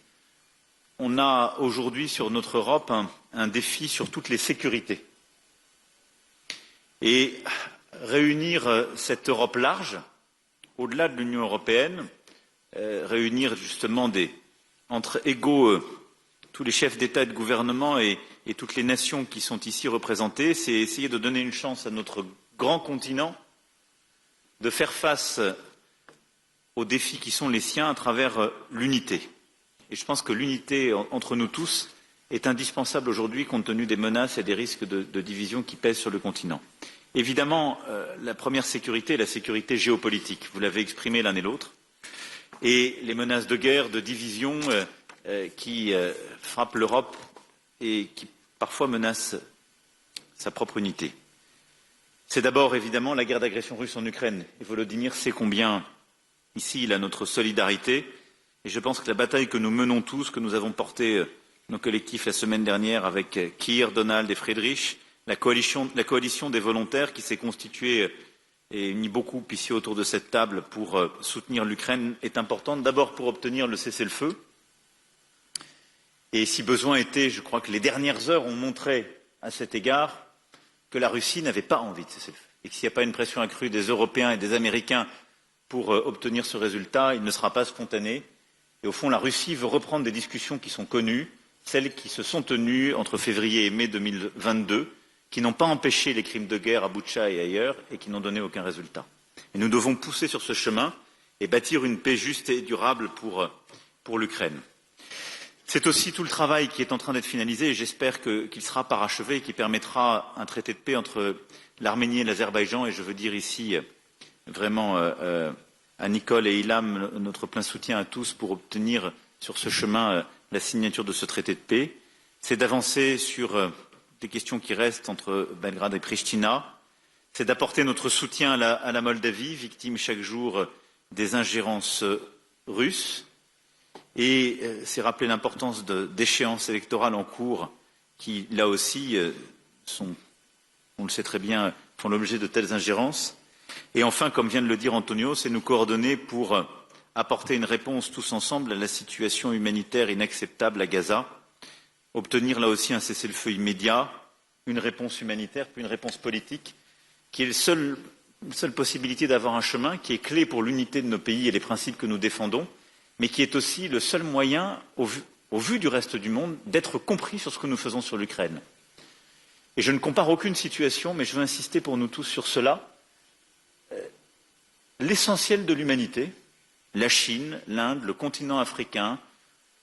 on a aujourd'hui sur notre Europe un défi sur toutes les sécurités. Et réunir cette Europe large, au-delà de l'Union européenne, réunir justement entre égaux tous les chefs d'État et de gouvernement et toutes les nations qui sont ici représentées, c'est essayer de donner une chance à notre grand continent de faire face aux défis qui sont les siens à travers l'unité. Et je pense que l'unité entre nous tous est indispensable aujourd'hui compte tenu des menaces et des risques de division qui pèsent sur le continent. Évidemment, la première sécurité est la sécurité géopolitique. Vous l'avez exprimé l'un et l'autre. Et les menaces de guerre, de division qui frappent l'Europe et qui parfois menacent sa propre unité. C'est d'abord évidemment la guerre d'agression russe en Ukraine. Et Volodymyr sait combien ici il a notre solidarité. Et je pense que la bataille que nous menons tous, que nous avons portée nos collectifs la semaine dernière avec Keir, Donald et Friedrich, la coalition des volontaires qui s'est constituée et unie beaucoup ici autour de cette table pour soutenir l'Ukraine est importante, d'abord pour obtenir le cessez-le-feu. Et si besoin était, je crois que les dernières heures ont montré à cet égard que la Russie n'avait pas envie de cessez-le-feu. Et que s'il n'y a pas une pression accrue des Européens et des Américains pour obtenir ce résultat, il ne sera pas spontané. Et au fond, la Russie veut reprendre des discussions qui sont connues, celles qui se sont tenues entre février et mai 2022, qui n'ont pas empêché les crimes de guerre à Boutcha et ailleurs et qui n'ont donné aucun résultat. Et nous devons pousser sur ce chemin et bâtir une paix juste et durable pour l'Ukraine. C'est aussi tout le travail qui est en train d'être finalisé et j'espère qu'il sera parachevé et qui permettra un traité de paix entre l'Arménie et l'Azerbaïdjan. Et je veux dire ici vraiment à Nicole et Ilham notre plein soutien à tous pour obtenir sur ce chemin la signature de ce traité de paix. C'est d'avancer sur des questions qui restent entre Belgrade et Pristina. C'est d'apporter notre soutien à la Moldavie, victime chaque jour des ingérences russes. Et c'est rappeler l'importance d'échéances électorales en cours qui, là aussi, on le sait très bien, font l'objet de telles ingérences. Et enfin, comme vient de le dire Antonio, c'est nous coordonner pour apporter une réponse tous ensemble à la situation humanitaire inacceptable à Gaza, obtenir là aussi un cessez-le-feu immédiat, une réponse humanitaire, puis une réponse politique, qui est la seule possibilité d'avoir un chemin qui est clé pour l'unité de nos pays et les principes que nous défendons, mais qui est aussi le seul moyen, au vu du reste du monde, d'être compris sur ce que nous faisons sur l'Ukraine. Et je ne compare aucune situation, mais je veux insister pour nous tous sur cela. L'essentiel de l'humanité, la Chine, l'Inde, le continent africain,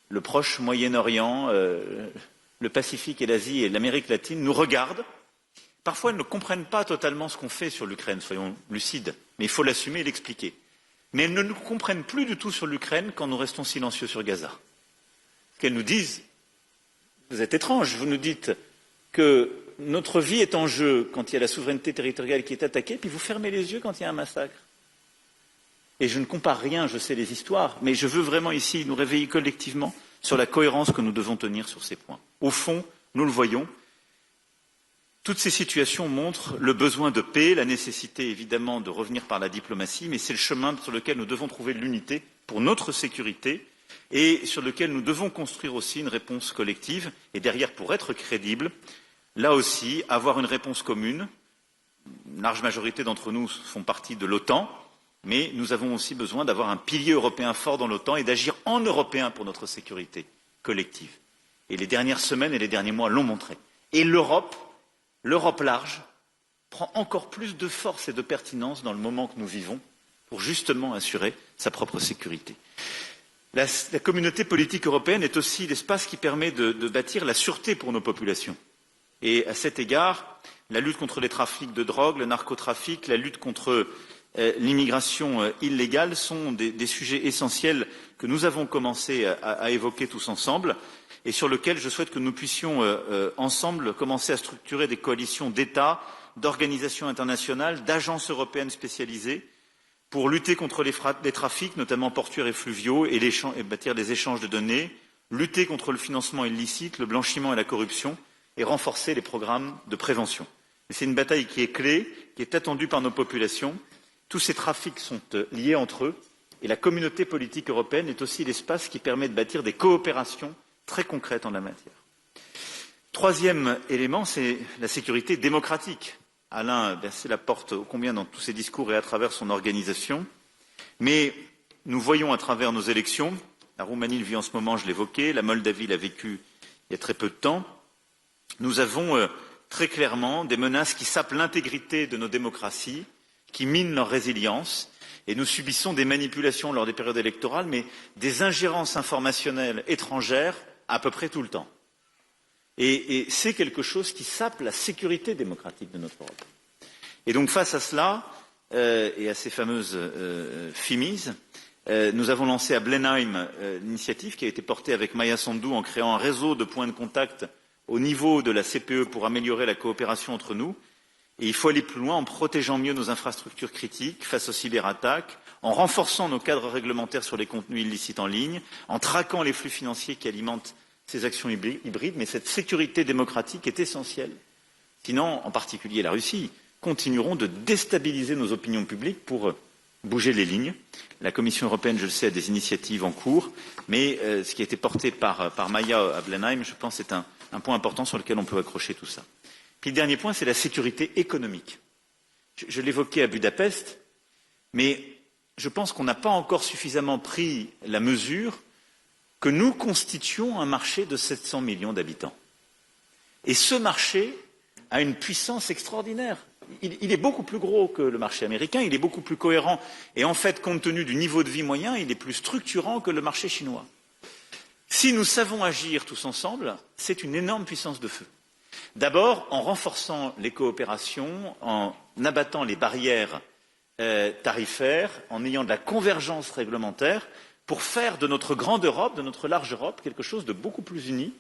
le proche Moyen-Orient, le Pacifique et l'Asie et l'Amérique latine nous regardent. Parfois, elles ne comprennent pas totalement ce qu'on fait sur l'Ukraine, soyons lucides, mais il faut l'assumer et l'expliquer. Mais elles ne nous comprennent plus du tout sur l'Ukraine quand nous restons silencieux sur Gaza. Qu'elles nous disent, vous êtes étranges, vous nous dites que notre vie est en jeu quand il y a la souveraineté territoriale qui est attaquée, puis vous fermez les yeux quand il y a un massacre. Et je ne compare rien, je sais les histoires, mais je veux vraiment ici nous réveiller collectivement sur la cohérence que nous devons tenir sur ces points. Au fond, nous le voyons, toutes ces situations montrent le besoin de paix, la nécessité évidemment de revenir par la diplomatie, mais c'est le chemin sur lequel nous devons trouver de l'unité pour notre sécurité et sur lequel nous devons construire aussi une réponse collective et derrière, pour être crédible, là aussi, avoir une réponse commune. Une large majorité d'entre nous font partie de l'OTAN, mais nous avons aussi besoin d'avoir un pilier européen fort dans l'OTAN et d'agir en Européen pour notre sécurité collective. Et les dernières semaines et les derniers mois l'ont montré. Et l'Europe large prend encore plus de force et de pertinence dans le moment que nous vivons pour justement assurer sa propre sécurité. La communauté politique européenne est aussi l'espace qui permet de bâtir la sûreté pour nos populations. Et à cet égard, la lutte contre les trafics de drogue, le narcotrafic, la lutte contre l'immigration illégale sont des sujets essentiels que nous avons commencé à évoquer tous ensemble et sur lesquels je souhaite que nous puissions ensemble commencer à structurer des coalitions d'États, d'organisations internationales, d'agences européennes spécialisées pour lutter contre les trafics, notamment portuaires et fluviaux, et bâtir des échanges de données, lutter contre le financement illicite, le blanchiment et la corruption, et renforcer les programmes de prévention. C'est une bataille qui est clé, qui est attendue par nos populations. Tous ces trafics sont liés entre eux, et la communauté politique européenne est aussi l'espace qui permet de bâtir des coopérations très concrètes en la matière. Troisième élément, c'est la sécurité démocratique. Alain versait la porte ô combien dans tous ses discours et à travers son organisation. Mais nous voyons à travers nos élections, la Roumanie le vit en ce moment, je l'évoquais, la Moldavie l'a vécu il y a très peu de temps, nous avons très clairement des menaces qui sapent l'intégrité de nos démocraties, qui minent leur résilience, et nous subissons des manipulations lors des périodes électorales, mais des ingérences informationnelles étrangères à peu près tout le temps. Et c'est quelque chose qui sape la sécurité démocratique de notre Europe. Et donc face à cela, et à ces fameuses FIMIS, nous avons lancé à Blenheim l'initiative qui a été portée avec Maya Sandu en créant un réseau de points de contact au niveau de la CPE pour améliorer la coopération entre nous. Et il faut aller plus loin en protégeant mieux nos infrastructures critiques face aux cyberattaques, en renforçant nos cadres réglementaires sur les contenus illicites en ligne, en traquant les flux financiers qui alimentent ces actions hybrides. Mais cette sécurité démocratique est essentielle. Sinon, en particulier la Russie, continueront de déstabiliser nos opinions publiques pour bouger les lignes. La Commission européenne, je le sais, a des initiatives en cours, mais ce qui a été porté par Maya à Blenheim, je pense, est un point important sur lequel on peut accrocher tout ça. Puis le dernier point, c'est la sécurité économique. Je l'évoquais à Budapest, mais je pense qu'on n'a pas encore suffisamment pris la mesure que nous constituons un marché de 700 millions d'habitants. Et ce marché a une puissance extraordinaire. Il est beaucoup plus gros que le marché américain, il est beaucoup plus cohérent. Et en fait, compte tenu du niveau de vie moyen, il est plus structurant que le marché chinois. Si nous savons agir tous ensemble, c'est une énorme puissance de feu. D'abord, en renforçant les coopérations, en abattant les barrières tarifaires, en ayant de la convergence réglementaire, pour faire de notre grande Europe, de notre large Europe, quelque chose de beaucoup plus uni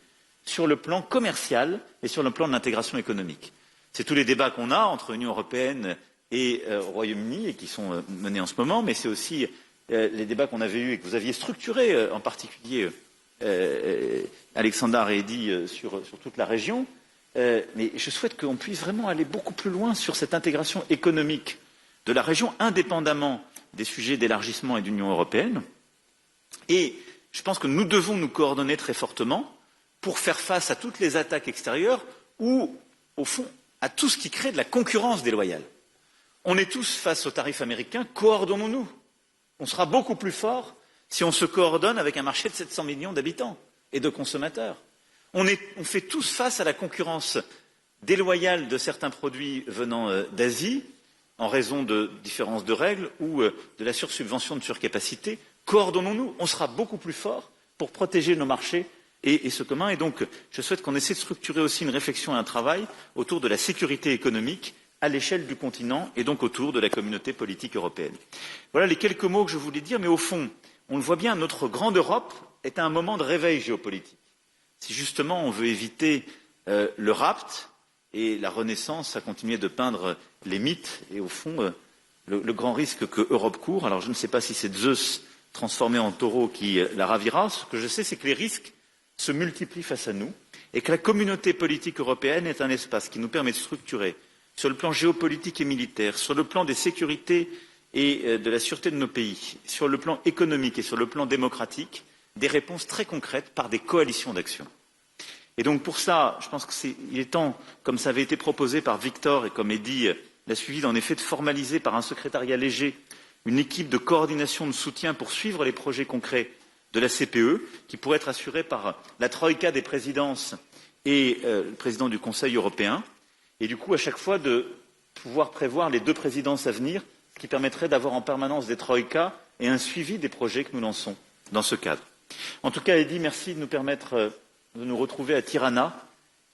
sur le plan commercial et sur le plan de l'intégration économique. C'est tous les débats qu'on a entre l'Union européenne et Royaume-Uni et qui sont menés en ce moment, mais c'est aussi les débats qu'on avait eus et que vous aviez structurés, en particulier Alexandre et Eddy, sur toute la région. Mais je souhaite qu'on puisse vraiment aller beaucoup plus loin sur cette intégration économique de la région, indépendamment des sujets d'élargissement et d'Union européenne. Et je pense que nous devons nous coordonner très fortement pour faire face à toutes les attaques extérieures ou, au fond, à tout ce qui crée de la concurrence déloyale. On est tous face aux tarifs américains, coordonnons-nous. On sera beaucoup plus fort si on se coordonne avec un marché de 700 millions d'habitants et de consommateurs. On fait tous face à la concurrence déloyale de certains produits venant d'Asie, en raison de différences de règles ou de la sursubvention de surcapacité. Coordonnons-nous, on sera beaucoup plus fort pour protéger nos marchés et ce commun. Et donc, je souhaite qu'on essaie de structurer aussi une réflexion et un travail autour de la sécurité économique à l'échelle du continent et donc autour de la communauté politique européenne. Voilà les quelques mots que je voulais dire, mais au fond, on le voit bien, notre grande Europe est à un moment de réveil géopolitique. Si justement on veut éviter le rapt et la Renaissance à continuer de peindre les mythes et au fond le grand risque que Europe court, alors je ne sais pas si c'est Zeus transformé en taureau qui la ravira, ce que je sais c'est que les risques se multiplient face à nous et que la communauté politique européenne est un espace qui nous permet de structurer sur le plan géopolitique et militaire, sur le plan des sécurités et de la sûreté de nos pays, sur le plan économique et sur le plan démocratique, des réponses très concrètes par des coalitions d'action. Et donc pour ça, je pense qu'il est temps, comme ça avait été proposé par Victor et comme Eddy l'a suivi, en effet de formaliser par un secrétariat léger une équipe de coordination de soutien pour suivre les projets concrets de la CPE, qui pourrait être assurée par la troïka des présidences et le président du Conseil européen, et du coup à chaque fois de pouvoir prévoir les 2 présidences à venir, ce qui permettrait d'avoir en permanence des troïkas et un suivi des projets que nous lançons dans ce cadre. En tout cas, Eddy, merci de nous permettre de nous retrouver à Tirana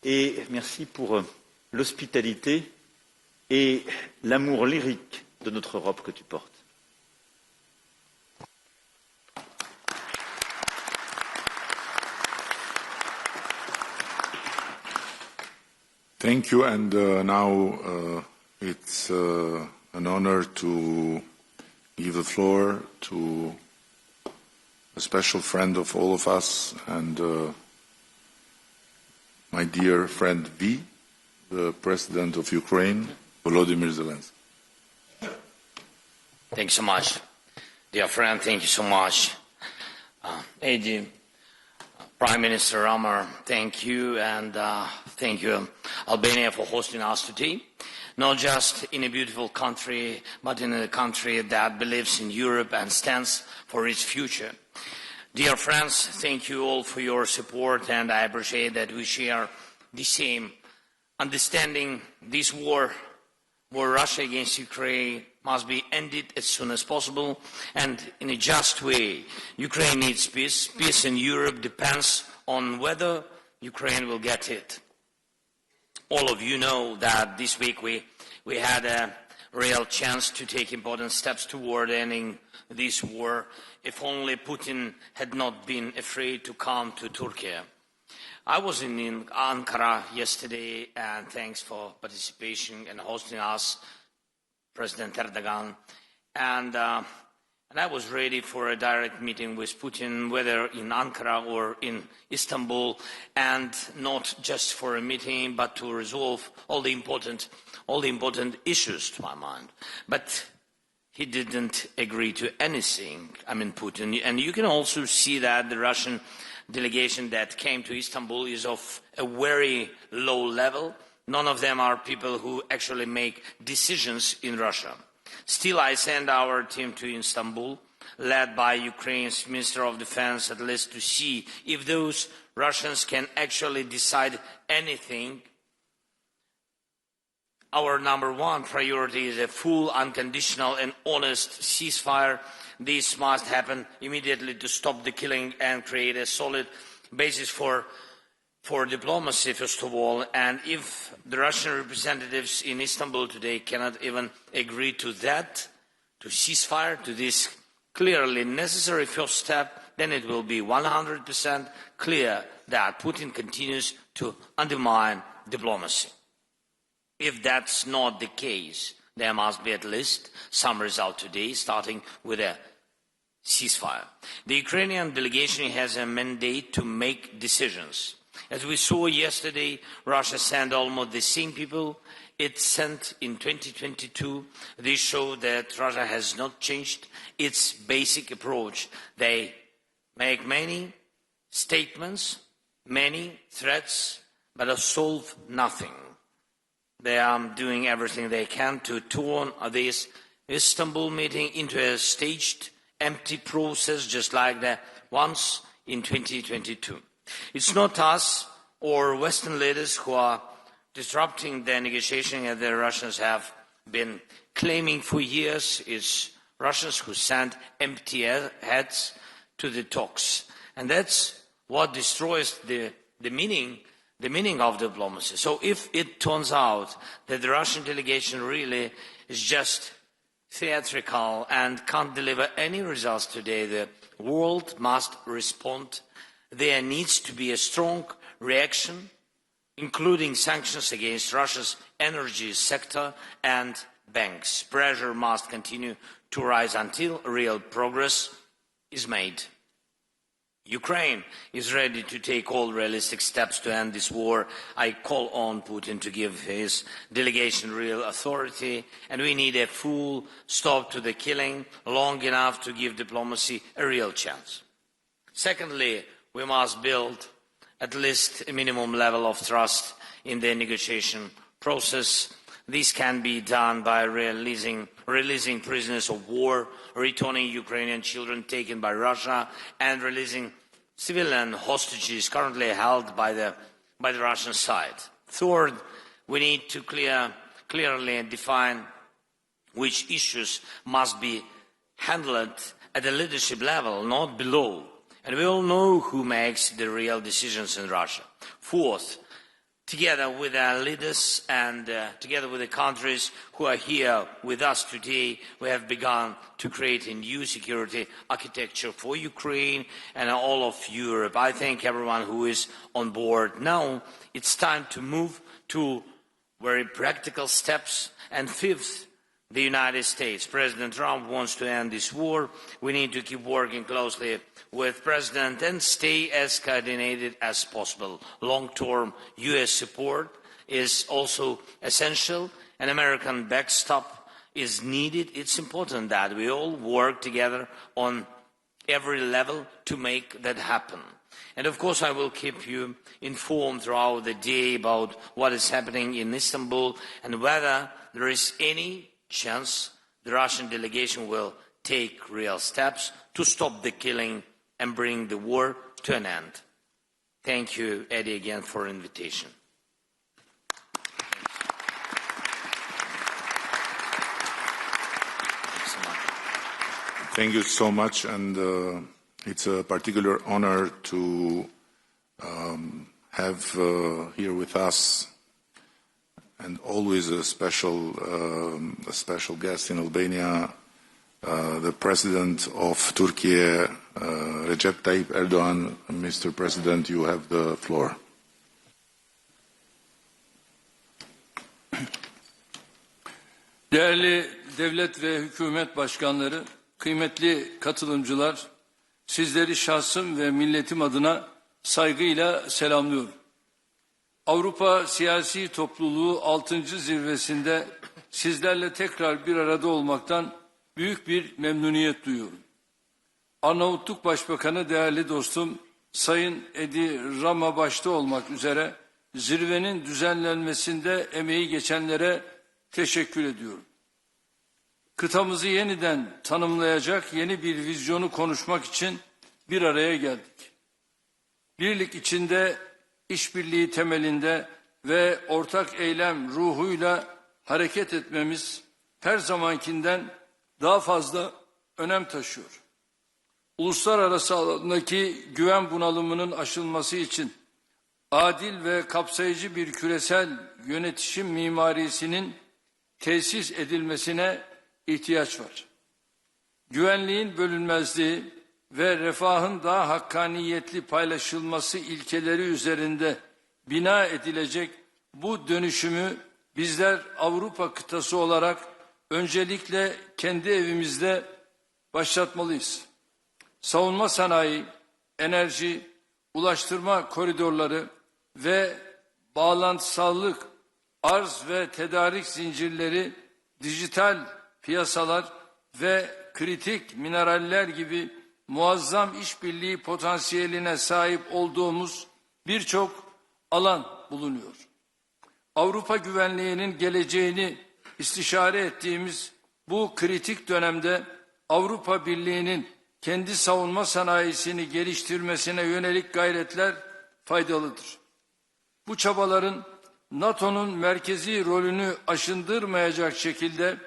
et merci pour l'hospitalité et l'amour lyrique de notre Europe que tu portes. Thank you, and now it's an honor to give the floor to a special friend of all of us and my dear friend V, the President of Ukraine, Volodymyr Zelensky. Thank you so much. Dear friend, thank you so much. Eddy, Prime Minister Ramar, thank you, and thank you, Albania, for hosting us today. Not just in a beautiful country, but in a country that believes in Europe and stands for its future. Dear friends, thank you all for your support, and I appreciate that we share the same understanding. This war Russia against Ukraine must be ended as soon as possible and in a just way. Ukraine needs peace. Peace in Europe depends on whether Ukraine will get it. All of you know that this week we had a real chance to take important steps toward ending this war, if only Putin had not been afraid to come to Turkey. I was in Ankara yesterday, and thanks for participation and hosting us, President Erdogan. And I was ready for a direct meeting with Putin, whether in Ankara or in Istanbul, and not just for a meeting, but to resolve all the important issues to my mind. But he didn't agree to anything, Putin. And you can also see that the Russian delegation that came to Istanbul is of a very low level. None of them are people who actually make decisions in Russia. Still, I send our team to Istanbul, led by Ukraine's Minister of Defense, at least to see if those Russians can actually decide anything. Our number one priority is a full, unconditional and honest ceasefire. This must happen immediately to stop the killing and create a solid basis for diplomacy, first of all. And if the Russian representatives in Istanbul today cannot even agree to that, to ceasefire, to this clearly necessary first step, then it will be 100% clear that Putin continues to undermine diplomacy. If that's not the case, there must be at least some result today, starting with a ceasefire. The Ukrainian delegation has a mandate to make decisions. As we saw yesterday, Russia sent almost the same people it sent in 2022. This showed that Russia has not changed its basic approach. They make many statements, many threats, but solve nothing. They are doing everything they can to turn this Istanbul meeting into a staged, empty process, just like the ones in 2022. It's not us or Western leaders who are disrupting the negotiation as the Russians have been claiming for years. It's Russians who send empty heads to the talks. And that's what destroys the meaning of diplomacy. So if it turns out that the Russian delegation really is just theatrical and can't deliver any results today, the world must respond. There needs to be a strong reaction, including sanctions against Russia's energy sector and banks. Pressure must continue to rise until real progress is made. Ukraine is ready to take all realistic steps to end this war. I call on Putin to give his delegation real authority, and we need a full stop to the killing, long enough to give diplomacy a real chance. Secondly, we must build at least a minimum level of trust in the negotiation process. This can be done by releasing prisoners of war, returning Ukrainian children taken by Russia, and releasing civilian hostages currently held by the Russian side. Third, we need to clearly define which issues must be handled at the leadership level, not below. And we all know who makes the real decisions in Russia. Fourth, together with our leaders and together with the countries who are here with us today, we have begun to create a new security architecture for Ukraine and all of Europe. I thank everyone who is on board. Now it's time to move to very practical steps. And fifth, the United States. President Trump wants to end this war. We need to keep working closely with President and stay as coordinated as possible. Long-term U.S. support is also essential. An American backstop is needed. It's important that we all work together on every level to make that happen. And of course, I will keep you informed throughout the day about what is happening in Istanbul and whether there is any chance the Russian delegation will take real steps to stop the killing and bring the war to an end. Thank you, Eddie, again for the invitation. Thank you so much, and it's a particular honor to have here with us, and always a special guest in Albania, the President of Turkey, Recep Tayyip Erdogan. Mr. President, you have the floor. Değerli devlet ve hükümet başkanları, kıymetli katılımcılar, sizleri şahsım ve milletim adına saygıyla selamlıyorum. Avrupa Siyasi Topluluğu 6. zirvesinde sizlerle tekrar bir arada olmaktan büyük bir memnuniyet duyuyorum. Arnavutluk Başbakanı değerli dostum Sayın Edi Rama başta olmak üzere zirvenin düzenlenmesinde emeği geçenlere teşekkür ediyorum. Kıtamızı yeniden tanımlayacak yeni bir vizyonu konuşmak için bir araya geldik. Birlik içinde, işbirliği temelinde ve ortak eylem ruhuyla hareket etmemiz her zamankinden daha fazla önem taşıyor. Uluslararası alandaki güven bunalımının aşılması için adil ve kapsayıcı bir küresel yönetişim mimarisinin tesis edilmesine ihtiyaç var. Güvenliğin bölünmezliği ve refahın daha hakkaniyetli paylaşılması ilkeleri üzerinde bina edilecek bu dönüşümü bizler Avrupa kıtası olarak öncelikle kendi evimizde başlatmalıyız. savunma sanayi, enerji, ulaştırma koridorları ve bağlantısallık, arz ve tedarik zincirleri, dijital piyasalar ve kritik mineraller gibi muazzam işbirliği potansiyeline sahip olduğumuz birçok alan bulunuyor. Avrupa güvenliğinin geleceğini istişare ettiğimiz bu kritik dönemde Avrupa Birliği'nin kendi savunma sanayisini geliştirmesine yönelik gayretler faydalıdır. Bu çabaların NATO'nun merkezi rolünü aşındırmayacak şekilde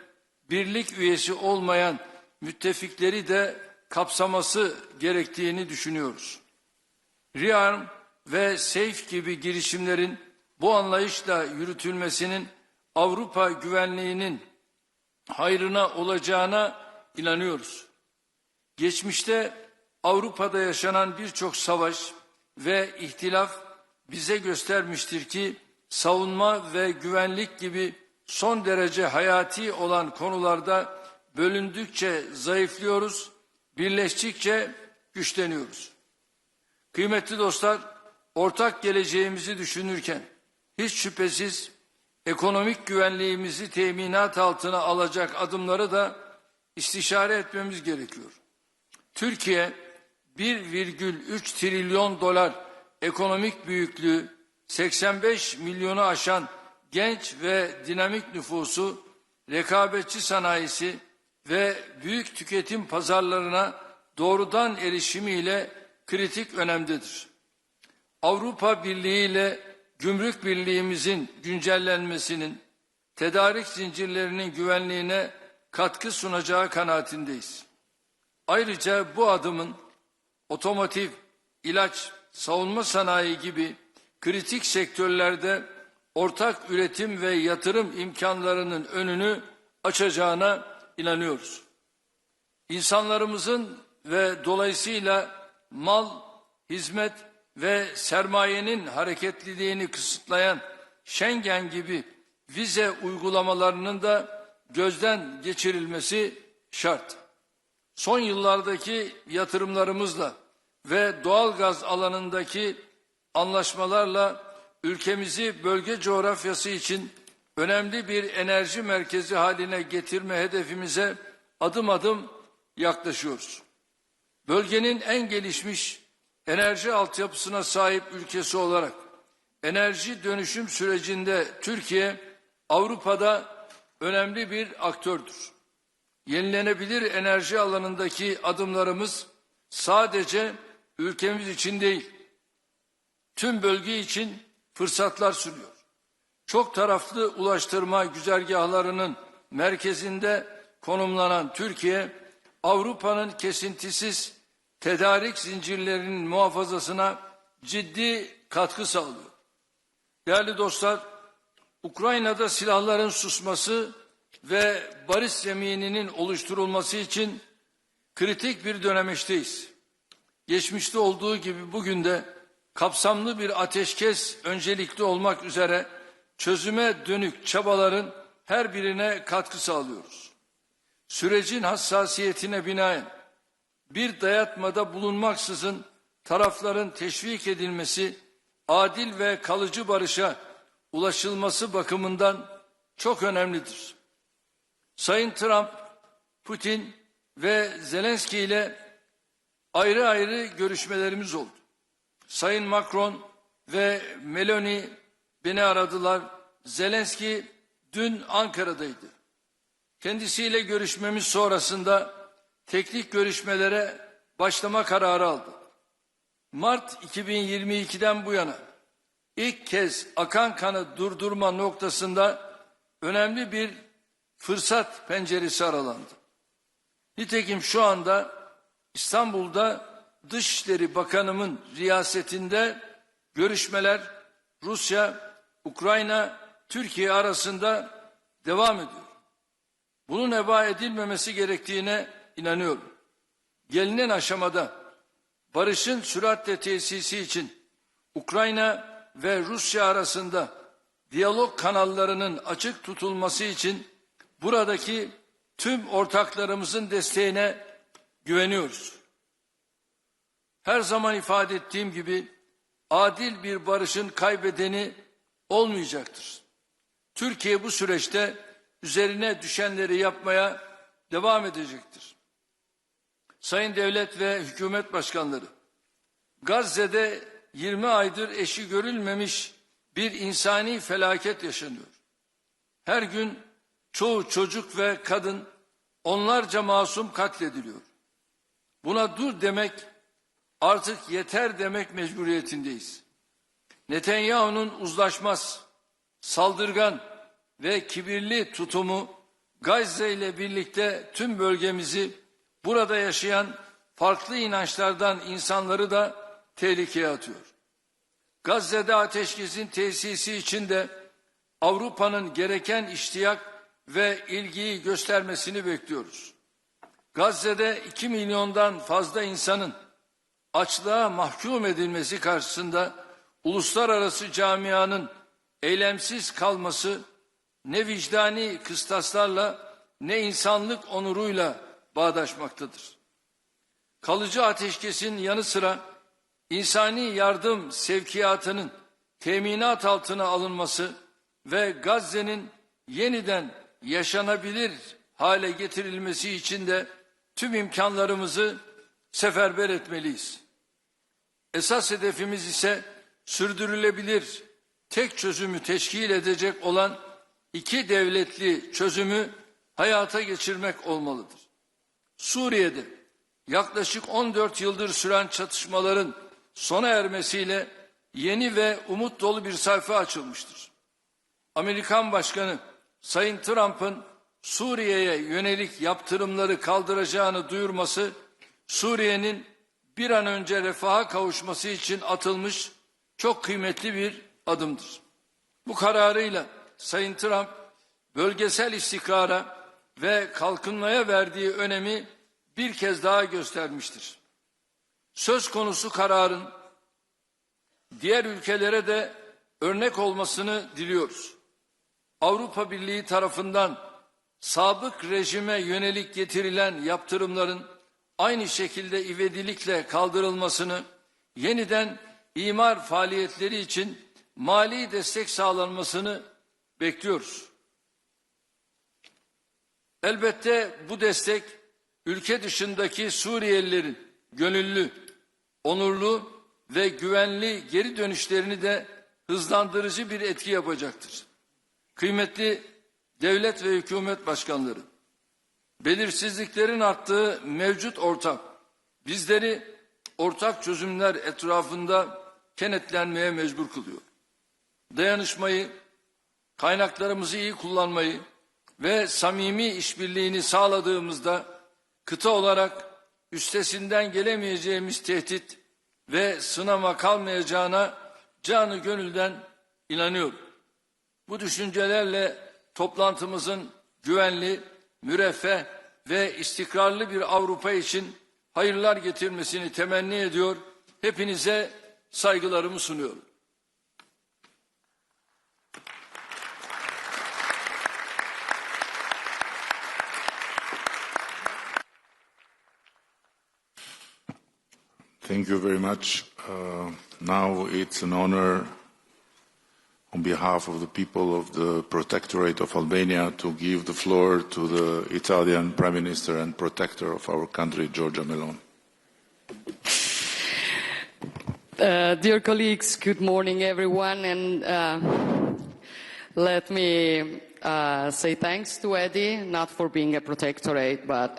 birlik üyesi olmayan müttefikleri de kapsaması gerektiğini düşünüyoruz. ReArm ve SAFE gibi girişimlerin bu anlayışla yürütülmesinin Avrupa güvenliğinin hayrına olacağına inanıyoruz. Geçmişte Avrupa'da yaşanan birçok savaş ve ihtilaf bize göstermiştir ki savunma ve güvenlik gibi son derece hayati olan konularda bölündükçe zayıflıyoruz, birleştikçe güçleniyoruz. Kıymetli dostlar, ortak geleceğimizi düşünürken hiç şüphesiz ekonomik güvenliğimizi teminat altına alacak adımları da istişare etmemiz gerekiyor. Türkiye 1,3 trilyon dolar ekonomik büyüklüğü, 85 milyonu aşan genç ve dinamik nüfusu, rekabetçi sanayisi ve büyük tüketim pazarlarına doğrudan erişimiyle kritik önemdedir. Avrupa Birliği ile gümrük birliğimizin güncellenmesinin, tedarik zincirlerinin güvenliğine katkı sunacağı kanaatindeyiz. Ayrıca bu adımın otomotiv, ilaç, savunma sanayi gibi kritik sektörlerde ortak üretim ve yatırım imkanlarının önünü açacağına inanıyoruz. İnsanlarımızın ve dolayısıyla mal, hizmet ve sermayenin hareketliliğini kısıtlayan Schengen gibi vize uygulamalarının da gözden geçirilmesi şart. Son yıllardaki yatırımlarımızla ve doğalgaz alanındaki anlaşmalarla ülkemizi bölge coğrafyası için önemli bir enerji merkezi haline getirme hedefimize adım adım yaklaşıyoruz. Bölgenin en gelişmiş enerji altyapısına sahip ülkesi olarak enerji dönüşüm sürecinde Türkiye Avrupa'da önemli bir aktördür. Yenilenebilir enerji alanındaki adımlarımız sadece ülkemiz için değil, tüm bölge için fırsatlar sunuyor. Çok taraflı ulaştırma güzergahlarının merkezinde konumlanan Türkiye, Avrupa'nın kesintisiz tedarik zincirlerinin muhafazasına ciddi katkı sağlıyor. Değerli dostlar, Ukrayna'da silahların susması ve barış zemininin oluşturulması için kritik bir dönemeçteyiz. Geçmişte olduğu gibi bugün de kapsamlı bir ateşkes öncelikli olmak üzere çözüme dönük çabaların her birine katkı sağlıyoruz. Sürecin hassasiyetine binaen bir dayatmada bulunmaksızın tarafların teşvik edilmesi, adil ve kalıcı barışa ulaşılması bakımından çok önemlidir. Sayın Trump, Putin ve Zelenski ile ayrı ayrı görüşmelerimiz oldu. Sayın Macron ve Meloni beni aradılar. Zelenski dün Ankara'daydı. Kendisiyle görüşmemiz sonrasında teknik görüşmelere başlama kararı aldı. Mart 2022'den bu yana ilk kez akan kanı durdurma noktasında önemli bir fırsat penceresi aralandı. Nitekim şu anda İstanbul'da Dışişleri Bakanımın riyasetinde görüşmeler Rusya, Ukrayna, Türkiye arasında devam ediyor. Bunun heba edilmemesi gerektiğine inanıyorum. Gelinen aşamada barışın süratle tesisi için Ukrayna ve Rusya arasında diyalog kanallarının açık tutulması için buradaki tüm ortaklarımızın desteğine güveniyoruz. Her zaman ifade ettiğim gibi adil bir barışın kaybedeni olmayacaktır. Türkiye bu süreçte üzerine düşenleri yapmaya devam edecektir. Sayın devlet ve hükümet başkanları, Gazze'de 20 aydır eşi görülmemiş bir insani felaket yaşanıyor. Her gün çoğu çocuk ve kadın, onlarca masum katlediliyor. Buna dur demek, artık yeter demek mecburiyetindeyiz. Netanyahu'nun uzlaşmaz, saldırgan ve kibirli tutumu Gazze ile birlikte tüm bölgemizi, burada yaşayan farklı inançlardan insanları da tehlikeye atıyor. Gazze'de ateşkesin tesisi için de Avrupa'nın gereken iştiyak ve ilgiyi göstermesini bekliyoruz. Gazze'de 2 milyondan fazla insanın açlığa mahkum edilmesi karşısında uluslararası camianın eylemsiz kalması ne vicdani kıstaslarla ne insanlık onuruyla bağdaşmaktadır. Kalıcı ateşkesin yanı sıra insani yardım sevkiyatının teminat altına alınması ve Gazze'nin yeniden yaşanabilir hale getirilmesi için de tüm imkanlarımızı seferber etmeliyiz. Esas hedefimiz ise sürdürülebilir tek çözümü teşkil edecek olan 2 devletli çözümü hayata geçirmek olmalıdır. Suriye'de yaklaşık 14 yıldır süren çatışmaların sona ermesiyle yeni ve umut dolu bir sayfa açılmıştır. Amerikan Başkanı Sayın Trump'ın Suriye'ye yönelik yaptırımları kaldıracağını duyurması, Suriye'nin bir an önce refaha kavuşması için atılmış çok kıymetli bir adımdır. Bu kararıyla Sayın Trump, bölgesel istikrara ve kalkınmaya verdiği önemi bir kez daha göstermiştir. Söz konusu kararın diğer ülkelere de örnek olmasını diliyoruz. Avrupa Birliği tarafından sabık rejime yönelik getirilen yaptırımların aynı şekilde ivedilikle kaldırılmasını, yeniden imar faaliyetleri için mali destek sağlanmasını bekliyoruz. Elbette bu destek ülke dışındaki Suriyelilerin gönüllü, onurlu ve güvenli geri dönüşlerini de hızlandırıcı bir etki yapacaktır. Kıymetli devlet ve hükümet başkanları, belirsizliklerin arttığı mevcut ortam bizleri ortak çözümler etrafında kenetlenmeye mecbur kılıyor. Dayanışmayı, kaynaklarımızı iyi kullanmayı ve samimi işbirliğini sağladığımızda kıta olarak üstesinden gelemeyeceğimiz tehdit ve sınama kalmayacağına canı gönülden inanıyorum. Bu düşüncelerle toplantımızın güvenli, müreffeh ve istikrarlı bir Avrupa için hayırlar getirmesini temenni ediyor. Hepinize saygılarımı sunuyorum. Thank you very much. Now it's an honor on behalf of the people of the Protectorate of Albania to give the floor to the Italian Prime Minister and Protector of our country, Giorgia Meloni. Dear colleagues, good morning everyone, and let me say thanks to Eddie, not for being a protectorate, but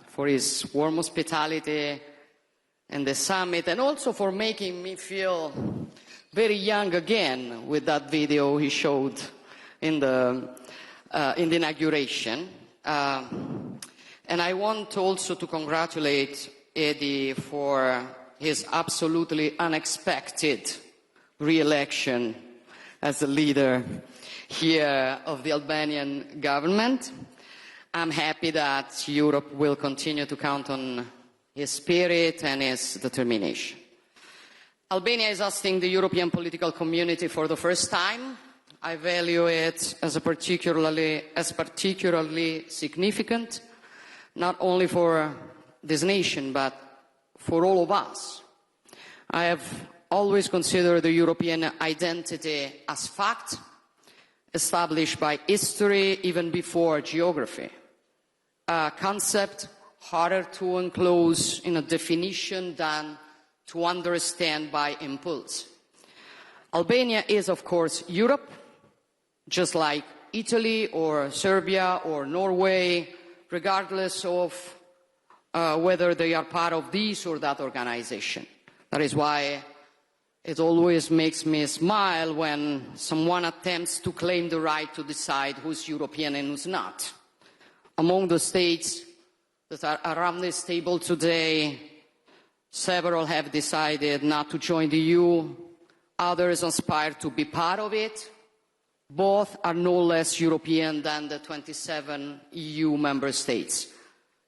for his warm hospitality and the summit, and also for making me feel very young again with that video he showed in the inauguration. And I want also to congratulate Eddie for his absolutely unexpected re-election as the leader here of the Albanian government. I'm happy that Europe will continue to count on his spirit and his determination. Albania is hosting the European political community for the first time. I value it as particularly significant, not only for this nation, but for all of us I have always considered the European identity as fact, established by history even before geography. A concept harder to enclose in a definition than to understand by impulse. Albania is, of course, Europe, just like Italy or Serbia or Norway, regardless of whether they are part of this or that organization. That is why it always makes me smile when someone attempts to claim the right to decide who's European and who's not. Among the states that are around this table today, several have decided not to join the EU, others aspire to be part of it. Both are no less European than the 27 EU member states.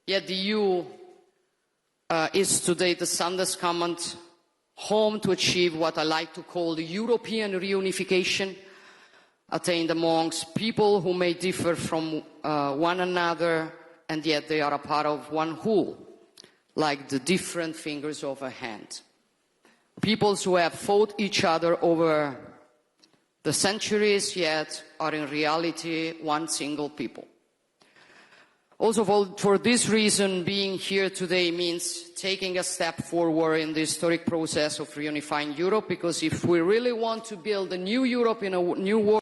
Yet the EU is today the soundest common home to achieve what I like to call the European reunification, attained amongst people who may differ from one another, and yet they are a part of one whole, like the different fingers of a hand. Peoples who have fought each other over the centuries, yet are in reality one single people. Also, for this reason, being here today means taking a step forward in the historic process of reunifying Europe, because if we really want to build a new Europe in a new world,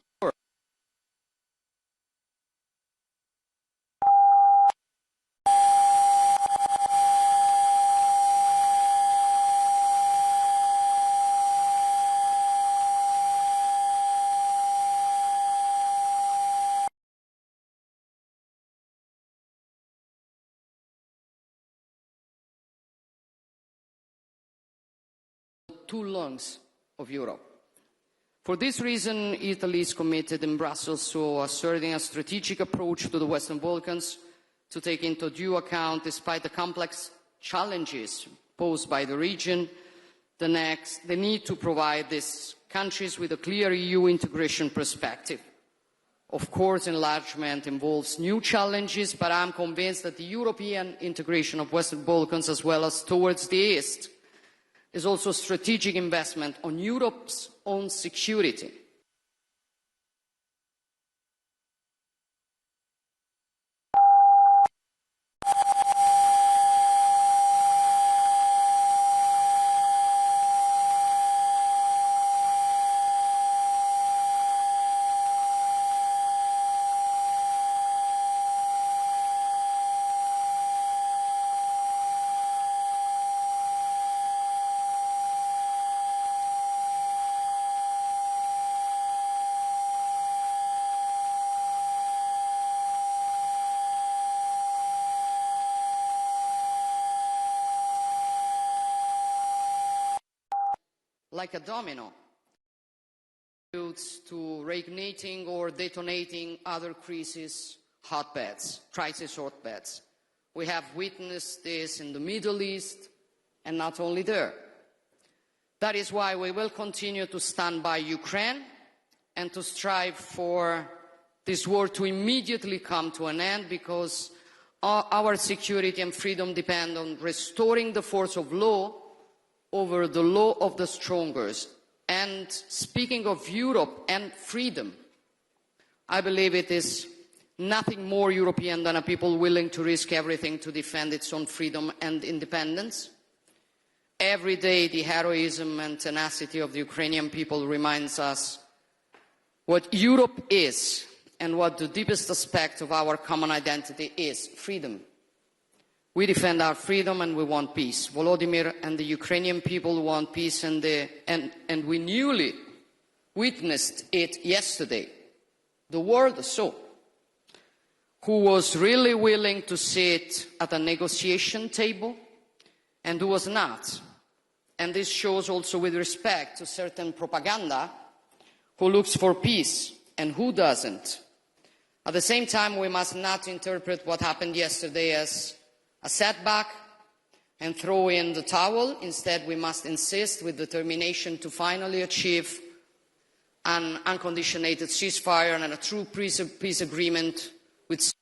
two lungs of Europe. For this reason, Italy is committed in Brussels to asserting a strategic approach to the Western Balkans to take into due account, despite the complex challenges posed by the region, the need to provide these countries with a clear EU integration perspective. Of course, enlargement involves new challenges, but I'm convinced that the European integration of Western Balkans, as well as towards the East, is also a strategic investment on Europe's own security. Like a domino, to reigniting or detonating other crisis hotbeds. We have witnessed this in the Middle East, and not only there. That is why we will continue to stand by Ukraine and to strive for this war to immediately come to an end, because our security and freedom depend on restoring the force of law over the law of the strongest. And speaking of Europe and freedom, I believe it is nothing more European than a people willing to risk everything to defend its own freedom and independence. Every day, the heroism and tenacity of the Ukrainian people reminds us what Europe is and what the deepest aspect of our common identity is: freedom. We defend our freedom and we want peace. Volodymyr and the Ukrainian people want peace, and we newly witnessed it yesterday. The world saw who was really willing to sit at a negotiation table and who was not. And this shows also with respect to certain propaganda who looks for peace and who doesn't. At the same time, we must not interpret what happened yesterday as a setback and throw in the towel. Instead, we must insist with determination to finally achieve an unconditional ceasefire and a true peace agreement with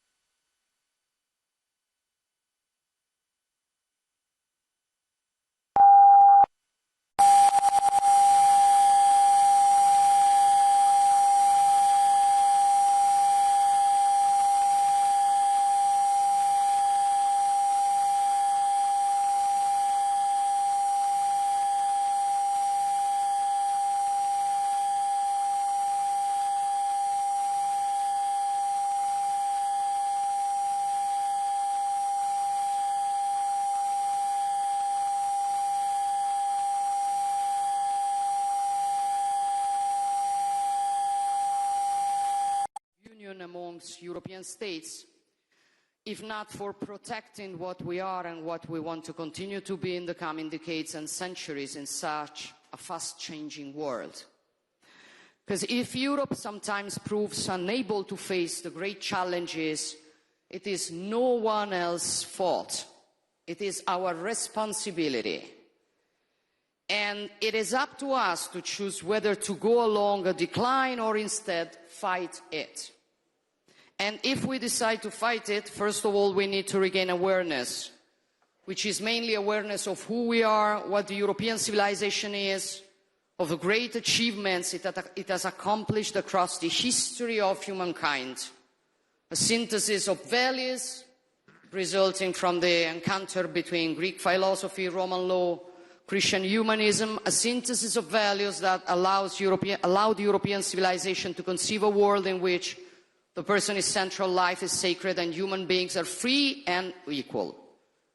most European states, if not for protecting what we are and what we want to continue to be in the coming decades and centuries in such a fast-changing world. Because if Europe sometimes proves unable to face the great challenges, it is no one else's fault. It is our responsibility. And it is up to us to choose whether to go along a decline or instead fight it. And if we decide to fight it, first of all, we need to regain awareness, which is mainly awareness of who we are, what the European civilization is, of the great achievements it has accomplished across the history of humankind. A synthesis of values resulting from the encounter between Greek philosophy, Roman law, Christian humanism, a synthesis of values that allowed European civilization to conceive a world in which the person is central, life is sacred, and human beings are free and equal.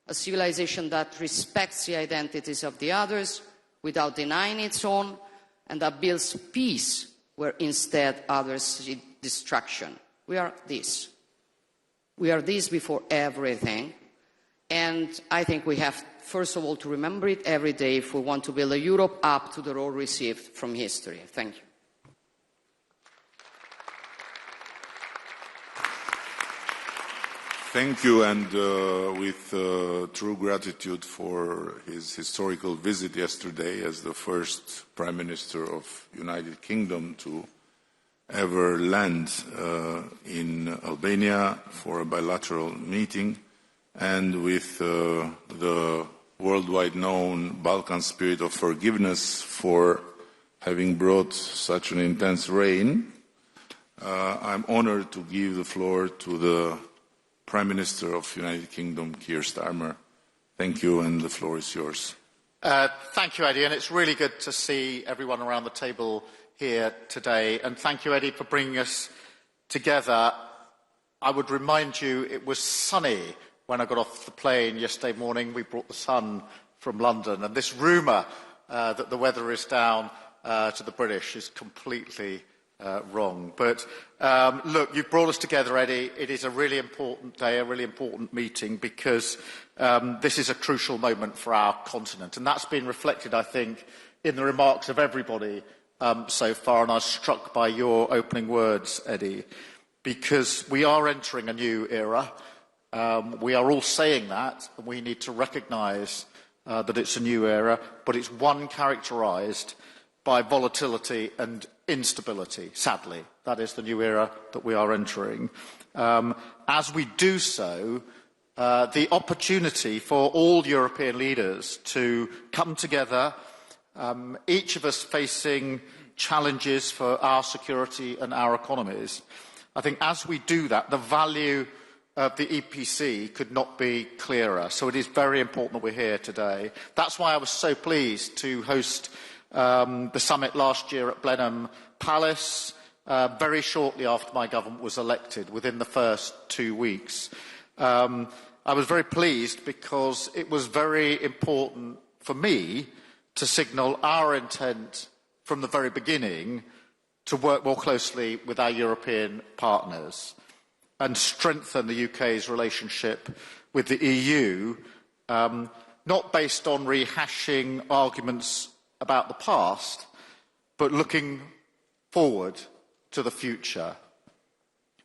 A civilization that respects the identities of the others without denying its own, and that builds peace where instead others see destruction. We are this. We are this before everything. And I think we have, first of all, to remember it every day if we want to build a Europe up to the role received from history. Thank you. Thank you, and with true gratitude for his historical visit yesterday as the first Prime Minister of United Kingdom to ever land in Albania for a bilateral meeting, and with the worldwide known Balkan spirit of forgiveness for having brought such an intense rain. I'm honored to give the floor to the Prime Minister of the United Kingdom, Keir Starmer. Thank you, and the floor is yours. Thank you, Eddie, and it's really good to see everyone around the table here today. And thank you, Eddie, for bringing us together. I would remind you it was sunny when I got off the plane yesterday morning. We brought the sun from London, and this rumour that the weather is down to the British is completely wrong. But look, you've brought us together, Eddie. It is a really important day, a really important meeting, because this is a crucial moment for our continent. And that's been reflected, I think, in the remarks of everybody so far. And I was struck by your opening words, Eddie, because we are entering a new era. We are all saying that, and we need to recognise that it's a new era, but it's one characterised by volatility and instability, sadly. That is the new era that we are entering. As we do so, the opportunity for all European leaders to come together, each of us facing challenges for our security and our economies. I think as we do that, the value of the EPC could not be clearer. So it is very important that we're here today. That's why I was so pleased to host the summit last year at Blenheim Palace, very shortly after my government was elected, within the first 2 weeks. I was very pleased because it was very important for me to signal our intent from the very beginning to work more closely with our European partners and strengthen the UK's relationship with the EU, not based on rehashing arguments about the past, but looking forward to the future.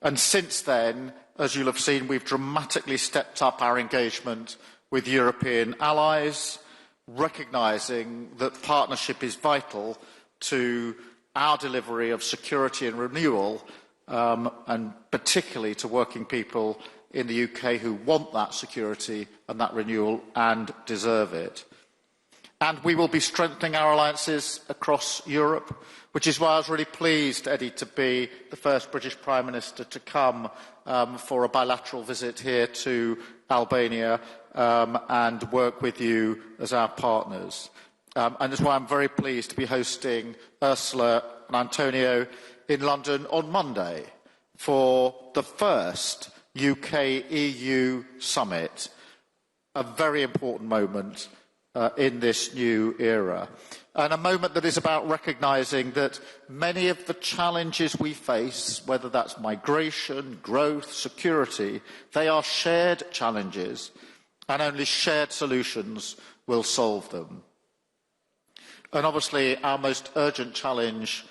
And since then, as you'll have seen, we've dramatically stepped up our engagement with European allies, recognising that partnership is vital to our delivery of security and renewal, and particularly to working people in the UK who want that security and that renewal and deserve it. And we will be strengthening our alliances across Europe, which is why I was really pleased, Eddie, to be the first British Prime Minister to come for a bilateral visit here to Albania and work with you as our partners. And that's why I'm very pleased to be hosting Ursula and Antonio in London on Monday for the first UK-EU summit, a very important moment in this new era. And a moment that is about recognising that many of the challenges we face, whether that's migration, growth, security, they are shared challenges, and only shared solutions will solve them. And obviously, our most urgent challenge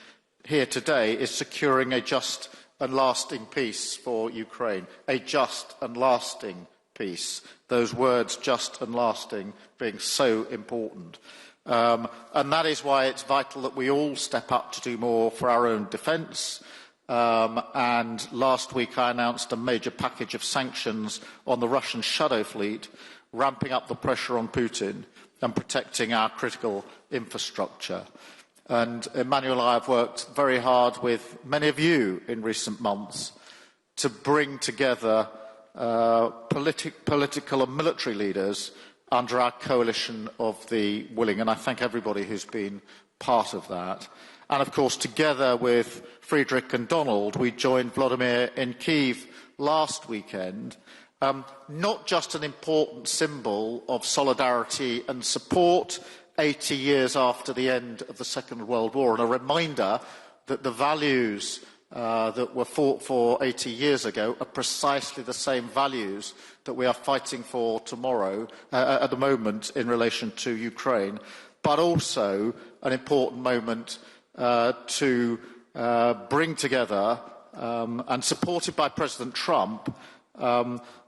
here today is securing a just and lasting peace for Ukraine. A just and lasting peace. Those words, just and lasting, being so important. And that is why it's vital that we all step up to do more for our own defence. And last week I announced a major package of sanctions on the Russian shadow fleet, ramping up the pressure on Putin and protecting our critical infrastructure. And Emmanuel and I have worked very hard with many of you in recent months to bring together political and military leaders under our coalition of the willing, and I thank everybody who's been part of that. And of course, together with Friedrich and Donald, we joined Vladimir in Kyiv last weekend, not just an important symbol of solidarity and support 80 years after the end of the Second World War, and a reminder that the values that were fought for 80 years ago are precisely the same values that we are fighting for tomorrow, at the moment, in relation to Ukraine, but also an important moment to bring together, and supported by President Trump,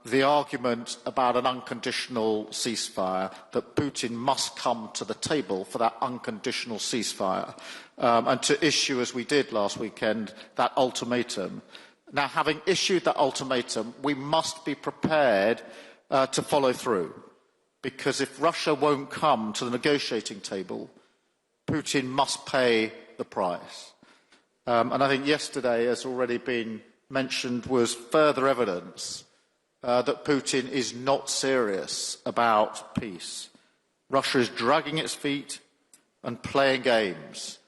the argument about an unconditional ceasefire, that Putin must come to the table for that unconditional ceasefire, and to issue, as we did last weekend, that ultimatum. Now, having issued that ultimatum, we must be prepared to follow through, because if Russia won't come to the negotiating table, Putin must pay the price. And I think yesterday, as already been mentioned, was further evidence that Putin is not serious about peace. Russia is dragging its feet and playing games,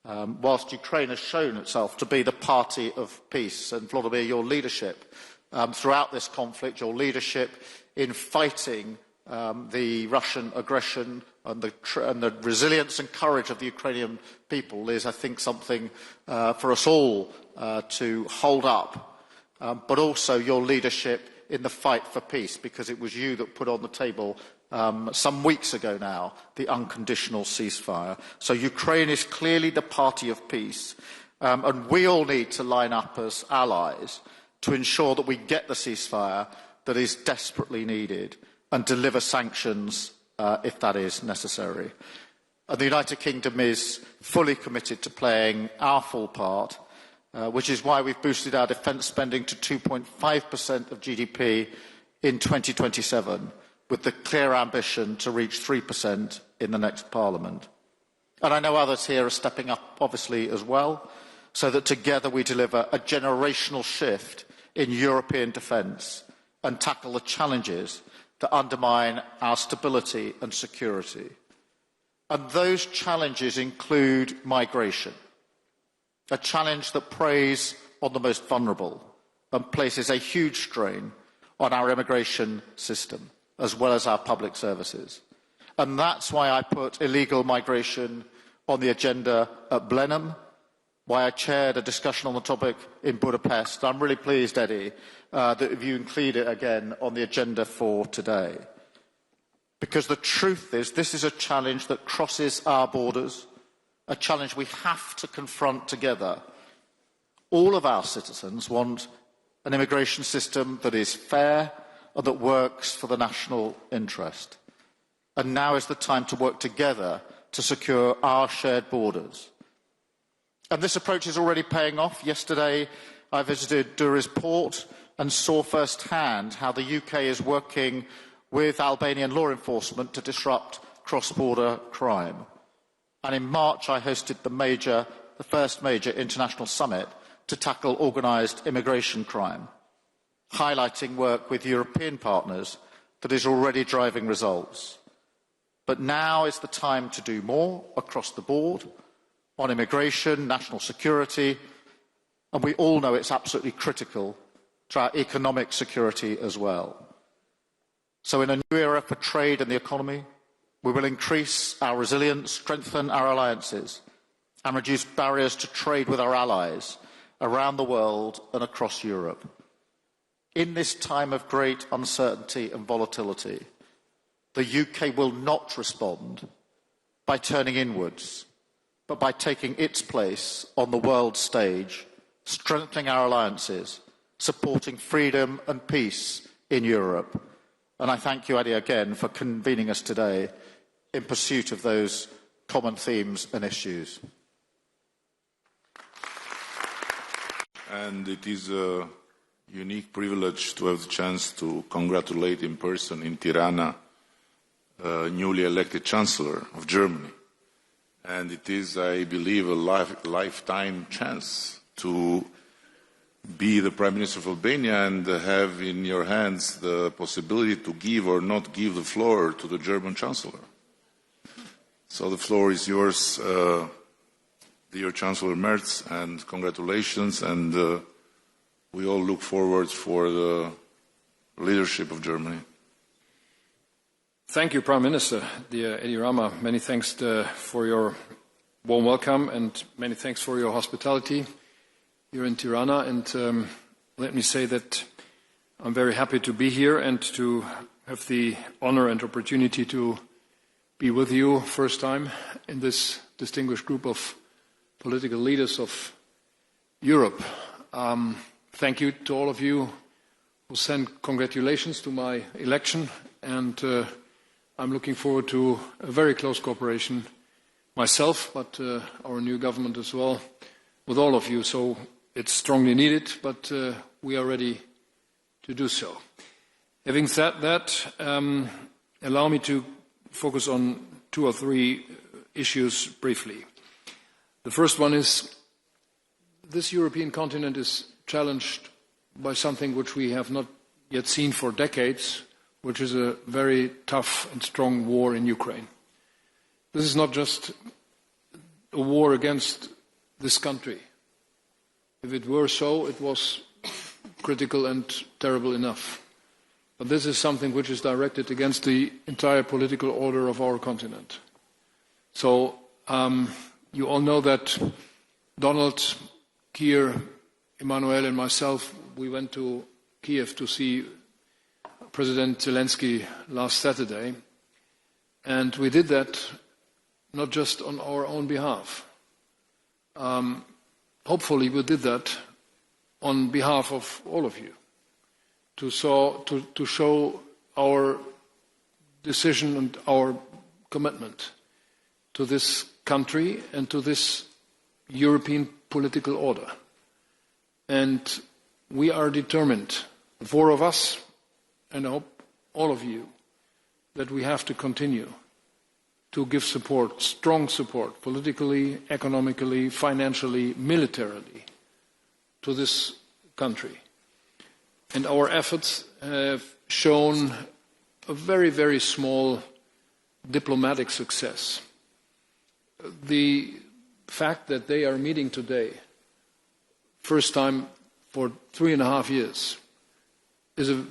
whilst Ukraine has shown itself to be the party of peace. And Vladimir, your leadership throughout this conflict, your leadership in fighting the Russian aggression and the resilience and courage of the Ukrainian people is, I think, something for us all to hold up, but also your leadership in the fight for peace, because it was you that put on the table some weeks ago now the unconditional ceasefire. So Ukraine is clearly the party of peace, and we all need to line up as allies to ensure that we get the ceasefire that is desperately needed and deliver sanctions if that is necessary. And the United Kingdom is fully committed to playing our full part, which is why we've boosted our defence spending to 2.5% of GDP in 2027, with the clear ambition to reach 3% in the next Parliament. And I know others here are stepping up, obviously, as well, so that together we deliver a generational shift in European defence and tackle the challenges that undermine our stability and security. And those challenges include migration, a challenge that preys on the most vulnerable and places a huge strain on our immigration system, as well as our public services. And that's why I put illegal migration on the agenda at Blenheim, why I chaired a discussion on the topic in Budapest. I'm really pleased, Eddie, that you include it again on the agenda for today. Because the truth is, this is a challenge that crosses our borders, a challenge we have to confront together. All of our citizens want an immigration system that is fair and that works for the national interest. And now is the time to work together to secure our shared borders. And this approach is already paying off. Yesterday, I visited Durrës port and saw firsthand how the UK is working with Albanian law enforcement to disrupt cross-border crime. And in March, I hosted the first major international summit to tackle organised immigration crime, highlighting work with European partners that is already driving results. But now is the time to do more across the board on immigration, national security, and we all know it's absolutely critical to our economic security as well. So in a new era for trade and the economy, We will increase our resilience, strengthen our alliances, and reduce barriers to trade with our allies around the world and across Europe. In this time of great uncertainty and volatility, the UK will not respond by turning inwards, but by taking its place on the world stage, strengthening our alliances, supporting freedom and peace in Europe. And I thank you, Adi, again for convening us today in pursuit of those common themes and issues. And it is a unique privilege to have the chance to congratulate in person in Tirana newly elected Chancellor of Germany. And it is, I believe, a lifetime chance to be the Prime Minister of Albania and have in your hands the possibility to give or not give the floor to the German Chancellor. So the floor is yours, dear Chancellor Merz, and congratulations, and we all look forward for the leadership of Germany. Thank you, Prime Minister, dear Edi Rama. Many thanks for your warm welcome and many thanks for your hospitality here in Tirana. And let me say that I'm very happy to be here and to have the honor and opportunity to be with you first time in this distinguished group of political leaders of Europe. Thank you to all of you who sent congratulations to my election, and I'm looking forward to a very close cooperation myself, but our new government as well, with all of you. So it's strongly needed, but we are ready to do so. Having said that, allow me to focus on 2 or 3 issues briefly. The first one is this European continent is challenged by something which we have not yet seen for decades, which is a very tough and strong war in Ukraine. This is not just a war against this country. If it were so, it was critical and terrible enough. But this is something which is directed against the entire political order of our continent. So you all know that Donald, Keir, Emmanuel and myself, we went to Kiev to see President Zelensky last Saturday, and we did that not just on our own behalf. Hopefully we did that on behalf of all of you, to show our decision and our commitment to this country and to this European political order. And we are determined, the 4 of us, and I hope all of you, that we have to continue to give support, strong support, politically, economically, financially, militarily, to this country. And our efforts have shown a very, very small diplomatic success. The fact that they are meeting today, first time for 3.5 years, is a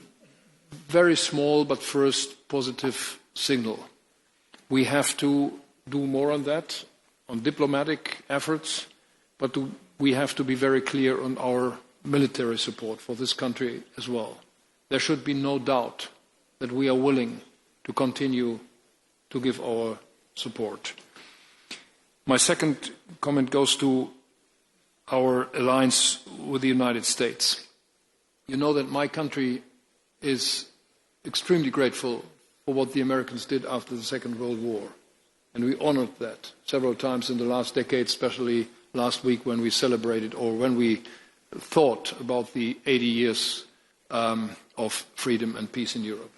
very small but first positive signal. We have to do more on that, on diplomatic efforts, but we have to be very clear on our military support for this country as well. There should be no doubt that we are willing to continue to give our support. My second comment goes to our alliance with the United States. You know that my country is extremely grateful for what the Americans did after the Second World War. And we honored that several times in the last decade, especially last week when we celebrated or when we thought about the 80 years of freedom and peace in Europe.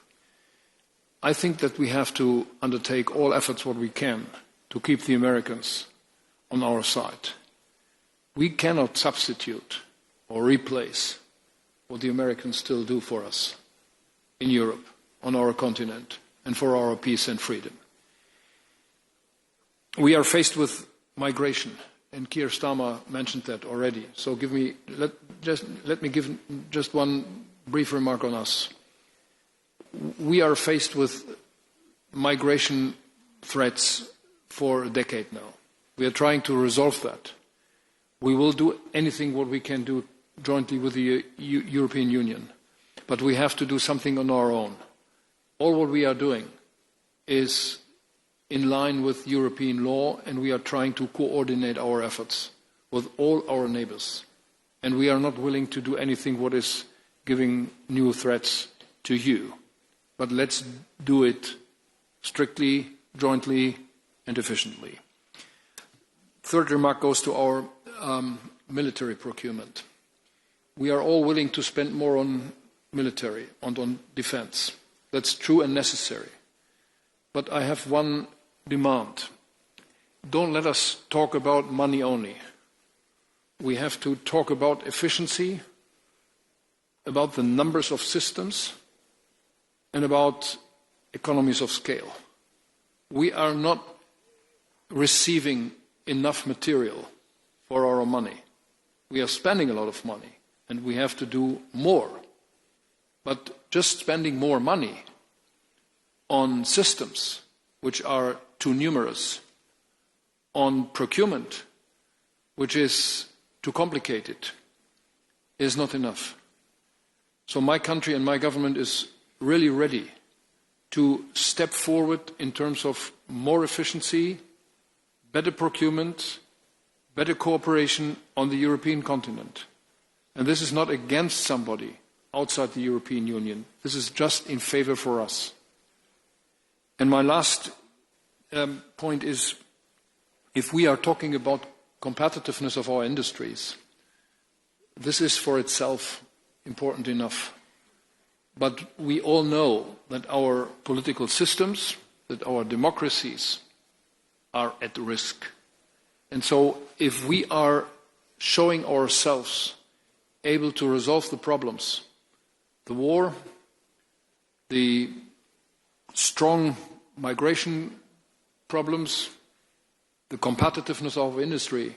I think that we have to undertake all efforts what we can to keep the Americans on our side. We cannot substitute or replace what the Americans still do for us in Europe, on our continent, and for our peace and freedom. We are faced with migration, and Keir Starmer mentioned that already. So let me give just one brief remark on us. We are faced with migration threats for a decade now. We are trying to resolve that. We will do anything what we can do jointly with the European Union, but we have to do something on our own. All what we are doing is in line with European law, and we are trying to coordinate our efforts with all our neighbors. And we are not willing to do anything what is giving new threats to you. But let's do it strictly, jointly, and efficiently. Third remark goes to our military procurement. We are all willing to spend more on military and on defense. That's true and necessary. But I have one demand. Don't let us talk about money only. We have to talk about efficiency, about the numbers of systems, and about economies of scale. We are not receiving enough material for our money. We are spending a lot of money, and we have to do more. But just spending more money on systems which are too numerous, on procurement which is too complicated, is not enough. So my country and my government is really ready to step forward in terms of more efficiency, better procurement, better cooperation on the European continent. And this is not against somebody outside the European Union. This is just in favor for us. And my last point is, if we are talking about competitiveness of our industries, this is for itself important enough. But we all know that our political systems, that our democracies are at risk. And so if we are showing ourselves able to resolve the problems, the war, the strong migration problems, the competitiveness of our industry,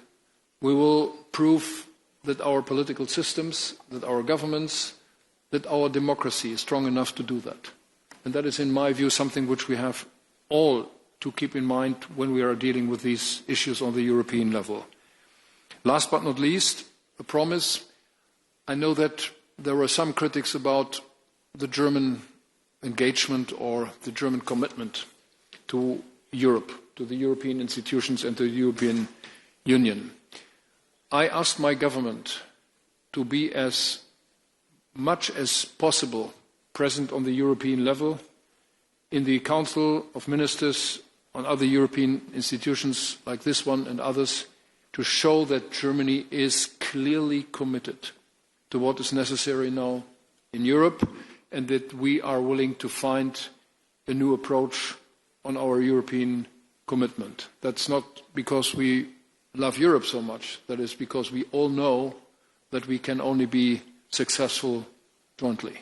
we will prove that our political systems, that our governments, that our democracy is strong enough to do that. And that is, in my view, something which we have all to keep in mind when we are dealing with these issues on the European level. Last but not least, a promise. I know that there were some critics about the German engagement or the German commitment to Europe, to the European institutions and to the European Union. I asked my government to be as much as possible present on the European level, in the Council of Ministers, on other European institutions like this one and others, to show that Germany is clearly committed to what is necessary now in Europe, and that we are willing to find a new approach on our European commitment. That's not because we love Europe so much. That is because we all know that we can only be successful jointly.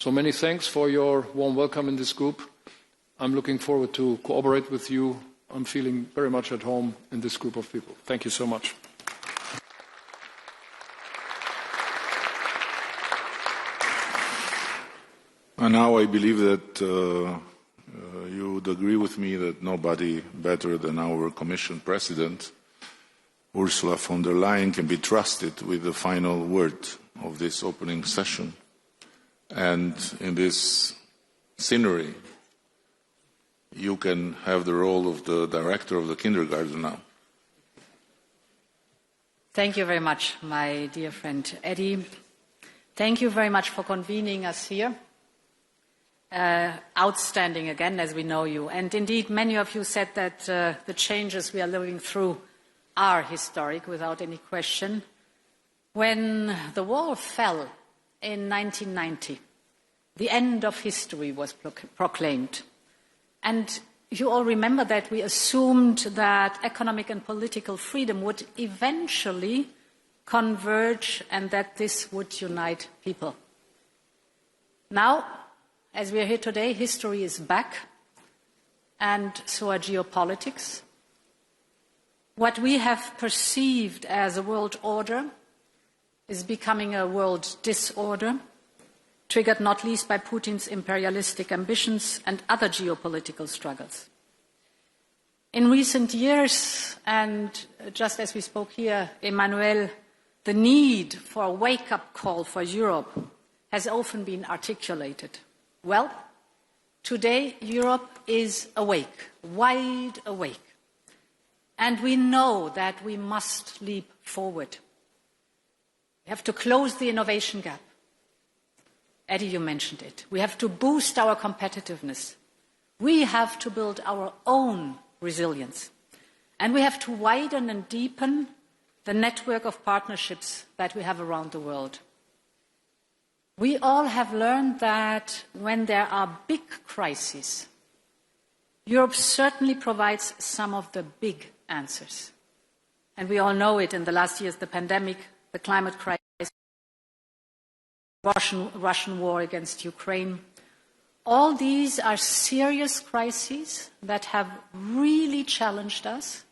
So many thanks for your warm welcome in this group. I'm looking forward to cooperate with you. I'm feeling very much at home in this group of people. Thank you so much. And now I believe that you would agree with me that nobody better than our Commission President, Ursula von der Leyen, can be trusted with the final word of this opening session. And in this scenery, you can have the role of the director of the kindergarten now. Thank you very much, my dear friend Eddie. Thank you very much for convening us here. Outstanding again, as we know you. And indeed, many of you said that the changes we are living through are historic, without any question. When the wall fell in 1990, the end of history was proclaimed. And you all remember that we assumed that economic and political freedom would eventually converge and that this would unite people. Now, as we are here today, history is back, and so are geopolitics. What we have perceived as a world order is becoming a world disorder, triggered not least by Putin's imperialistic ambitions and other geopolitical struggles. In recent years, and just as we spoke here, Emmanuel, the need for a wake-up call for Europe has often been articulated. Well, today Europe is awake, wide awake. And we know that we must leap forward. We have to close the innovation gap. Eddie, you mentioned it. We have to boost our competitiveness. We have to build our own resilience. And we have to widen and deepen the network of partnerships that we have around the world. We all have learned that when there are big crises, Europe certainly provides some of the big answers. And we all know it in the last years, the pandemic, the climate crisis, Russian war against Ukraine. All these are serious crises that have really challenged us,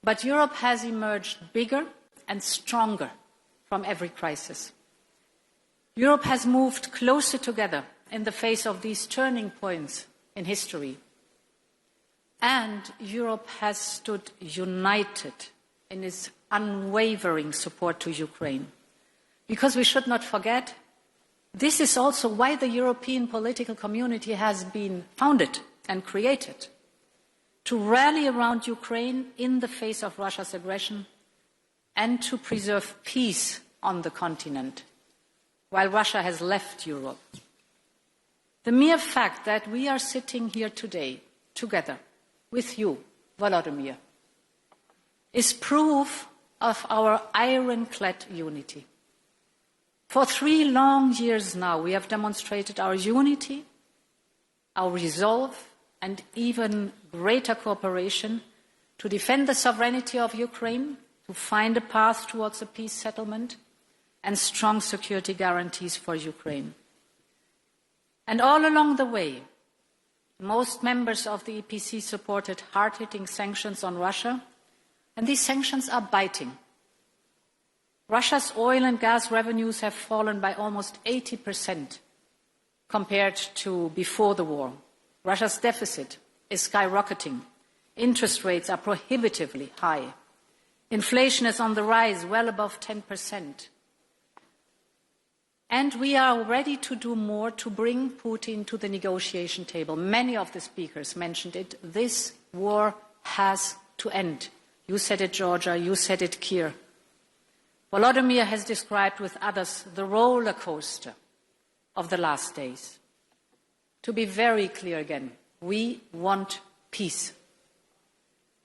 but Europe has emerged bigger and stronger from every crisis. Europe has moved closer together in the face of these turning points in history. And Europe has stood united in its unwavering support to Ukraine. Because we should not forget, this is also why the European political community has been founded and created, to rally around Ukraine in the face of Russia's aggression and to preserve peace on the continent, while Russia has left Europe. The mere fact that we are sitting here today, together, with you, Volodymyr, is proof of our ironclad unity. For 3 long years now, we have demonstrated our unity, our resolve, and even greater cooperation to defend the sovereignty of Ukraine, to find a path towards a peace settlement, and strong security guarantees for Ukraine. And all along the way, most members of the EPC supported hard-hitting sanctions on Russia, and these sanctions are biting. Russia's oil and gas revenues have fallen by almost 80% compared to before the war. Russia's deficit is skyrocketing. Interest rates are prohibitively high. Inflation is on the rise, well above 10%. And we are ready to do more to bring Putin to the negotiation table. Many of the speakers mentioned it. This war has to end. You said it, Georgia. You said it, Keir. Volodymyr has described with others the roller coaster of the last days. To be very clear again, we want peace.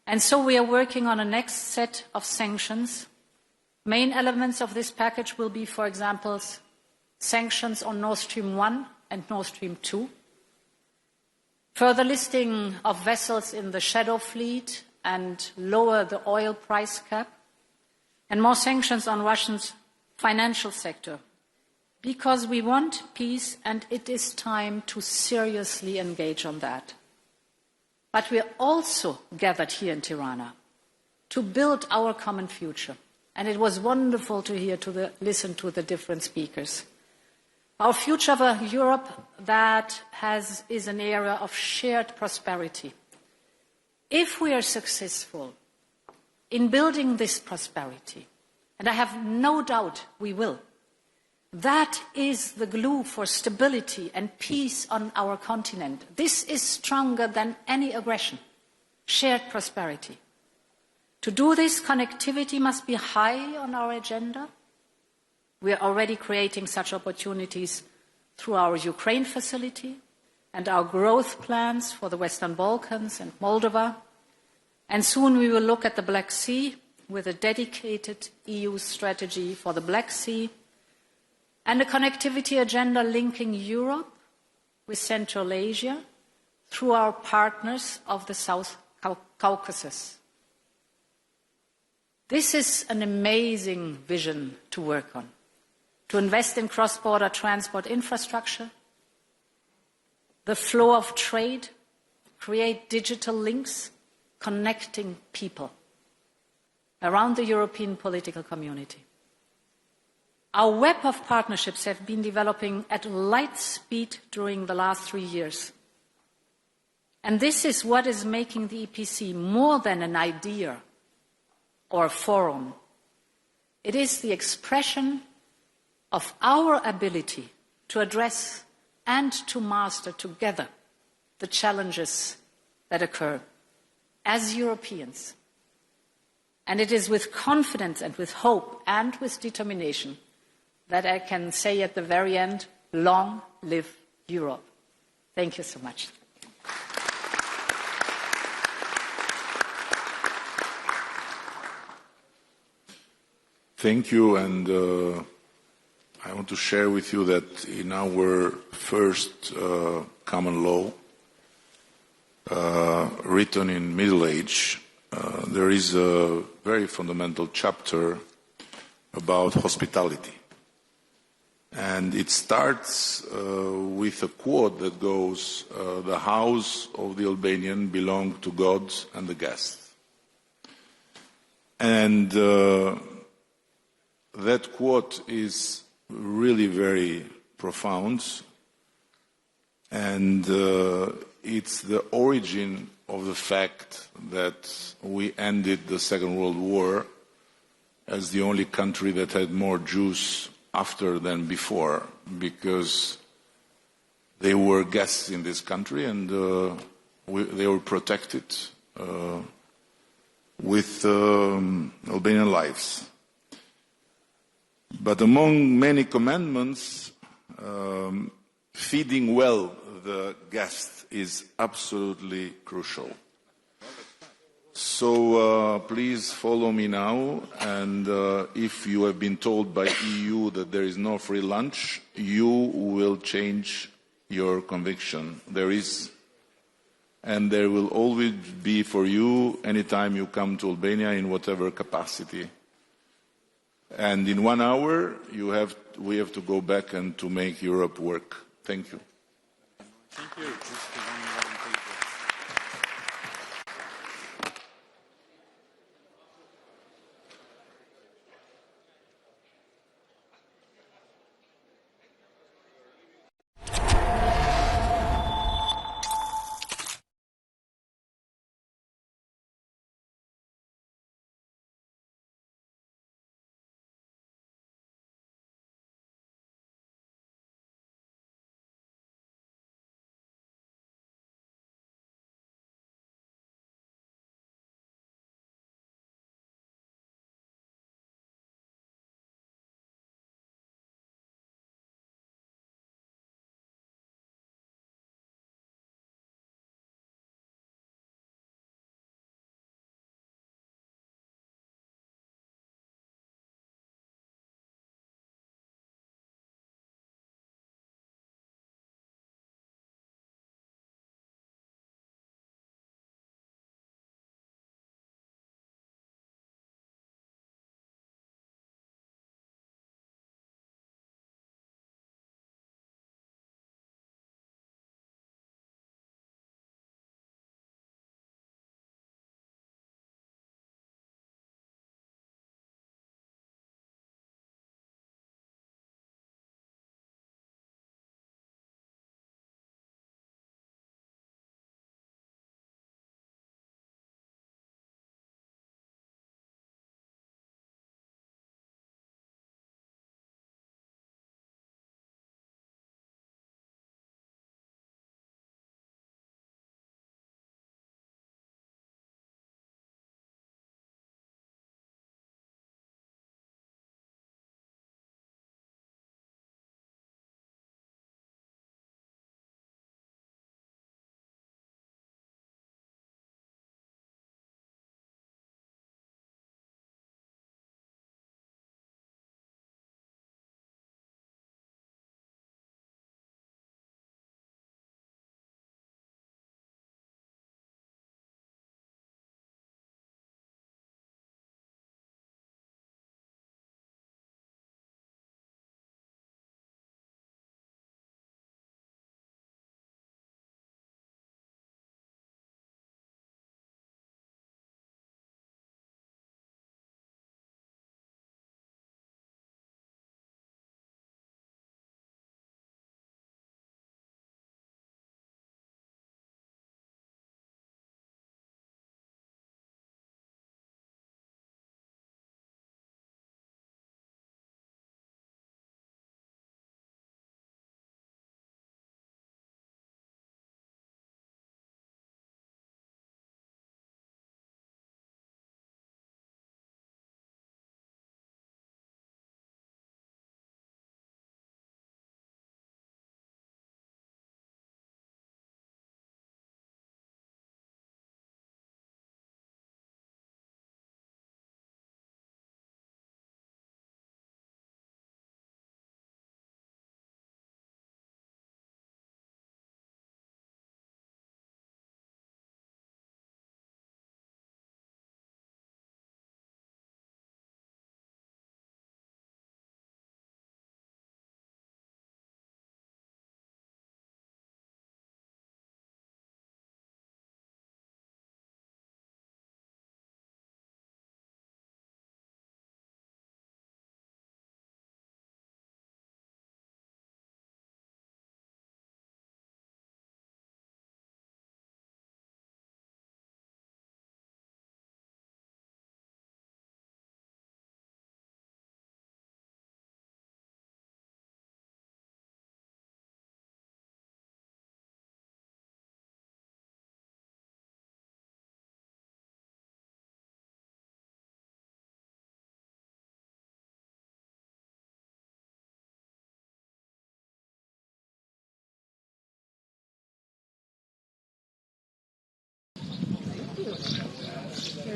And so we are working on a next set of sanctions. Main elements of this package will be, for example, sanctions on Nord Stream 1 and Nord Stream 2, further listing of vessels in the shadow fleet and lower the oil price cap, and more sanctions on Russia's financial sector, because we want peace and it is time to seriously engage on that. But we are also gathered here in Tirana to build our common future. And it was wonderful to listen to the different speakers. Our future of a Europe that is an era of shared prosperity. If we are successful in building this prosperity, and I have no doubt we will, that is the glue for stability and peace on our continent. This is stronger than any aggression, shared prosperity. To do this, connectivity must be high on our agenda. We are already creating such opportunities through our Ukraine facility and our growth plans for the Western Balkans and Moldova. And soon we will look at the Black Sea with a dedicated EU strategy for the Black Sea and a connectivity agenda linking Europe with Central Asia through our partners of the South Caucasus. This is an amazing vision to work on, to invest in cross-border transport infrastructure, the flow of trade, create digital links, connecting people around the European political community. Our web of partnerships have been developing at light speed during the last 3 years. And this is what is making the EPC more than an idea or a forum. It is the expression of our ability to address and to master together the challenges that occur as Europeans. And it is with confidence and with hope and with determination that I can say at the very end, long live Europe. Thank you so much. Thank you, and I want to share with you that in our first common law, written in Middle Age, there is a very fundamental chapter about hospitality. And it starts with a quote that goes, the house of the Albanian belongs to God and the guest. And that quote is really very profound, and it's the origin of the fact that we ended the Second World War as the only country that had more Jews after than before, because they were guests in this country and they were protected with Albanian lives. But among many commandments, feeding well the guest is absolutely crucial. So please follow me now, and if you have been told by EU that there is no free lunch, you will change your conviction. There is, and there will always be for you anytime you come to Albania in whatever capacity. And in 1 hour, we have to go back and to make Europe work. Thank you. Thank you.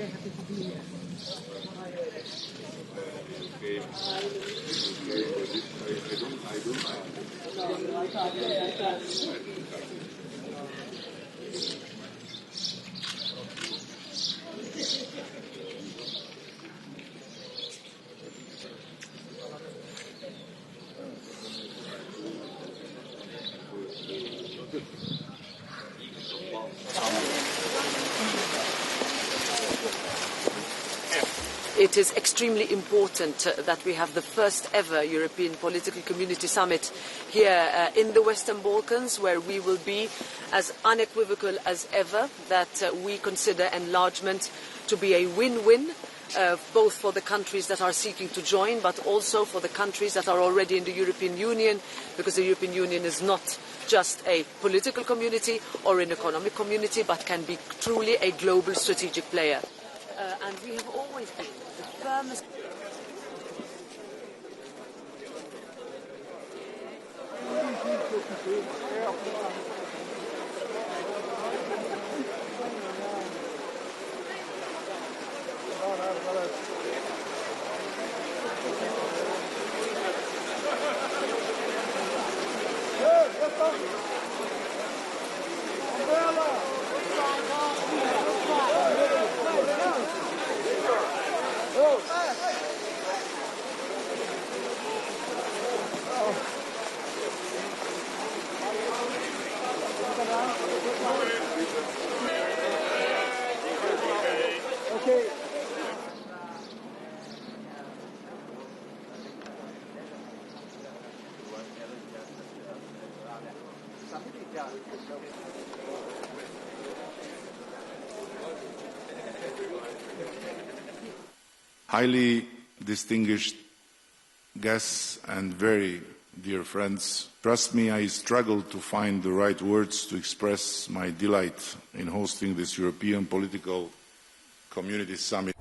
very happy to be here. It is extremely important that we have the first ever European Political Community Summit here in the Western Balkans, where we will be as unequivocal as ever that we consider enlargement to be a win-win, both for the countries that are seeking to join, but also for the countries that are already in the European Union, because the European Union is not just a political community or an economic community, but can be truly a global strategic player. And we have always been the firmest. Highly distinguished guests and very dear friends, trust me, I struggled to find the right words to express my delight in hosting this European Political Community Summit.